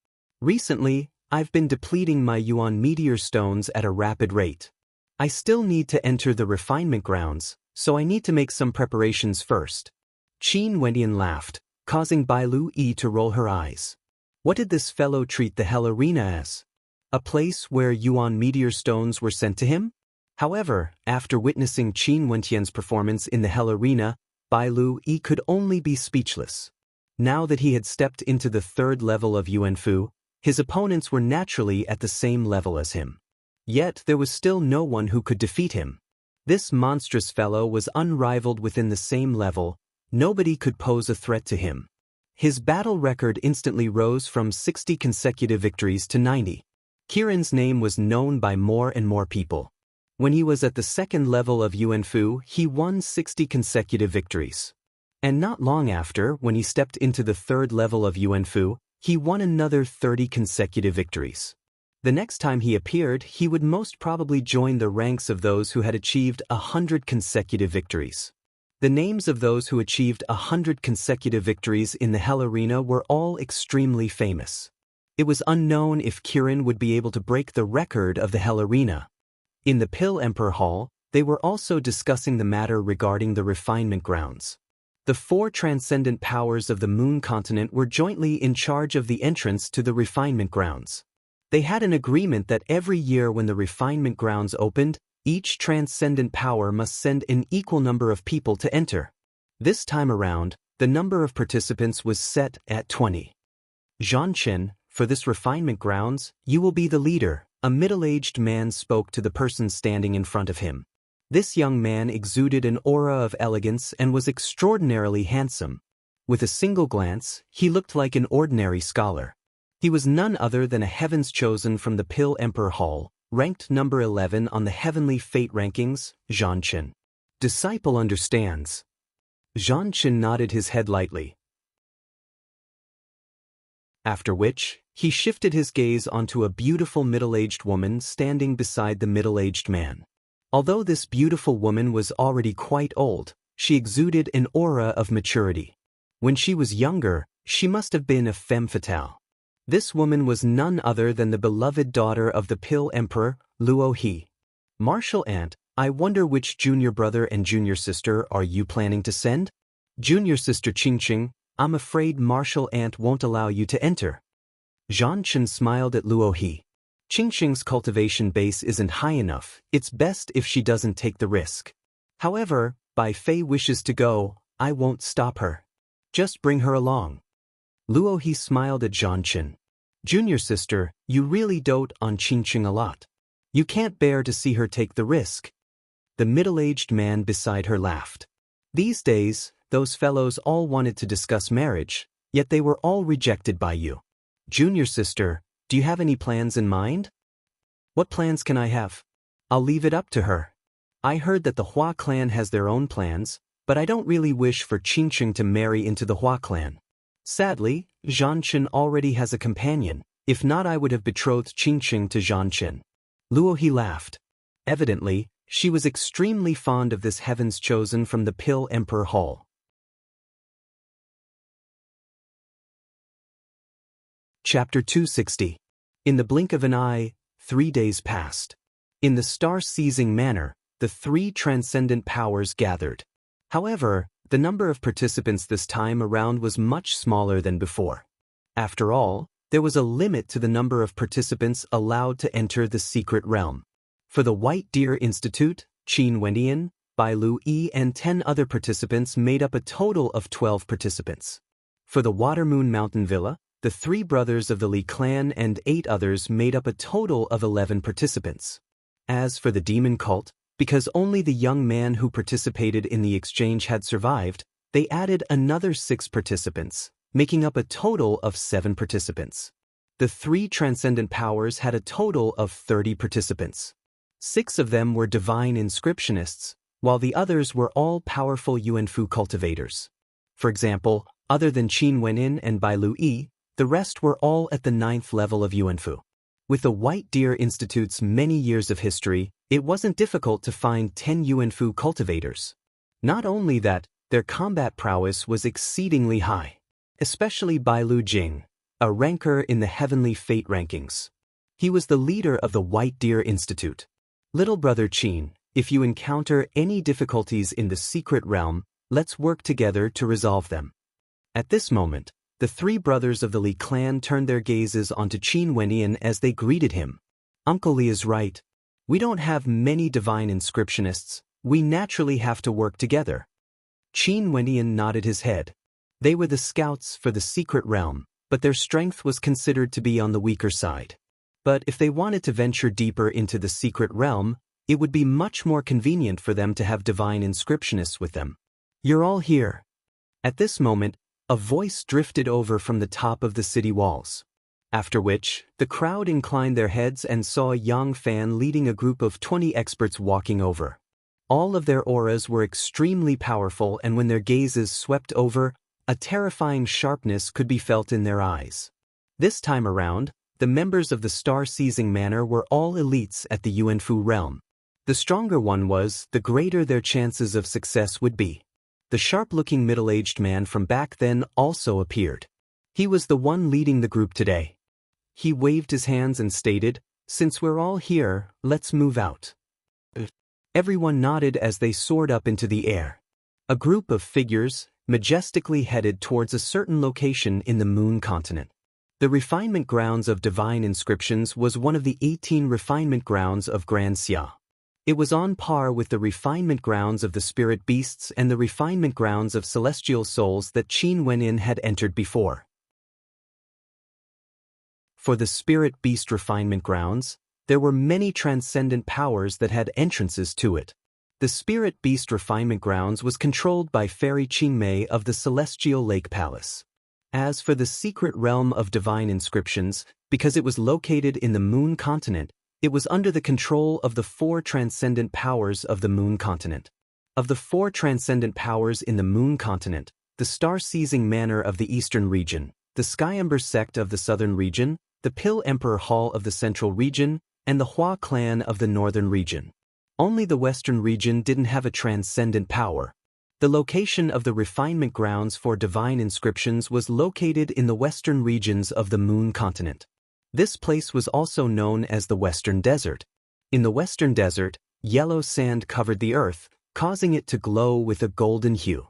Recently, I've been depleting my Yuan meteor stones at a rapid rate. I still need to enter the refinement grounds, so I need to make some preparations first." Qin Wentian laughed, causing Bai Lu Yi to roll her eyes. What did this fellow treat the Hell Arena as? A place where Yuan meteor stones were sent to him? However, after witnessing Qin Wentian's performance in the Hell Arena, Bai Lu Yi could only be speechless. Now that he had stepped into the third level of Yuan Fu, his opponents were naturally at the same level as him. Yet there was still no one who could defeat him. This monstrous fellow was unrivaled within the same level. Nobody could pose a threat to him. His battle record instantly rose from 60 consecutive victories to 90. Kirin's name was known by more and more people. When he was at the second level of Yuan Fu, he won 60 consecutive victories. And not long after, when he stepped into the third level of Yuan Fu, he won another 30 consecutive victories. The next time he appeared, he would most probably join the ranks of those who had achieved 100 consecutive victories. The names of those who achieved 100 consecutive victories in the Hell Arena were all extremely famous. It was unknown if Kirin would be able to break the record of the Hell Arena. In the Pill Emperor Hall, they were also discussing the matter regarding the refinement grounds. The 4 transcendent powers of the Moon Continent were jointly in charge of the entrance to the refinement grounds. They had an agreement that every year when the refinement grounds opened, each transcendent power must send an equal number of people to enter. This time around, the number of participants was set at 20. "Zhanchen, for this refinement grounds, you will be the leader," a middle-aged man spoke to the person standing in front of him. This young man exuded an aura of elegance and was extraordinarily handsome. With a single glance, he looked like an ordinary scholar. He was none other than a heavens chosen from the Pill Emperor Hall, ranked number 11 on the Heavenly Fate rankings, Zhanchen. "Disciple understands." Zhanchen nodded his head lightly. After which, he shifted his gaze onto a beautiful middle-aged woman standing beside the middle-aged man. Although this beautiful woman was already quite old, she exuded an aura of maturity. When she was younger, she must have been a femme fatale. This woman was none other than the beloved daughter of the Pill Emperor, Luo He. "Martial Aunt, I wonder which junior brother and junior sister are you planning to send?" "Junior sister Qingqing, I'm afraid Martial Aunt won't allow you to enter." Zhanchen smiled at Luo He. "Qingqing's cultivation base isn't high enough, it's best if she doesn't take the risk. However, Bai Fei wishes to go, I won't stop her. Just bring her along." Luo He smiled at Zhanchen. "Junior sister, you really dote on Qingqing a lot. You can't bear to see her take the risk." The middle-aged man beside her laughed. "These days, those fellows all wanted to discuss marriage, yet they were all rejected by you. Junior sister, do you have any plans in mind?" "What plans can I have? I'll leave it up to her. I heard that the Hua clan has their own plans, but I don't really wish for Qingqing to marry into the Hua clan. Sadly, Zhanchen already has a companion. If not, I would have betrothed Qingqing to Zhanchen." Luo He laughed. Evidently, she was extremely fond of this heavens chosen from the Pill Emperor Hall. Chapter 260. In the blink of an eye, 3 days passed. In the star-seizing manner, the 3 transcendent powers gathered. However, the number of participants this time around was much smaller than before. After all, there was a limit to the number of participants allowed to enter the secret realm. For the White Deer Institute, Qin Wentian, Bai Lu Yi and 10 other participants made up a total of 12 participants. For the Watermoon Mountain Villa, the 3 brothers of the Li clan and 8 others made up a total of 11 participants. As for the Demon Cult, because only the young man who participated in the exchange had survived, they added another 6 participants, making up a total of 7 participants. The 3 transcendent powers had a total of 30 participants. 6 of them were divine inscriptionists, while the others were all powerful Yuanfu cultivators. For example, other than Qin Wenin and Bai Lu Yi, the rest were all at the 9th level of Yuanfu. With the White Deer Institute's many years of history, it wasn't difficult to find 10 Yuanfu cultivators. Not only that, their combat prowess was exceedingly high, especially Bai Lu Jing, a ranker in the Heavenly Fate rankings. He was the leader of the White Deer Institute. Little brother Qin, if you encounter any difficulties in the secret realm, let's work together to resolve them. At this moment, the three brothers of the Li clan turned their gazes onto Qin Wenyan as they greeted him. Uncle Li is right. We don't have many divine inscriptionists. We naturally have to work together. Qin Wenyan nodded his head. They were the scouts for the secret realm, but their strength was considered to be on the weaker side. But if they wanted to venture deeper into the secret realm, it would be much more convenient for them to have divine inscriptionists with them. You're all here. At this moment, a voice drifted over from the top of the city walls. After which, the crowd inclined their heads and saw Yang Fan leading a group of 20 experts walking over. All of their auras were extremely powerful, and when their gazes swept over, a terrifying sharpness could be felt in their eyes. This time around, the members of the star-seizing manor were all elites at the Yuanfu realm. The stronger one was, the greater their chances of success would be. The sharp-looking middle-aged man from back then also appeared. He was the one leading the group today. He waved his hands and stated, "Since we're all here, let's move out." Everyone nodded as they soared up into the air. A group of figures, majestically headed towards a certain location in the Moon continent. The refinement grounds of divine inscriptions was one of the 18 refinement grounds of Grand Xia. It was on par with the refinement grounds of the spirit beasts and the refinement grounds of celestial souls that Qin Wenin had entered before. For the spirit beast refinement grounds, there were many transcendent powers that had entrances to it. The spirit beast refinement grounds was controlled by Fairy Qingmei of the Celestial Lake Palace. As for the secret realm of divine inscriptions, because it was located in the Moon continent, it was under the control of the 4 transcendent powers of the Moon continent. Of the 4 transcendent powers in the Moon continent, the star-seizing manor of the eastern region, the Skyember sect of the southern region, the Pill Emperor Hall of the central region, and the Hua clan of the northern region. Only the western region didn't have a transcendent power. The location of the refinement grounds for divine inscriptions was located in the western regions of the Moon continent. This place was also known as the Western Desert. In the Western Desert, yellow sand covered the earth, causing it to glow with a golden hue.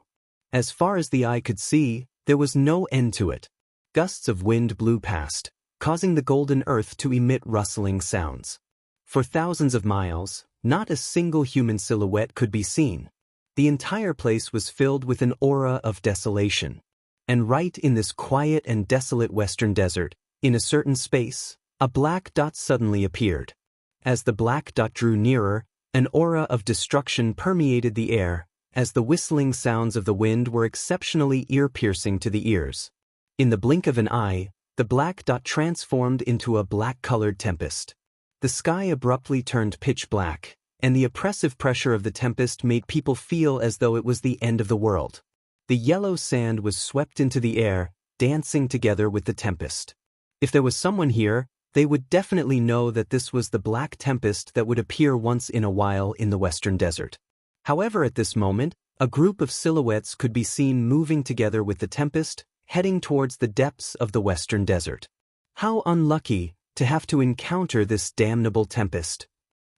As far as the eye could see, there was no end to it. Gusts of wind blew past, causing the golden earth to emit rustling sounds. For thousands of miles, not a single human silhouette could be seen. The entire place was filled with an aura of desolation. And right in this quiet and desolate western desert, in a certain space, a black dot suddenly appeared. As the black dot drew nearer, an aura of destruction permeated the air, as the whistling sounds of the wind were exceptionally ear-piercing to the ears. In the blink of an eye, the black dot transformed into a black-colored tempest. The sky abruptly turned pitch black, and the oppressive pressure of the tempest made people feel as though it was the end of the world. The yellow sand was swept into the air, dancing together with the tempest. If there was someone here, they would definitely know that this was the black tempest that would appear once in a while in the western desert. However, at this moment, a group of silhouettes could be seen moving together with the tempest, heading towards the depths of the western desert. How unlucky to have to encounter this damnable tempest.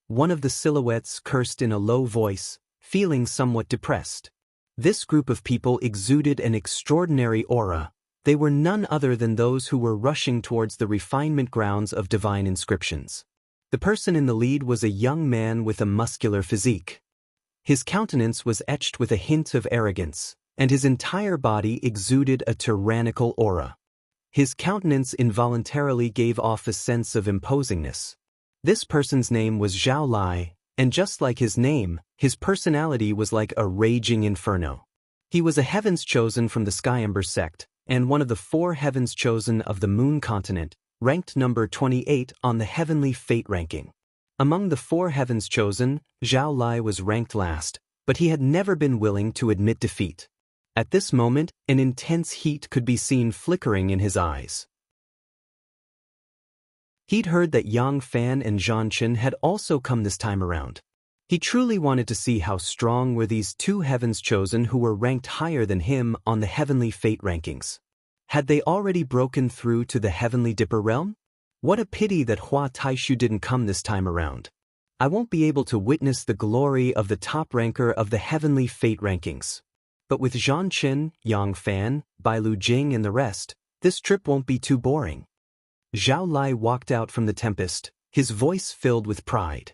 One of the silhouettes cursed in a low voice, feeling somewhat depressed. This group of people exuded an extraordinary aura. They were none other than those who were rushing towards the refinement grounds of divine inscriptions. The person in the lead was a young man with a muscular physique. His countenance was etched with a hint of arrogance, and his entire body exuded a tyrannical aura. His countenance involuntarily gave off a sense of imposingness. This person's name was Zhao Lai, and just like his name, his personality was like a raging inferno. He was a heavens chosen from the Skyember sect, and one of the 4 heavens chosen of the Moon continent, ranked number 28 on the Heavenly Fate ranking. Among the 4 heavens chosen, Zhao Lai was ranked last, but he had never been willing to admit defeat. At this moment, an intense heat could be seen flickering in his eyes. He'd heard that Yang Fan and Zhang Chen had also come this time around. He truly wanted to see how strong were these two heavens chosen who were ranked higher than him on the heavenly fate rankings. Had they already broken through to the heavenly dipper realm? What a pity that Hua Taishu didn't come this time around. I won't be able to witness the glory of the top ranker of the heavenly fate rankings. But with Zhang Chen, Yang Fan, Bai Lu Jing and the rest, this trip won't be too boring. Zhao Lai walked out from the tempest, his voice filled with pride.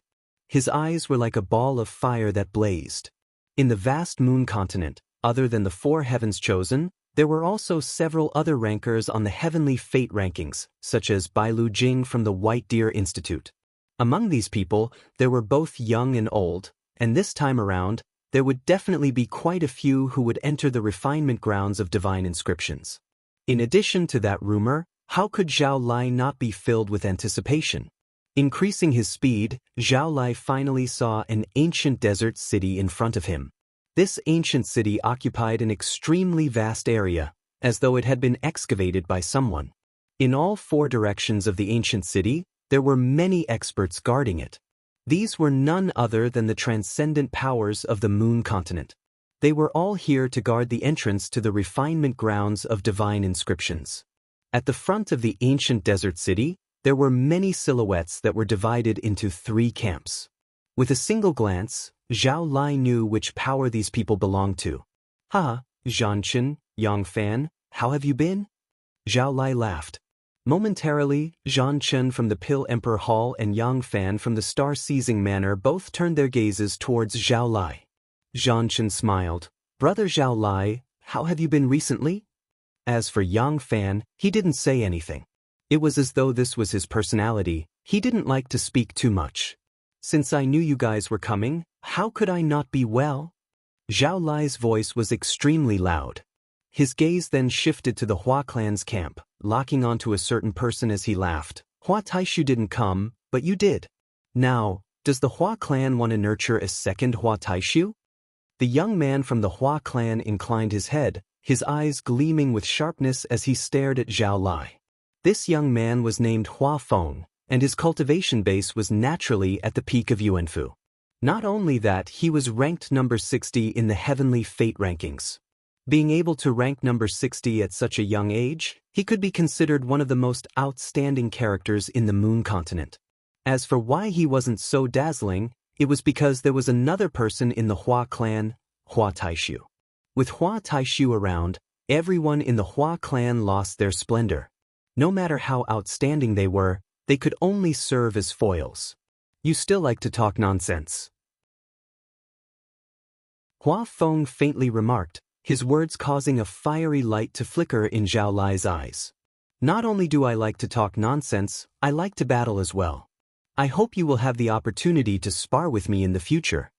His eyes were like a ball of fire that blazed. In the vast moon continent, other than the four heavens chosen, there were also several other rankers on the heavenly fate rankings, such as Bai Lu Jing from the White Deer Institute. Among these people, there were both young and old, and this time around, there would definitely be quite a few who would enter the refinement grounds of divine inscriptions. In addition to that rumor, how could Zhao Lai not be filled with anticipation? Increasing his speed, Zhao Lai finally saw an ancient desert city in front of him. This ancient city occupied an extremely vast area, as though it had been excavated by someone. In all four directions of the ancient city, there were many experts guarding it. These were none other than the transcendent powers of the moon continent. They were all here to guard the entrance to the refinement grounds of divine inscriptions. At the front of the ancient desert city, there were many silhouettes that were divided into three camps. With a single glance, Zhao Lai knew which power these people belonged to. "Ha, Zhang Chen, Yang Fan, how have you been?" Zhao Lai laughed. Momentarily, Zhang Chen from the Pill Emperor Hall and Yang Fan from the Star-Seizing Manor both turned their gazes towards Zhao Lai. Zhang Chen smiled. "Brother Zhao Lai, how have you been recently?" As for Yang Fan, he didn't say anything. It was as though this was his personality. He didn't like to speak too much. "Since I knew you guys were coming, how could I not be well?" Zhao Lai's voice was extremely loud. His gaze then shifted to the Hua clan's camp, locking onto a certain person as he laughed. "Hua Taishu didn't come, but you did. Now, does the Hua clan want to nurture a second Hua Taishu?" The young man from the Hua clan inclined his head, his eyes gleaming with sharpness as he stared at Zhao Lai. This young man was named Hua Feng, and his cultivation base was naturally at the peak of Yuanfu. Not only that, he was ranked number 60 in the heavenly fate rankings. Being able to rank number 60 at such a young age, he could be considered one of the most outstanding characters in the moon continent. As for why he wasn't so dazzling, it was because there was another person in the Hua clan, Hua Taishu. With Hua Taishu around, everyone in the Hua clan lost their splendor. No matter how outstanding they were, they could only serve as foils. "You still like to talk nonsense," Hua Feng faintly remarked, his words causing a fiery light to flicker in Zhao Lai's eyes. "Not only do I like to talk nonsense, I like to battle as well. I hope you will have the opportunity to spar with me in the future."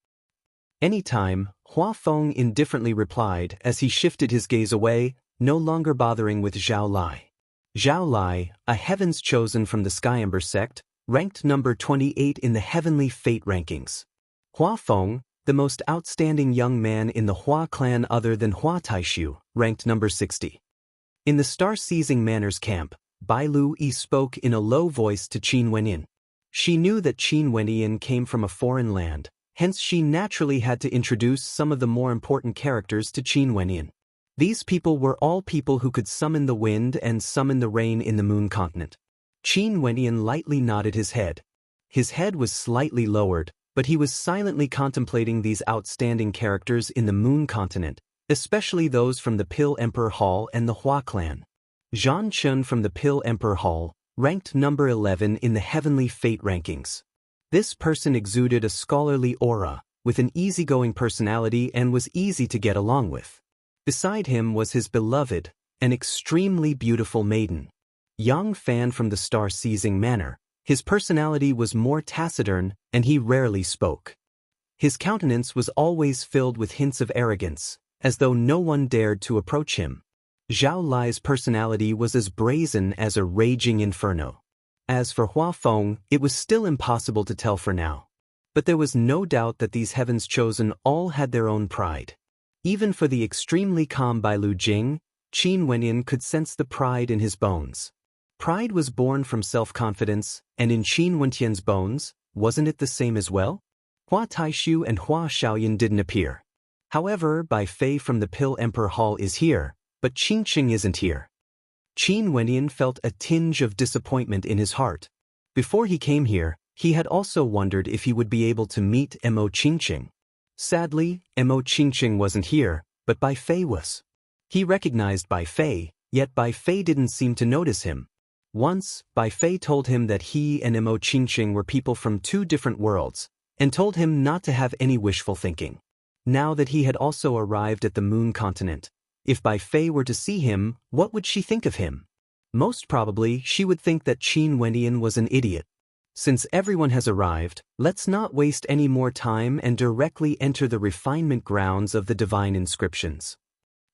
"Anytime," Hua Feng indifferently replied as he shifted his gaze away, no longer bothering with Zhao Lai. Zhao Lai, a heavens chosen from the Skyember sect, ranked number 28 in the heavenly fate rankings. Hua Feng, the most outstanding young man in the Hua clan other than Hua Taishu, ranked number 60. In the Star-Seizing Manor's camp, Bai Lu Yi spoke in a low voice to Qin Wenyin. She knew that Qin Wenyin came from a foreign land, hence she naturally had to introduce some of the more important characters to Qin Wenyin. These people were all people who could summon the wind and summon the rain in the moon continent. Qin Wenyin lightly nodded his head. His head was slightly lowered, but he was silently contemplating these outstanding characters in the moon continent, especially those from the Pill Emperor Hall and the Hua clan. Zhang Chen from the Pill Emperor Hall, ranked number 11 in the heavenly fate rankings. This person exuded a scholarly aura, with an easygoing personality and was easy to get along with. Beside him was his beloved, an extremely beautiful maiden. Yang Fan from the Star-Seizing Manor. His personality was more taciturn, and he rarely spoke. His countenance was always filled with hints of arrogance, as though no one dared to approach him. Zhao Lai's personality was as brazen as a raging inferno. As for Hua Feng, it was still impossible to tell for now. But there was no doubt that these heavens chosen all had their own pride. Even for the extremely calm Bailu Jing, Qin Wenyan could sense the pride in his bones. Pride was born from self-confidence, and in Qin Wentian's bones, wasn't it the same as well? Hua Taishu and Hua Xiaoyan didn't appear. However, Bai Fei from the Pill Emperor Hall is here, but Qing Qing isn't here. Qin Wenyan felt a tinge of disappointment in his heart. Before he came here, he had also wondered if he would be able to meet Mo Qingqing. Sadly, Mo Qingqing wasn't here, but Bai Fei was. He recognized Bai Fei, yet Bai Fei didn't seem to notice him. Once, Bai Fei told him that he and Mo Qingqing were people from two different worlds, and told him not to have any wishful thinking. Now that he had also arrived at the moon continent, if Bai Fei were to see him, what would she think of him? Most probably, she would think that Qin Wenyan was an idiot. Since everyone has arrived, let's not waste any more time and directly enter the refinement grounds of the divine inscriptions.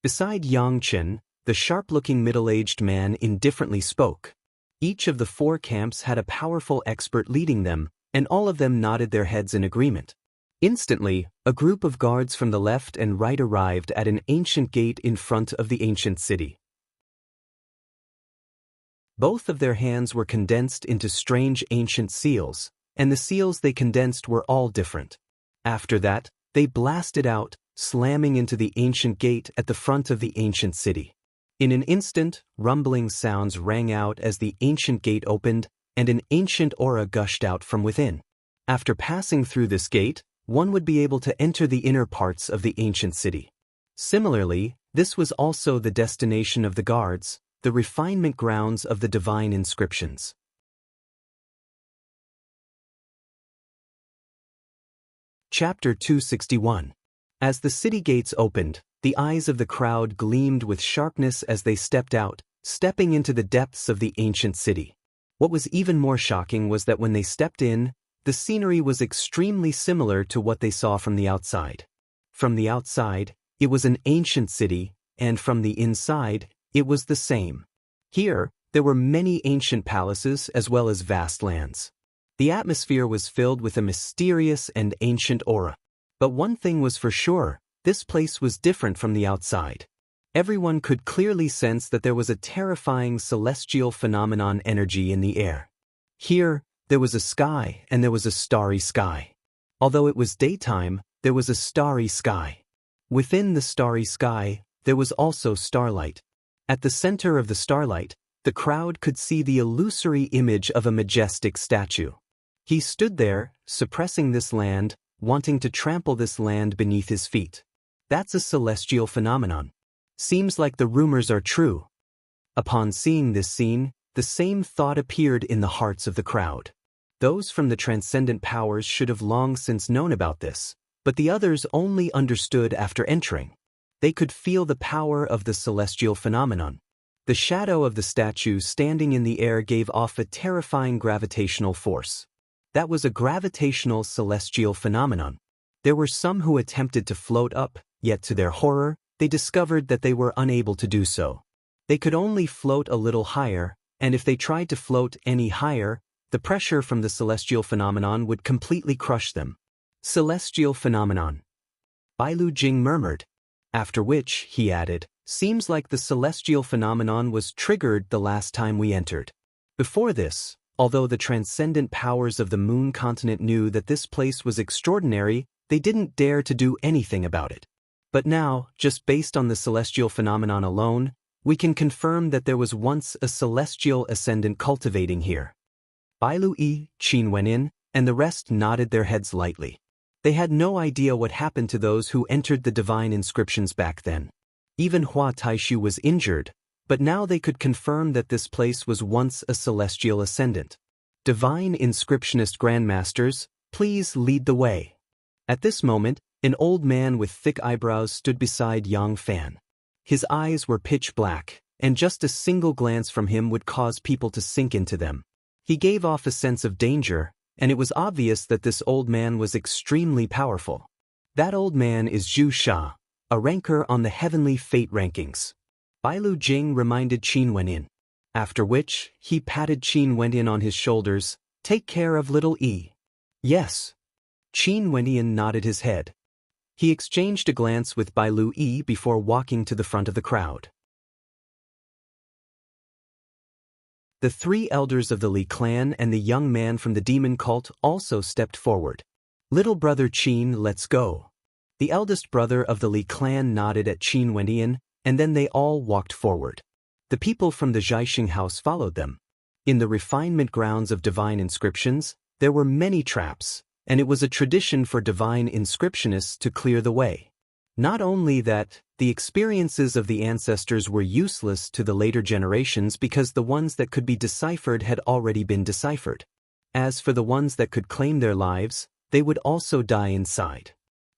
Beside Yang Chen, the sharp-looking middle-aged man indifferently spoke. Each of the four camps had a powerful expert leading them, and all of them nodded their heads in agreement. Instantly, a group of guards from the left and right arrived at an ancient gate in front of the ancient city. Both of their hands were condensed into strange ancient seals, and the seals they condensed were all different. After that, they blasted out, slamming into the ancient gate at the front of the ancient city. In an instant, rumbling sounds rang out as the ancient gate opened, and an ancient aura gushed out from within. After passing through this gate, one would be able to enter the inner parts of the ancient city. Similarly, this was also the destination of the guards, the refinement grounds of the divine inscriptions. Chapter 261. As the city gates opened, the eyes of the crowd gleamed with sharpness as they stepped out, stepping into the depths of the ancient city. What was even more shocking was that when they stepped in, the scenery was extremely similar to what they saw from the outside. From the outside, it was an ancient city, and from the inside, it was the same. Here, there were many ancient palaces as well as vast lands. The atmosphere was filled with a mysterious and ancient aura. But one thing was for sure, this place was different from the outside. Everyone could clearly sense that there was a terrifying celestial phenomenon energy in the air. Here, there was a sky and there was a starry sky. Although it was daytime, there was a starry sky. Within the starry sky, there was also starlight. At the center of the starlight, the crowd could see the illusory image of a majestic statue. He stood there, suppressing this land, wanting to trample this land beneath his feet. That's a celestial phenomenon. Seems like the rumors are true. Upon seeing this scene, the same thought appeared in the hearts of the crowd. Those from the transcendent powers should have long since known about this, but the others only understood after entering. They could feel the power of the celestial phenomenon. The shadow of the statue standing in the air gave off a terrifying gravitational force. That was a gravitational celestial phenomenon. There were some who attempted to float up, yet to their horror, they discovered that they were unable to do so. They could only float a little higher, and if they tried to float any higher, the pressure from the celestial phenomenon would completely crush them. Celestial phenomenon. Bailu Jing murmured. After which, he added, seems like the celestial phenomenon was triggered the last time we entered. Before this, although the transcendent powers of the moon continent knew that this place was extraordinary, they didn't dare to do anything about it. But now, just based on the celestial phenomenon alone, we can confirm that there was once a celestial ascendant cultivating here. Bailu Yi, Qin Wenyan, and the rest nodded their heads lightly. They had no idea what happened to those who entered the divine inscriptions back then. Even Hua Taishu was injured, but now they could confirm that this place was once a celestial ascendant. Divine inscriptionist grandmasters, please lead the way. At this moment, an old man with thick eyebrows stood beside Yang Fan. His eyes were pitch black, and just a single glance from him would cause people to sink into them. He gave off a sense of danger, and it was obvious that this old man was extremely powerful. That old man is Zhu Sha, a ranker on the heavenly fate rankings. Bailu Jing reminded Qin Wenyan. After which, he patted Qin Wenyan on his shoulders. Take care of little E. Yes. Qin Wenyan nodded his head. He exchanged a glance with Bai Lu Yi before walking to the front of the crowd. The three elders of the Li clan and the young man from the demon cult also stepped forward. Little brother Qin, let's go. The eldest brother of the Li clan nodded at Qin Wenyan, and then they all walked forward. The people from the Zhaixing house followed them. In the refinement grounds of divine inscriptions, there were many traps, and it was a tradition for divine inscriptionists to clear the way. Not only that, the experiences of the ancestors were useless to the later generations because the ones that could be deciphered had already been deciphered. As for the ones that could claim their lives, they would also die inside.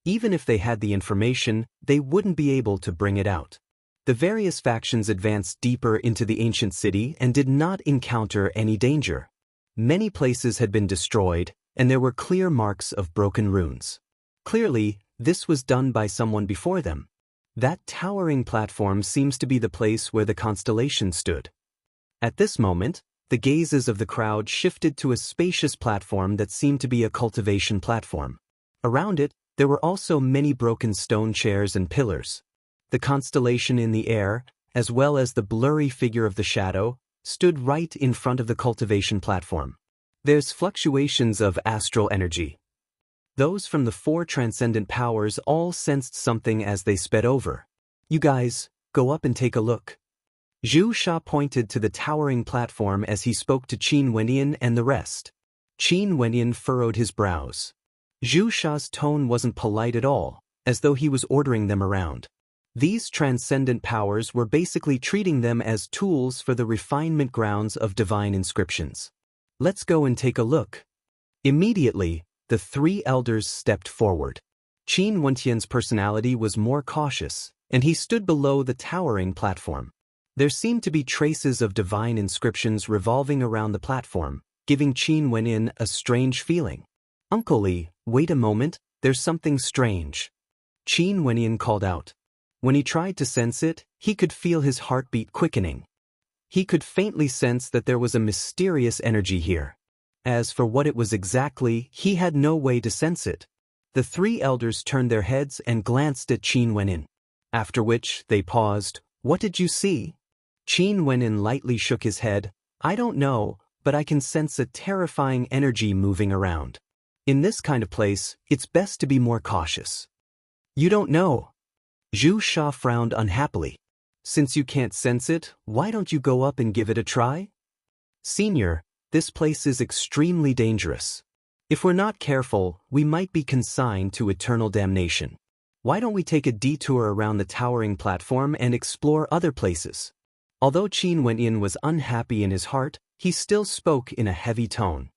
Even if they had the information, they wouldn't be able to bring it out. The various factions advanced deeper into the ancient city and did not encounter any danger. Many places had been destroyed, and there were clear marks of broken runes. Clearly, this was done by someone before them. That towering platform seems to be the place where the constellation stood. At this moment, the gazes of the crowd shifted to a spacious platform that seemed to be a cultivation platform. Around it, there were also many broken stone chairs and pillars. The constellation in the air, as well as the blurry figure of the shadow, stood right in front of the cultivation platform. There's fluctuations of astral energy. Those from the four transcendent powers all sensed something as they sped over. You guys, go up and take a look. Zhu Sha pointed to the towering platform as he spoke to Qin Wenyan and the rest. Qin Wenyan furrowed his brows. Zhu Sha's tone wasn't polite at all, as though he was ordering them around. These transcendent powers were basically treating them as tools for the refinement grounds of divine inscriptions. Let's go and take a look. Immediately, the three elders stepped forward. Qin Wenyan's personality was more cautious, and he stood below the towering platform. There seemed to be traces of divine inscriptions revolving around the platform, giving Qin Wenyan a strange feeling. Uncle Li, wait a moment, there's something strange. Qin Wenyan called out. When he tried to sense it, he could feel his heartbeat quickening. He could faintly sense that there was a mysterious energy here. As for what it was exactly, he had no way to sense it. The three elders turned their heads and glanced at Qin Wenyan. After which, they paused. What did you see? Qin Wenyan lightly shook his head. I don't know, but I can sense a terrifying energy moving around. In this kind of place, it's best to be more cautious. You don't know. Zhu Sha frowned unhappily. Since you can't sense it, why don't you go up and give it a try? Senior, this place is extremely dangerous. If we're not careful, we might be consigned to eternal damnation. Why don't we take a detour around the towering platform and explore other places? Although Qin Wenyan was unhappy in his heart, he still spoke in a heavy tone.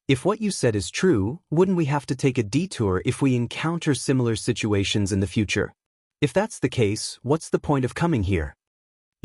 If what you said is true, wouldn't we have to take a detour if we encounter similar situations in the future? If that's the case, what's the point of coming here?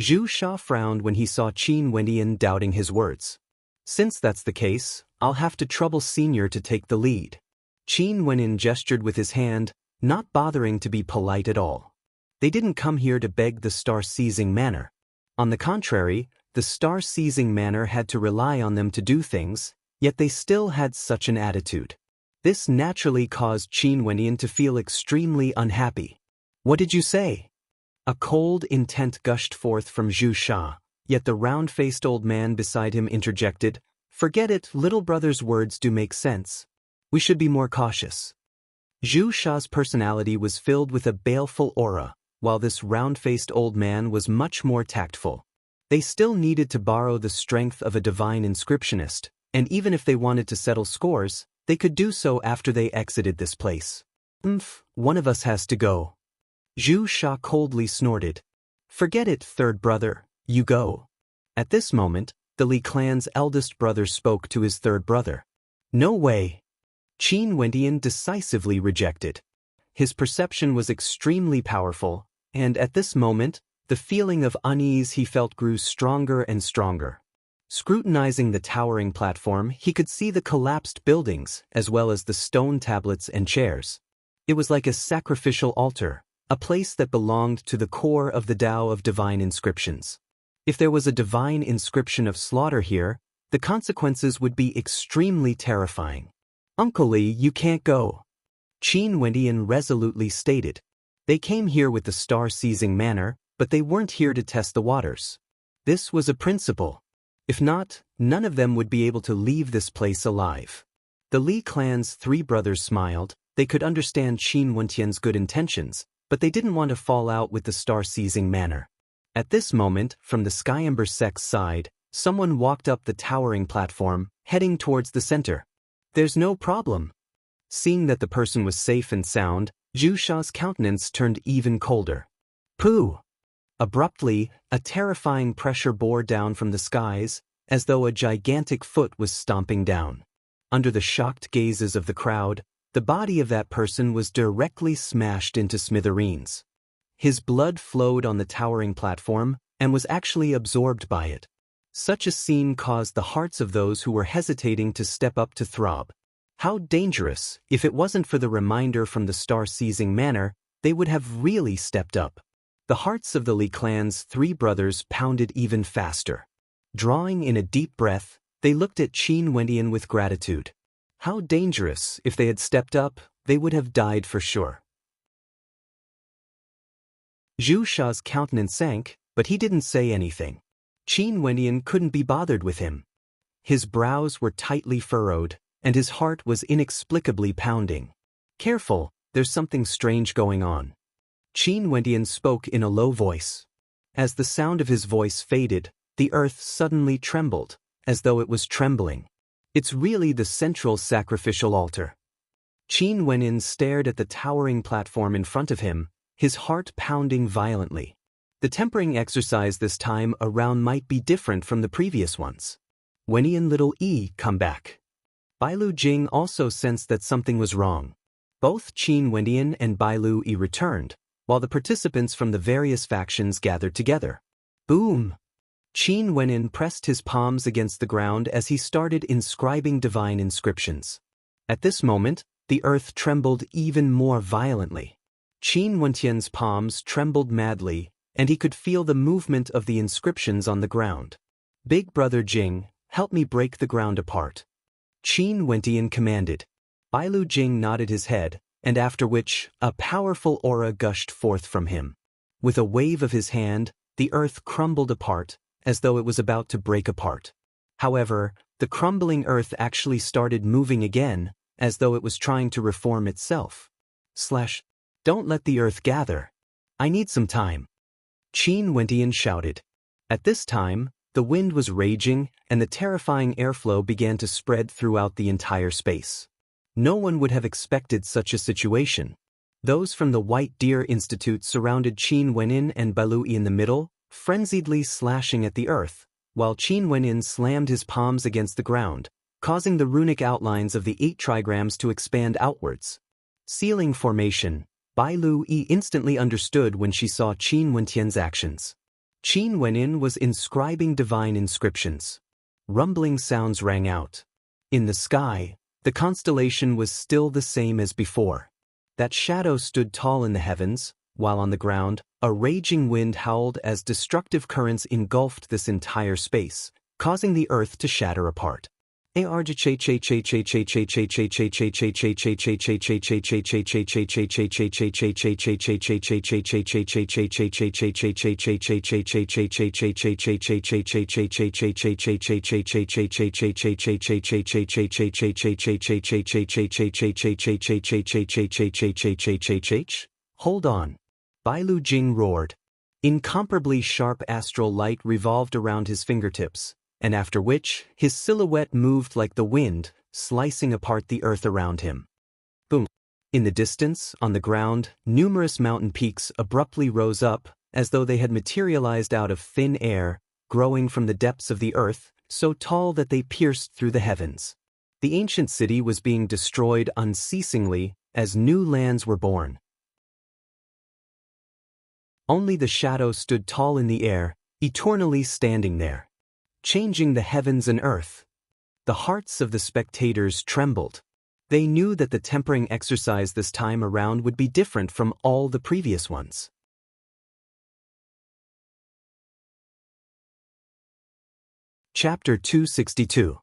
Zhu Sha frowned when he saw Qin Wenyan doubting his words. Since that's the case, I'll have to trouble Senior to take the lead. Qin Wenyan gestured with his hand, not bothering to be polite at all. They didn't come here to beg the star-seizing manor. On the contrary, the star-seizing manor had to rely on them to do things, yet they still had such an attitude. This naturally caused Qin Wenyan to feel extremely unhappy. What did you say? A cold intent gushed forth from Zhu Sha, yet the round-faced old man beside him interjected, Forget it, little brother's words do make sense. We should be more cautious. Zhu Sha's personality was filled with a baleful aura, while this round-faced old man was much more tactful. They still needed to borrow the strength of a divine inscriptionist, and even if they wanted to settle scores, they could do so after they exited this place. One of us has to go. Zhu Sha coldly snorted. Forget it, third brother, you go. At this moment, the Li clan's eldest brother spoke to his third brother. No way. Qin Wenyan decisively rejected. His perception was extremely powerful, and at this moment, the feeling of unease he felt grew stronger and stronger. Scrutinizing the towering platform, he could see the collapsed buildings, as well as the stone tablets and chairs. It was like a sacrificial altar, a place that belonged to the core of the Tao of divine inscriptions. If there was a divine inscription of slaughter here, The consequences would be extremely terrifying. Uncle Lee, you can't go, Qin Wendian resolutely stated. They came here with the star-seizing manner, but they weren't here to test the waters. This was a principle. If not, none of them would be able to leave this place alive. The Li clan's three brothers smiled. They could understand Qin Wentian's good intentions, but they didn't want to fall out with the star-seizing manner. At this moment, from the Skyember sect's side, someone walked up the towering platform, heading towards the center. There's no problem. Seeing that the person was safe and sound, Zhu Sha's countenance turned even colder. Pooh! Abruptly, a terrifying pressure bore down from the skies, as though a gigantic foot was stomping down. Under the shocked gazes of the crowd, the body of that person was directly smashed into smithereens. His blood flowed on the towering platform and was actually absorbed by it. Such a scene caused the hearts of those who were hesitating to step up to throb. How dangerous! If it wasn't for the reminder from the star-seizing manner, they would have really stepped up. The hearts of the Li clan's three brothers pounded even faster. Drawing in a deep breath, they looked at Qin Wendian with gratitude. How dangerous! If they had stepped up, they would have died for sure. Zhu Sha's countenance sank, but he didn't say anything. Qin Wendian couldn't be bothered with him. His brows were tightly furrowed, and his heart was inexplicably pounding. Careful, there's something strange going on. Qin Wendian spoke in a low voice. As the sound of his voice faded, the earth suddenly trembled, as though it was trembling. It's really the central sacrificial altar. Qin Wendian stared at the towering platform in front of him, his heart pounding violently. The tempering exercise this time around might be different from the previous ones. Wendian little E, come back. Bailu Jing also sensed that something was wrong. Both Qin Wendian and Bailu E returned, while the participants from the various factions gathered together. Boom! Qin Wendian pressed his palms against the ground as he started inscribing divine inscriptions. At this moment, the earth trembled even more violently. Qin Wentian's palms trembled madly, and he could feel the movement of the inscriptions on the ground. Big Brother Jing, help me break the ground apart, Qin Wentian commanded. Bailu Jing nodded his head, and after which, a powerful aura gushed forth from him. With a wave of his hand, the earth crumbled apart, as though it was about to break apart. However, the crumbling earth actually started moving again, as though it was trying to reform itself. Don't let the earth gather. I need some time, Qin Wendian shouted. At this time, the wind was raging, and the terrifying airflow began to spread throughout the entire space. No one would have expected such a situation. Those from the White Deer Institute surrounded Qin Wendian and Bailu in the middle, frenziedly slashing at the earth, while Qin Wendian slammed his palms against the ground, causing the runic outlines of the 8 trigrams to expand outwards. Sealing formation. Bailu instantly understood when she saw Qin Wentian's actions. Qin Wendian was inscribing divine inscriptions. Rumbling sounds rang out. In the sky, the constellation was still the same as before. That shadow stood tall in the heavens, while on the ground, a raging wind howled as destructive currents engulfed this entire space, causing the earth to shatter apart. Hold on. Bailu Jing roared. Incomparably sharp astral light revolved around his fingertips, and after which, his silhouette moved like the wind, slicing apart the earth around him. Boom! In the distance, on the ground, numerous mountain peaks abruptly rose up, as though they had materialized out of thin air, growing from the depths of the earth, so tall that they pierced through the heavens. The ancient city was being destroyed unceasingly, as new lands were born. Only the shadow stood tall in the air, eternally standing there, changing the heavens and earth. The hearts of the spectators trembled. They knew that the tempering exercise this time around would be different from all the previous ones. Chapter 262.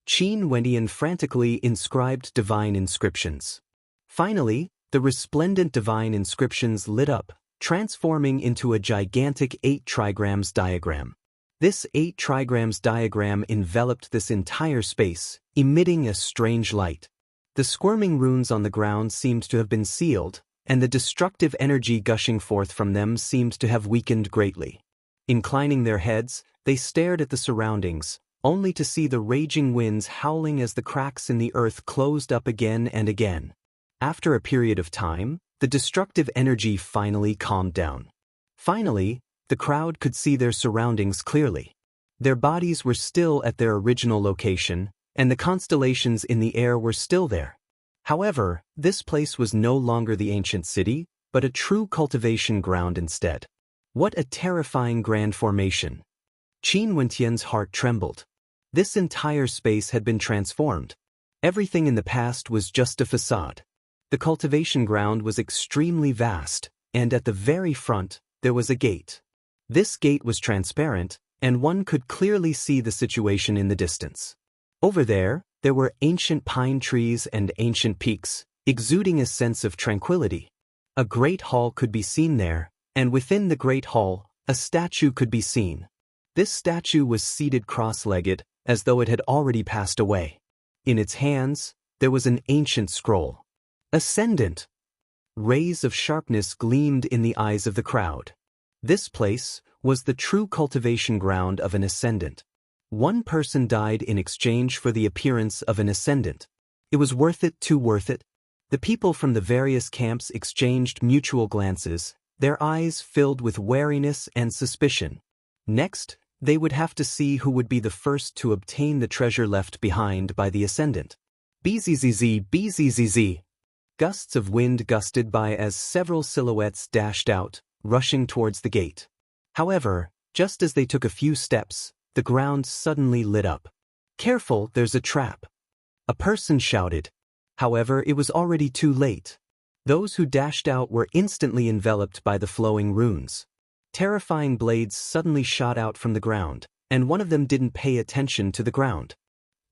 Qin Wendian frantically inscribed divine inscriptions. Finally, the resplendent divine inscriptions lit up, transforming into a gigantic 8 trigrams diagram. This 8 trigrams diagram enveloped this entire space, emitting a strange light. The squirming runes on the ground seemed to have been sealed, and the destructive energy gushing forth from them seemed to have weakened greatly. Inclining their heads, they stared at the surroundings, only to see the raging winds howling as the cracks in the earth closed up again and again. After a period of time, the destructive energy finally calmed down. Finally, the crowd could see their surroundings clearly. Their bodies were still at their original location, and the constellations in the air were still there. However, this place was no longer the ancient city, but a true cultivation ground instead. What a terrifying grand formation! Qin Wentian's heart trembled. This entire space had been transformed. Everything in the past was just a facade. The cultivation ground was extremely vast, and at the very front, there was a gate. This gate was transparent, and one could clearly see the situation in the distance. Over there were ancient pine trees and ancient peaks, exuding a sense of tranquility. A great hall could be seen there, and within the great hall, a statue could be seen. This statue was seated cross-legged, as though it had already passed away. In its hands, there was an ancient scroll. Ascendant! Rays of sharpness gleamed in the eyes of the crowd. This place was the true cultivation ground of an ascendant. One person died in exchange for the appearance of an ascendant. It was worth it, too worth it. The people from the various camps exchanged mutual glances, their eyes filled with wariness and suspicion. Next, they would have to see who would be the first to obtain the treasure left behind by the ascendant. Bzzz, bzzz. Gusts of wind gusted by as several silhouettes dashed out, rushing towards the gate. However, just as they took a few steps, the ground suddenly lit up. "Careful, there's a trap!" a person shouted. However, it was already too late. Those who dashed out were instantly enveloped by the flowing runes. Terrifying blades suddenly shot out from the ground, and one of them didn't pay attention to the ground.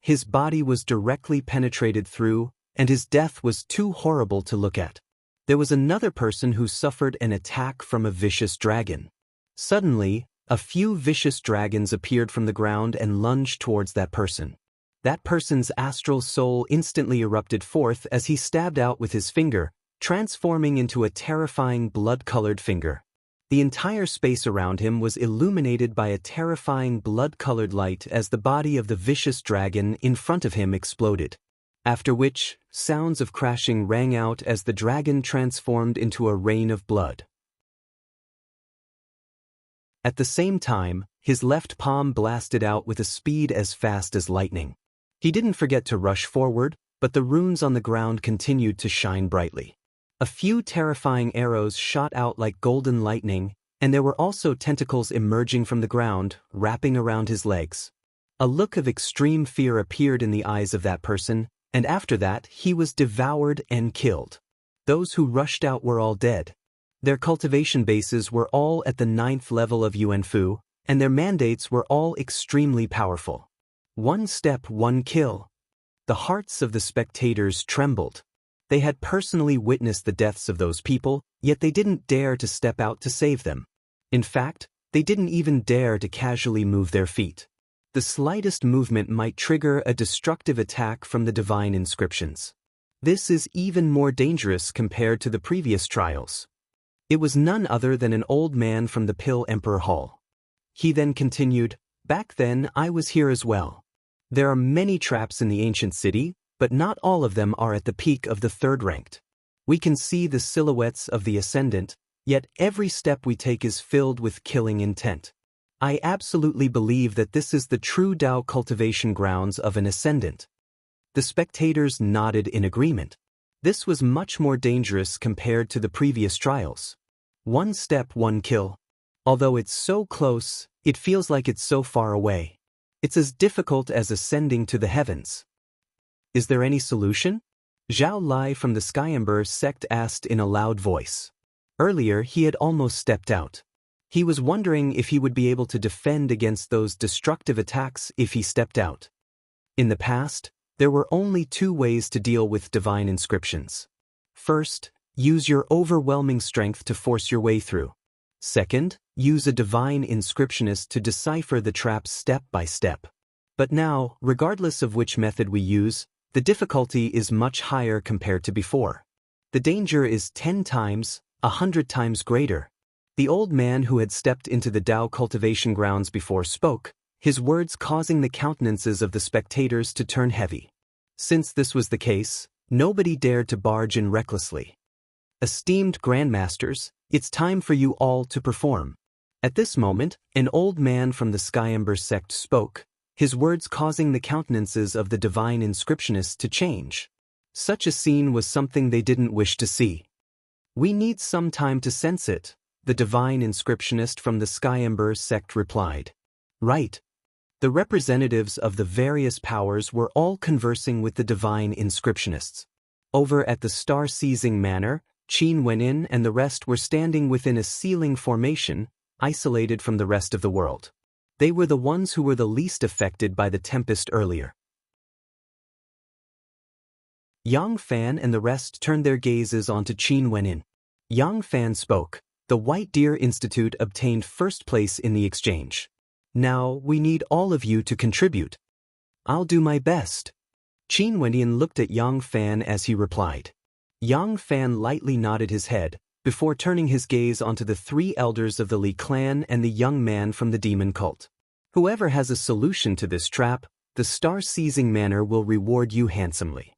His body was directly penetrated through, and his death was too horrible to look at. There was another person who suffered an attack from a vicious dragon. Suddenly, a few vicious dragons appeared from the ground and lunged towards that person. That person's astral soul instantly erupted forth as he stabbed out with his finger, transforming into a terrifying blood-colored finger. The entire space around him was illuminated by a terrifying blood-colored light as the body of the vicious dragon in front of him exploded. After which, sounds of crashing rang out as the dragon transformed into a rain of blood. At the same time, his left palm blasted out with a speed as fast as lightning. He didn't forget to rush forward, but the runes on the ground continued to shine brightly. A few terrifying arrows shot out like golden lightning, and there were also tentacles emerging from the ground, wrapping around his legs. A look of extreme fear appeared in the eyes of that person, and after that he was devoured and killed. Those who rushed out were all dead. Their cultivation bases were all at the 9th level of Yuanfu, and their mandates were all extremely powerful. One step, one kill. The hearts of the spectators trembled. They had personally witnessed the deaths of those people, yet they didn't dare to step out to save them. In fact, they didn't even dare to casually move their feet. The slightest movement might trigger a destructive attack from the divine inscriptions. This is even more dangerous compared to the previous trials. It was none other than an old man from the Pill Emperor Hall. He then continued, "Back then I was here as well. There are many traps in the ancient city, but not all of them are at the peak of the 3rd ranked. We can see the silhouettes of the ascendant, yet every step we take is filled with killing intent. I absolutely believe that this is the true Dao cultivation grounds of an ascendant." The spectators nodded in agreement. This was much more dangerous compared to the previous trials. One step, one kill. Although it's so close, it feels like it's so far away. It's as difficult as ascending to the heavens. Is there any solution? Zhao Lai from the Skyember sect asked in a loud voice. Earlier he had almost stepped out. He was wondering if he would be able to defend against those destructive attacks if he stepped out. In the past, there were only two ways to deal with divine inscriptions. First, use your overwhelming strength to force your way through. Second, use a divine inscriptionist to decipher the traps step by step. But now, regardless of which method we use, the difficulty is much higher compared to before. The danger is 10 times, 100 times greater. The old man who had stepped into the Tao cultivation grounds before spoke, his words causing the countenances of the spectators to turn heavy. Since this was the case, nobody dared to barge in recklessly. Esteemed grandmasters, it's time for you all to perform. At this moment, an old man from the Skyember sect spoke, his words causing the countenances of the divine inscriptionists to change. Such a scene was something they didn't wish to see. We need some time to sense it, the divine inscriptionist from the Skyember sect replied. Right. The representatives of the various powers were all conversing with the divine inscriptionists. Over at the star-seizing manor, Qin Wenin and the rest were standing within a ceiling formation, isolated from the rest of the world. They were the ones who were the least affected by the tempest earlier. Yang Fan and the rest turned their gazes onto Qin Wenin. Yang Fan spoke. The White Deer Institute obtained first place in the exchange. Now, we need all of you to contribute. I'll do my best. Qin Wenin looked at Yang Fan as he replied. Yang Fan lightly nodded his head, before turning his gaze onto the 3 elders of the Li clan and the young man from the demon cult. Whoever has a solution to this trap, the star-seizing manor will reward you handsomely.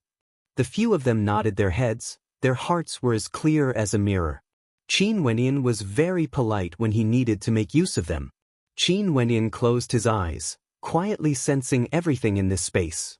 The few of them nodded their heads, their hearts were as clear as a mirror. Qin Wenin was very polite when he needed to make use of them. Qin Wenin closed his eyes, quietly sensing everything in this space.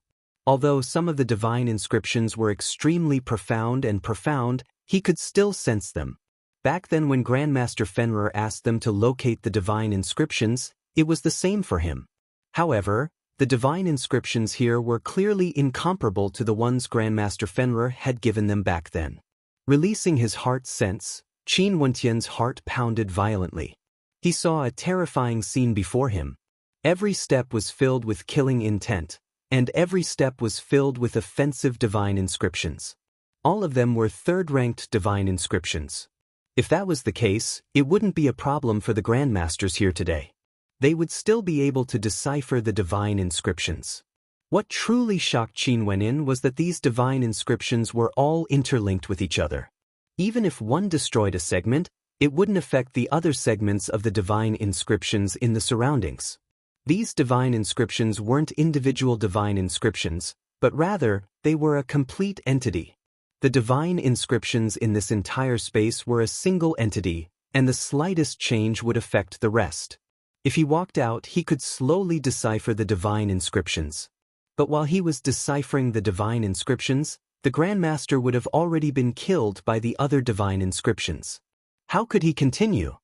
Although some of the divine inscriptions were extremely profound, he could still sense them. Back then when Grandmaster Fenrir asked them to locate the divine inscriptions, it was the same for him. However, the divine inscriptions here were clearly incomparable to the ones Grandmaster Fenrir had given them back then. Releasing his heart sense, Qin Wentian's heart pounded violently. He saw a terrifying scene before him. Every step was filled with killing intent, and every step was filled with offensive divine inscriptions. All of them were third-ranked divine inscriptions. If that was the case, it wouldn't be a problem for the Grandmasters here today. They would still be able to decipher the divine inscriptions. What truly shocked Qin Wenin was that these divine inscriptions were all interlinked with each other. Even if one destroyed a segment, it wouldn't affect the other segments of the divine inscriptions in the surroundings. These divine inscriptions weren't individual divine inscriptions, but rather, they were a complete entity. The divine inscriptions in this entire space were a single entity, and the slightest change would affect the rest. If he walked out, he could slowly decipher the divine inscriptions. But while he was deciphering the divine inscriptions, the Grandmaster would have already been killed by the other divine inscriptions. How could he continue?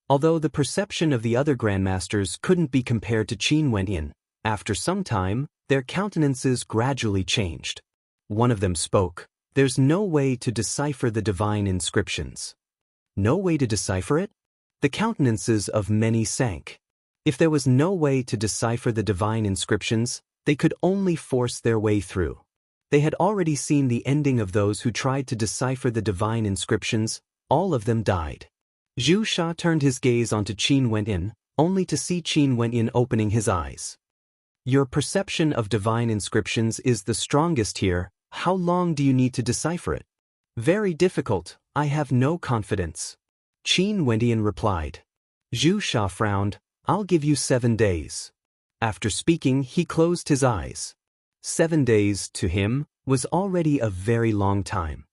Although the perception of the other Grandmasters couldn't be compared to Qin Wenin, after some time, their countenances gradually changed. One of them spoke. There's no way to decipher the divine inscriptions. No way to decipher it? The countenances of many sank. If there was no way to decipher the divine inscriptions, they could only force their way through. They had already seen the ending of those who tried to decipher the divine inscriptions. All of them died. Zhu Sha turned his gaze onto Qin Wenin, only to see Qin Wenin opening his eyes. Your perception of divine inscriptions is the strongest here. How long do you need to decipher it? Very difficult, I have no confidence. Qin Wenin replied. Zhu Sha frowned. I'll give you 7 days. After speaking, he closed his eyes. 7 days, to him, was already a very long time.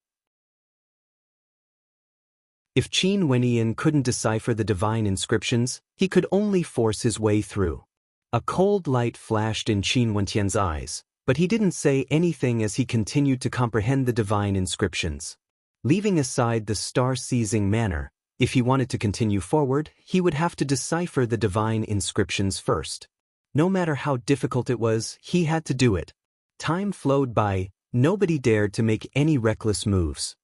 If Qin Wenin couldn't decipher the divine inscriptions, he could only force his way through. A cold light flashed in Qin Wentian's eyes, but he didn't say anything as he continued to comprehend the divine inscriptions. Leaving aside the star-seizing manner, if he wanted to continue forward, he would have to decipher the divine inscriptions first. No matter how difficult it was, he had to do it. Time flowed by, nobody dared to make any reckless moves.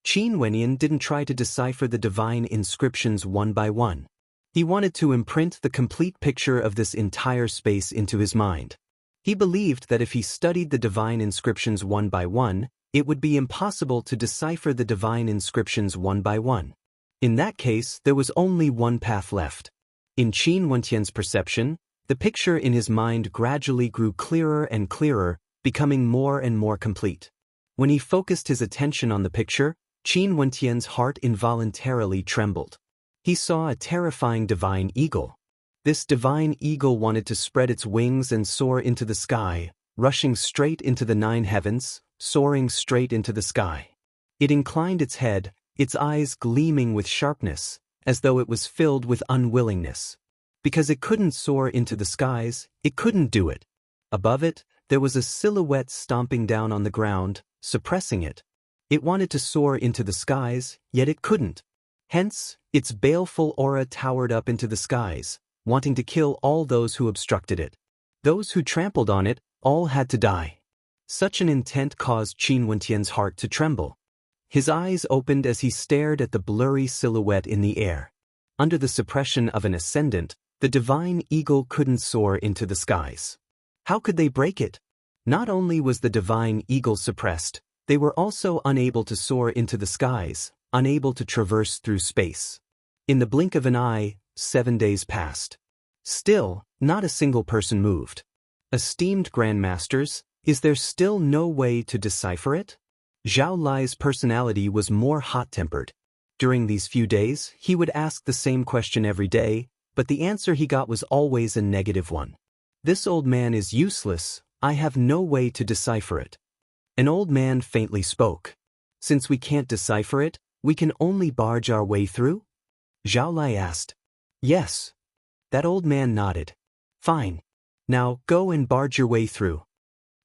Qin Wenin didn't try to decipher the divine inscriptions one by one. He wanted to imprint the complete picture of this entire space into his mind. He believed that if he studied the divine inscriptions one by one, it would be impossible to decipher the divine inscriptions one by one. In that case, there was only one path left. In Qin Wentian's perception, the picture in his mind gradually grew clearer and clearer, becoming more and more complete. When he focused his attention on the picture, Qin Wentian's heart involuntarily trembled. He saw a terrifying divine eagle. This divine eagle wanted to spread its wings and soar into the sky, rushing straight into the 9 heavens, soaring straight into the sky. It inclined its head, its eyes gleaming with sharpness, as though it was filled with unwillingness. Because it couldn't soar into the skies, it couldn't do it. Above it, there was a silhouette stomping down on the ground, suppressing it. It wanted to soar into the skies, yet it couldn't. Hence, its baleful aura towered up into the skies, wanting to kill all those who obstructed it. Those who trampled on it, all had to die. Such an intent caused Qin Wentian's heart to tremble. His eyes opened as he stared at the blurry silhouette in the air. Under the suppression of an ascendant, the divine eagle couldn't soar into the skies. How could they break it? Not only was the divine eagle suppressed, they were also unable to soar into the skies, unable to traverse through space. In the blink of an eye, 7 days passed. Still, not a single person moved. Esteemed grandmasters, is there still no way to decipher it? Zhao Lai's personality was more hot-tempered. During these few days, he would ask the same question every day, but the answer he got was always a negative one. This old man is useless, I have no way to decipher it. An old man faintly spoke. Since we can't decipher it, we can only barge our way through? Zhao Lai asked. Yes. That old man nodded. Fine. Now, go and barge your way through.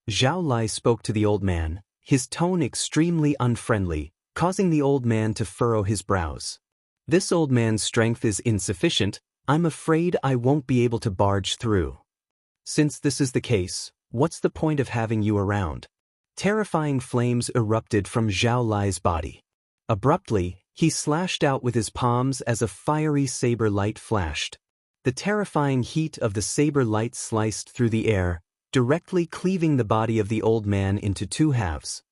Zhao Lai spoke to the old man, his tone extremely unfriendly, causing the old man to furrow his brows. This old man's strength is insufficient, I'm afraid I won't be able to barge through. Since this is the case, what's the point of having you around? Terrifying flames erupted from Zhao Lai's body. Abruptly, he slashed out with his palms as a fiery saber light flashed. The terrifying heat of the saber light sliced through the air, directly cleaving the body of the old man into 2 halves.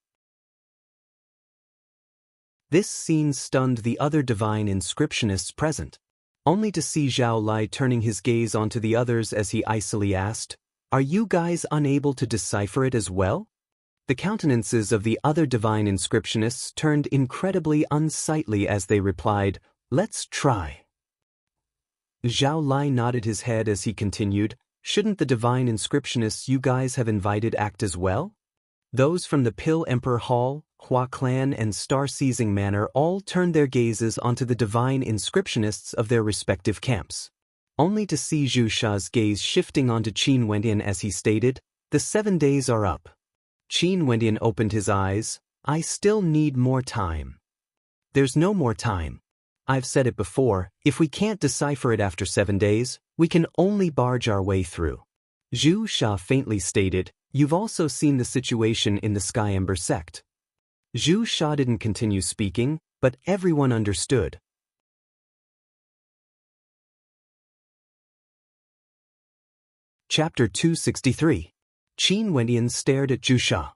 This scene stunned the other divine inscriptionists present, only to see Zhao Lai turning his gaze onto the others as he icily asked, "Are you guys unable to decipher it as well?" The countenances of the other divine inscriptionists turned incredibly unsightly as they replied, "Let's try." Zhao Lai nodded his head as he continued, "Shouldn't the divine inscriptionists you guys have invited act as well?" Those from the Pill Emperor Hall, Hua Clan and Star-Seizing Manor all turned their gazes onto the divine inscriptionists of their respective camps. Only to see Zhu Sha's gaze shifting onto Qin Wentian as he stated, "The 7 days are up." Qin Wentian opened his eyes, "I still need more time." "There's no more time. I've said it before, if we can't decipher it after 7 days, we can only barge our way through." Zhu Sha faintly stated, "You've also seen the situation in the Sky Ember sect." Zhu Sha didn't continue speaking, but everyone understood. Chapter 263. Qin Wentian stared at Zhu Sha.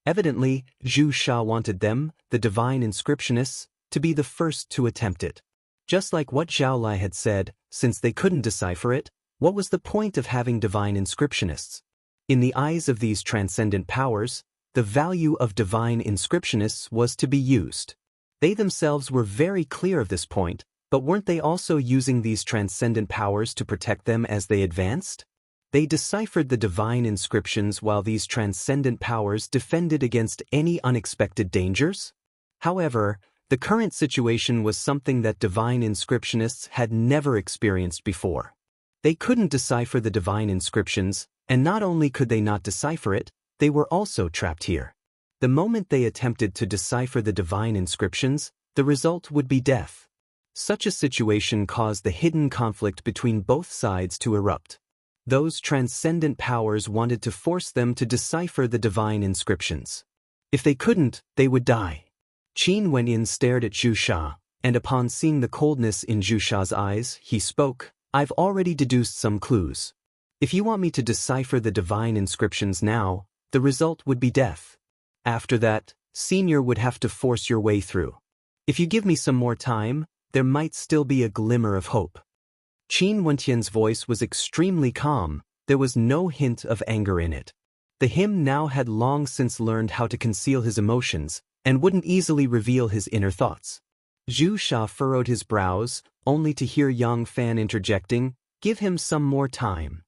Evidently, Zhu Sha wanted them, the divine inscriptionists, to be the first to attempt it. Just like what Zhao Lai had said, since they couldn't decipher it, what was the point of having divine inscriptionists? In the eyes of these transcendent powers, the value of divine inscriptionists was to be used. They themselves were very clear of this point, but weren't they also using these transcendent powers to protect them as they advanced? They deciphered the divine inscriptions while these transcendent powers defended against any unexpected dangers. However, the current situation was something that divine inscriptionists had never experienced before. They couldn't decipher the divine inscriptions, and not only could they not decipher it, they were also trapped here. The moment they attempted to decipher the divine inscriptions, the result would be death. Such a situation caused the hidden conflict between both sides to erupt. Those transcendent powers wanted to force them to decipher the divine inscriptions. If they couldn't, they would die. Qin Wentian stared at Zhu Sha, and upon seeing the coldness in Zhu Sha's eyes, he spoke, "I've already deduced some clues. If you want me to decipher the divine inscriptions now, the result would be death. After that, Senior would have to force your way through. If you give me some more time, there might still be a glimmer of hope." Qin Wentian's voice was extremely calm, there was no hint of anger in it. The him now had long since learned how to conceal his emotions, and wouldn't easily reveal his inner thoughts. Zhu Sha furrowed his brows, only to hear Yang Fan interjecting, "Give him some more time."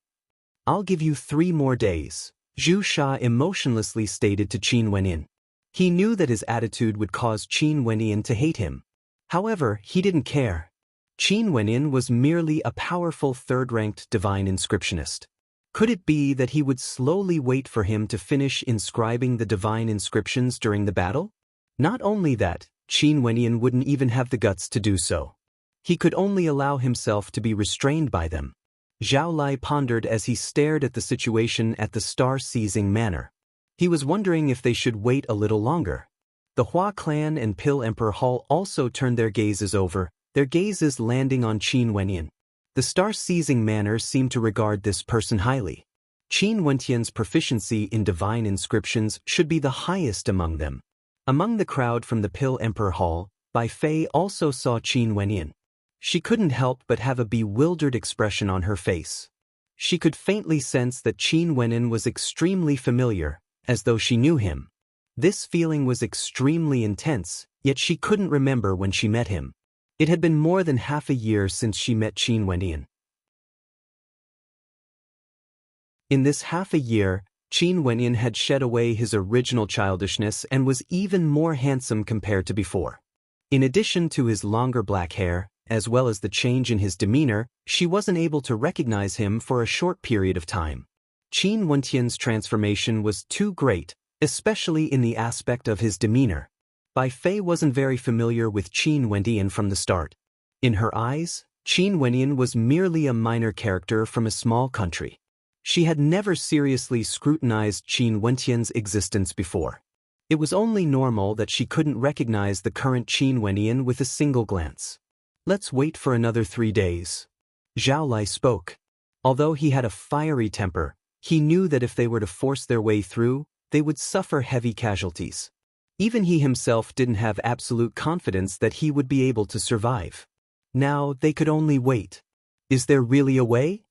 "I'll give you 3 more days," Zhu Sha emotionlessly stated to Qin Wenyan. He knew that his attitude would cause Qin Wenyan to hate him. However, he didn't care. Qin Wenyan was merely a powerful third-ranked divine inscriptionist. Could it be that he would slowly wait for him to finish inscribing the divine inscriptions during the battle? Not only that, Qin Wenyan wouldn't even have the guts to do so. He could only allow himself to be restrained by them. Zhao Lai pondered as he stared at the situation at the star-seizing manor. He was wondering if they should wait a little longer. The Hua clan and Pill Emperor Hall also turned their gazes over, their gazes landing on Qin Wenyan. The star-seizing manor seemed to regard this person highly. Qin Wentian's proficiency in divine inscriptions should be the highest among them. Among the crowd from the Pill Emperor Hall, Bai Fei also saw Qin Wenyan. She couldn't help but have a bewildered expression on her face. She could faintly sense that Qin Wenyan was extremely familiar, as though she knew him. This feeling was extremely intense, yet she couldn't remember when she met him. It had been more than half a year since she met Qin Wenyan. In this half a year, Qin Wenyan had shed away his original childishness and was even more handsome compared to before. In addition to his longer black hair, as well as the change in his demeanor, she wasn't able to recognize him for a short period of time. Qin Wentian's transformation was too great, especially in the aspect of his demeanor. Bai Fei wasn't very familiar with Qin Wenyan from the start. In her eyes, Qin Wenyan was merely a minor character from a small country. She had never seriously scrutinized Qin Wentian's existence before. It was only normal that she couldn't recognize the current Qin Wenyan with a single glance. "Let's wait for another 3 days." Zhao Lai spoke. Although he had a fiery temper, he knew that if they were to force their way through, they would suffer heavy casualties. Even he himself didn't have absolute confidence that he would be able to survive. Now they could only wait. "Is there really a way?"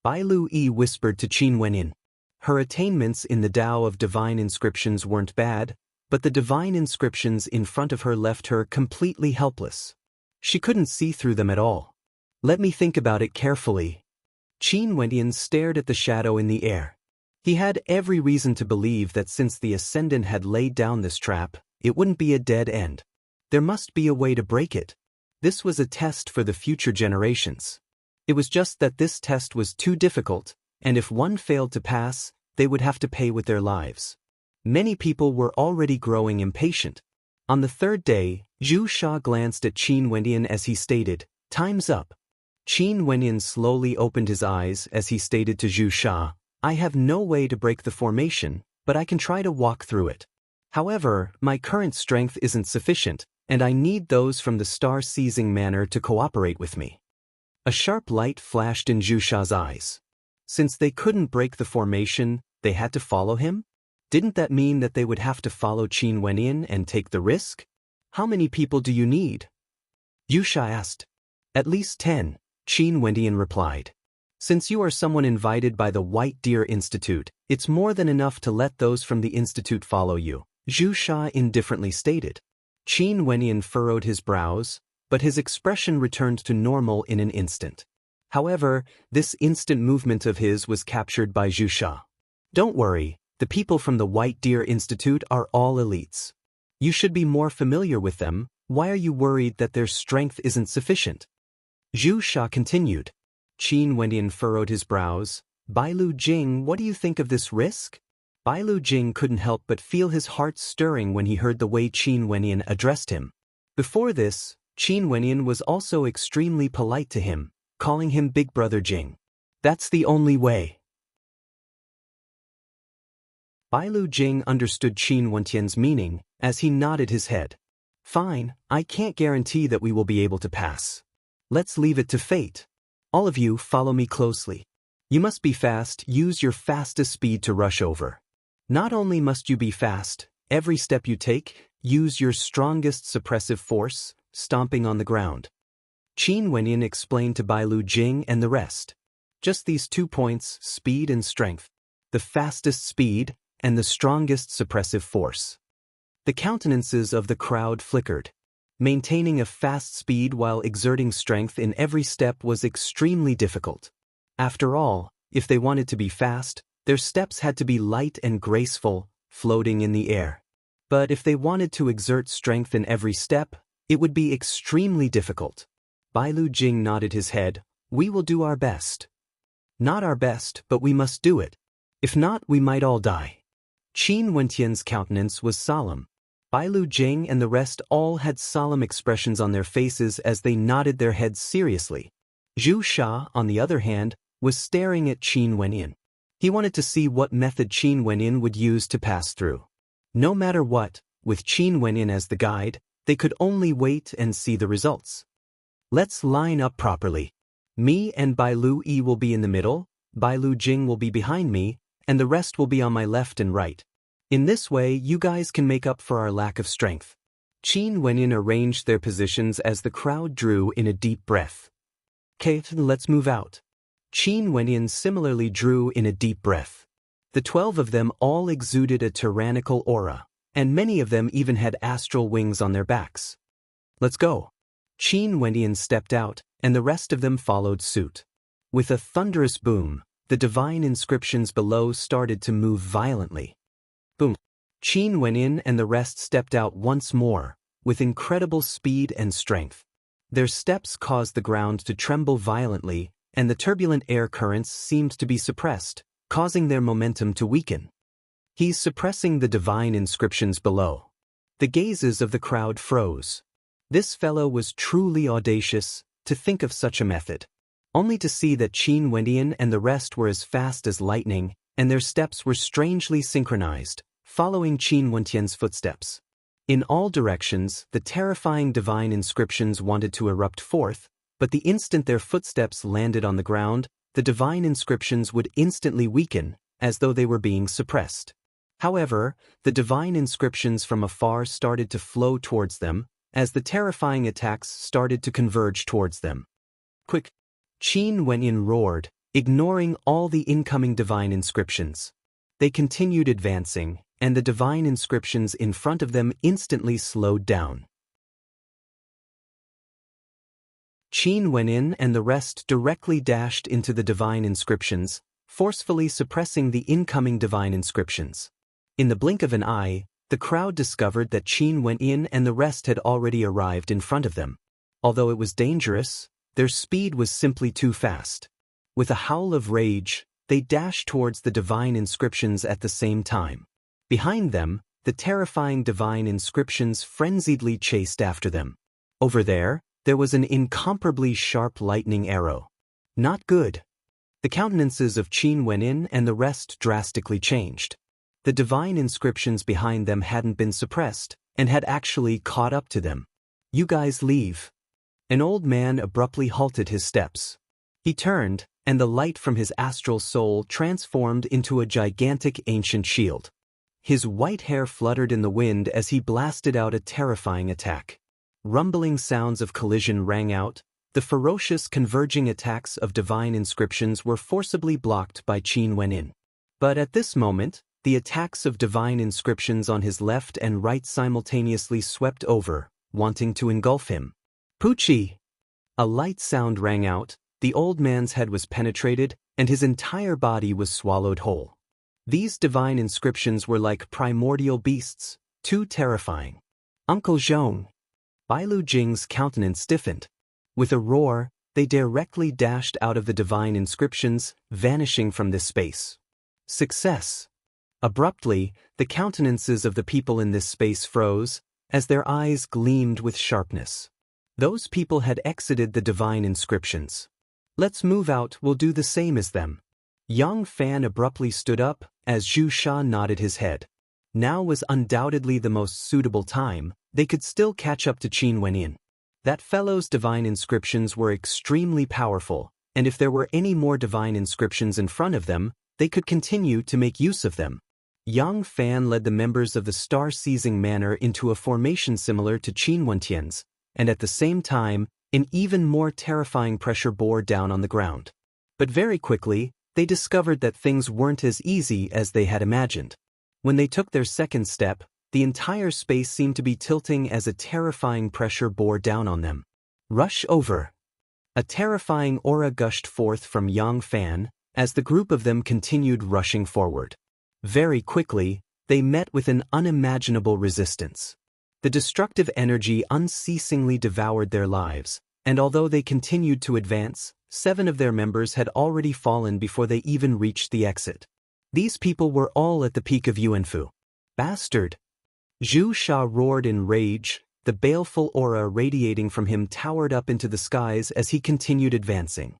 Bai Lu-yi whispered to Qin Wenyan. Her attainments in the Tao of divine inscriptions weren't bad, but the divine inscriptions in front of her left her completely helpless. She couldn't see through them at all. "Let me think about it carefully." Qin Wenyan stared at the shadow in the air. He had every reason to believe that since the Ascendant had laid down this trap, it wouldn't be a dead end. There must be a way to break it. This was a test for the future generations. It was just that this test was too difficult, and if one failed to pass, they would have to pay with their lives. Many people were already growing impatient. On the 3rd day, Zhu Sha glanced at Qin Wenyan as he stated, "Time's up." Qin Wenyan slowly opened his eyes as he stated to Zhu Sha, "I have no way to break the formation, but I can try to walk through it. However, my current strength isn't sufficient, and I need those from the star-seizing manor to cooperate with me." A sharp light flashed in Zhu Sha's eyes. Since they couldn't break the formation, they had to follow him? Didn't that mean that they would have to follow Qin Wenyan and take the risk? "How many people do you need?" Zhu Sha asked. "At least 10, Qin Wenyan replied. "Since you are someone invited by the White Deer Institute, it's more than enough to let those from the institute follow you," Zhu Sha indifferently stated. Qin Wenyan furrowed his brows, but his expression returned to normal in an instant. However, this instant movement of his was captured by Zhu Sha. "Don't worry, the people from the White Deer Institute are all elites. You should be more familiar with them. Why are you worried that their strength isn't sufficient?" Zhu Sha continued. Qin Wenyan furrowed his brows. "Bai Lu Jing, what do you think of this risk?" Bai Lu Jing couldn't help but feel his heart stirring when he heard the way Qin Wenyan addressed him. Before this, Qin Wenyan was also extremely polite to him, calling him Big Brother Jing. "That's the only way." Bai Lu Jing understood Qin Wentian's meaning, as he nodded his head. Fine, I can't guarantee that we will be able to pass. Let's leave it to fate. All of you follow me closely. You must be fast, use your fastest speed to rush over. Not only must you be fast, every step you take, use your strongest suppressive force, stomping on the ground. Qin Wenyin explained to Bailu Jing and the rest. Just these 2 points, speed and strength. The fastest speed, and the strongest suppressive force. The countenances of the crowd flickered. Maintaining a fast speed while exerting strength in every step was extremely difficult. After all, if they wanted to be fast, their steps had to be light and graceful, floating in the air. But if they wanted to exert strength in every step, it would be extremely difficult. Bailu Jing nodded his head. We will do our best. Not our best, but we must do it. If not, we might all die. Qin Wentian's countenance was solemn. Bailu Jing and the rest all had solemn expressions on their faces as they nodded their heads seriously. Zhu Sha, on the other hand, was staring at Qin Wenyin. He wanted to see what method Qin Wenyin would use to pass through. No matter what, with Qin Wenyin as the guide, they could only wait and see the results. Let's line up properly. Me and Bailu Yi will be in the middle, Bailu Jing will be behind me, and the rest will be on my left and right. In this way, you guys can make up for our lack of strength. Qin Wenyin arranged their positions as the crowd drew in a deep breath. Okay, let's move out. Qin Wenyin similarly drew in a deep breath. The 12 of them all exuded a tyrannical aura, and many of them even had astral wings on their backs. Let's go. Qin Wenyin stepped out, and the rest of them followed suit. With a thunderous boom, the divine inscriptions below started to move violently. Boom. Qin Wenyin and the rest stepped out once more, with incredible speed and strength. Their steps caused the ground to tremble violently, and the turbulent air currents seemed to be suppressed, causing their momentum to weaken. He's suppressing the divine inscriptions below. The gazes of the crowd froze. This fellow was truly audacious, to think of such a method. Only to see that Qin Wenyin and the rest were as fast as lightning, and their steps were strangely synchronized, following Qin Wentian's footsteps. In all directions, the terrifying divine inscriptions wanted to erupt forth, but the instant their footsteps landed on the ground, the divine inscriptions would instantly weaken, as though they were being suppressed. However, the divine inscriptions from afar started to flow towards them, as the terrifying attacks started to converge towards them. Quick! Qin Wenyin roared, ignoring all the incoming divine inscriptions. They continued advancing, and the divine inscriptions in front of them instantly slowed down. Qin Wenyin and the rest directly dashed into the divine inscriptions, forcefully suppressing the incoming divine inscriptions. In the blink of an eye, the crowd discovered that Qin Wenyin and the rest had already arrived in front of them. Although it was dangerous, their speed was simply too fast. With a howl of rage, they dashed towards the divine inscriptions at the same time. Behind them, the terrifying divine inscriptions frenziedly chased after them. Over there was an incomparably sharp lightning arrow. Not good. The countenances of Qin Wenyin and the rest drastically changed. The divine inscriptions behind them hadn't been suppressed, and had actually caught up to them. You guys leave. An old man abruptly halted his steps. He turned, and the light from his astral soul transformed into a gigantic ancient shield. His white hair fluttered in the wind as he blasted out a terrifying attack. Rumbling sounds of collision rang out. The ferocious converging attacks of divine inscriptions were forcibly blocked by Qin Wenyin. But at this moment, the attacks of divine inscriptions on his left and right simultaneously swept over, wanting to engulf him. Poochie! A light sound rang out, the old man's head was penetrated, and his entire body was swallowed whole. These divine inscriptions were like primordial beasts, too terrifying. Uncle Zhong! Bailu Jing's countenance stiffened. With a roar, they directly dashed out of the divine inscriptions, vanishing from this space. Success! Abruptly, the countenances of the people in this space froze, as their eyes gleamed with sharpness. Those people had exited the divine inscriptions. Let's move out, we'll do the same as them. Yang Fan abruptly stood up, as Zhu Sha nodded his head. Now was undoubtedly the most suitable time. They could still catch up to Qin Wenyin. That fellow's divine inscriptions were extremely powerful, and if there were any more divine inscriptions in front of them, they could continue to make use of them. Yang Fan led the members of the star-seizing manor into a formation similar to Qin Wentian's, and at the same time, an even more terrifying pressure bore down on the ground. But very quickly, they discovered that things weren't as easy as they had imagined. When they took their second step, the entire space seemed to be tilting as a terrifying pressure bore down on them. Rush over. A terrifying aura gushed forth from Yang Fan as the group of them continued rushing forward. Very quickly, they met with an unimaginable resistance. The destructive energy unceasingly devoured their lives, and although they continued to advance, 7 of their members had already fallen before they even reached the exit. These people were all at the peak of Yuanfu. Bastard! Zhu Sha roared in rage, the baleful aura radiating from him towered up into the skies as he continued advancing.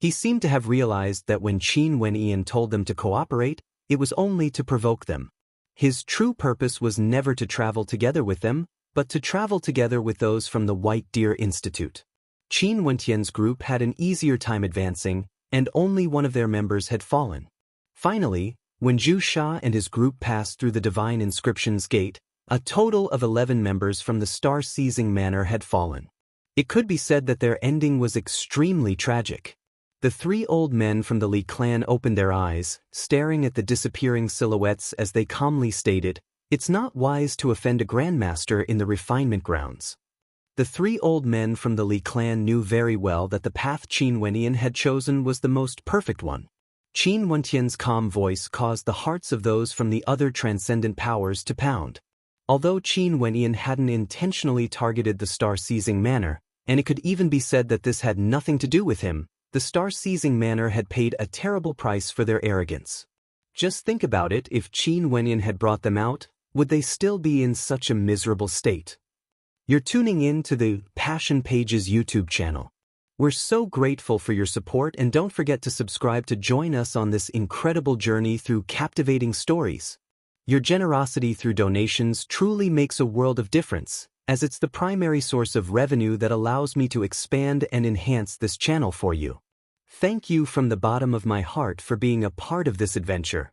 He seemed to have realized that when Qin Wenyan told them to cooperate, it was only to provoke them. His true purpose was never to travel together with them, but to travel together with those from the White Deer Institute. Qin Wentian's group had an easier time advancing, and only one of their members had fallen. Finally, when Zhu Sha and his group passed through the Divine Inscriptions Gate, a total of 11 members from the star-seizing manor had fallen. It could be said that their ending was extremely tragic. The 3 old men from the Li clan opened their eyes, staring at the disappearing silhouettes as they calmly stated, "It's not wise to offend a grandmaster in the refinement grounds." The 3 old men from the Li clan knew very well that the path Qin Wenyan had chosen was the most perfect one. Qin Wentian's calm voice caused the hearts of those from the other transcendent powers to pound. Although Qin Wenyan hadn't intentionally targeted the star-seizing manor, and it could even be said that this had nothing to do with him, the star-seizing manor had paid a terrible price for their arrogance. Just think about it, if Qin Wenyan had brought them out, would they still be in such a miserable state? You're tuning in to the Passion Pages YouTube channel. We're so grateful for your support, and don't forget to subscribe to join us on this incredible journey through captivating stories. Your generosity through donations truly makes a world of difference, as it's the primary source of revenue that allows me to expand and enhance this channel for you. Thank you from the bottom of my heart for being a part of this adventure.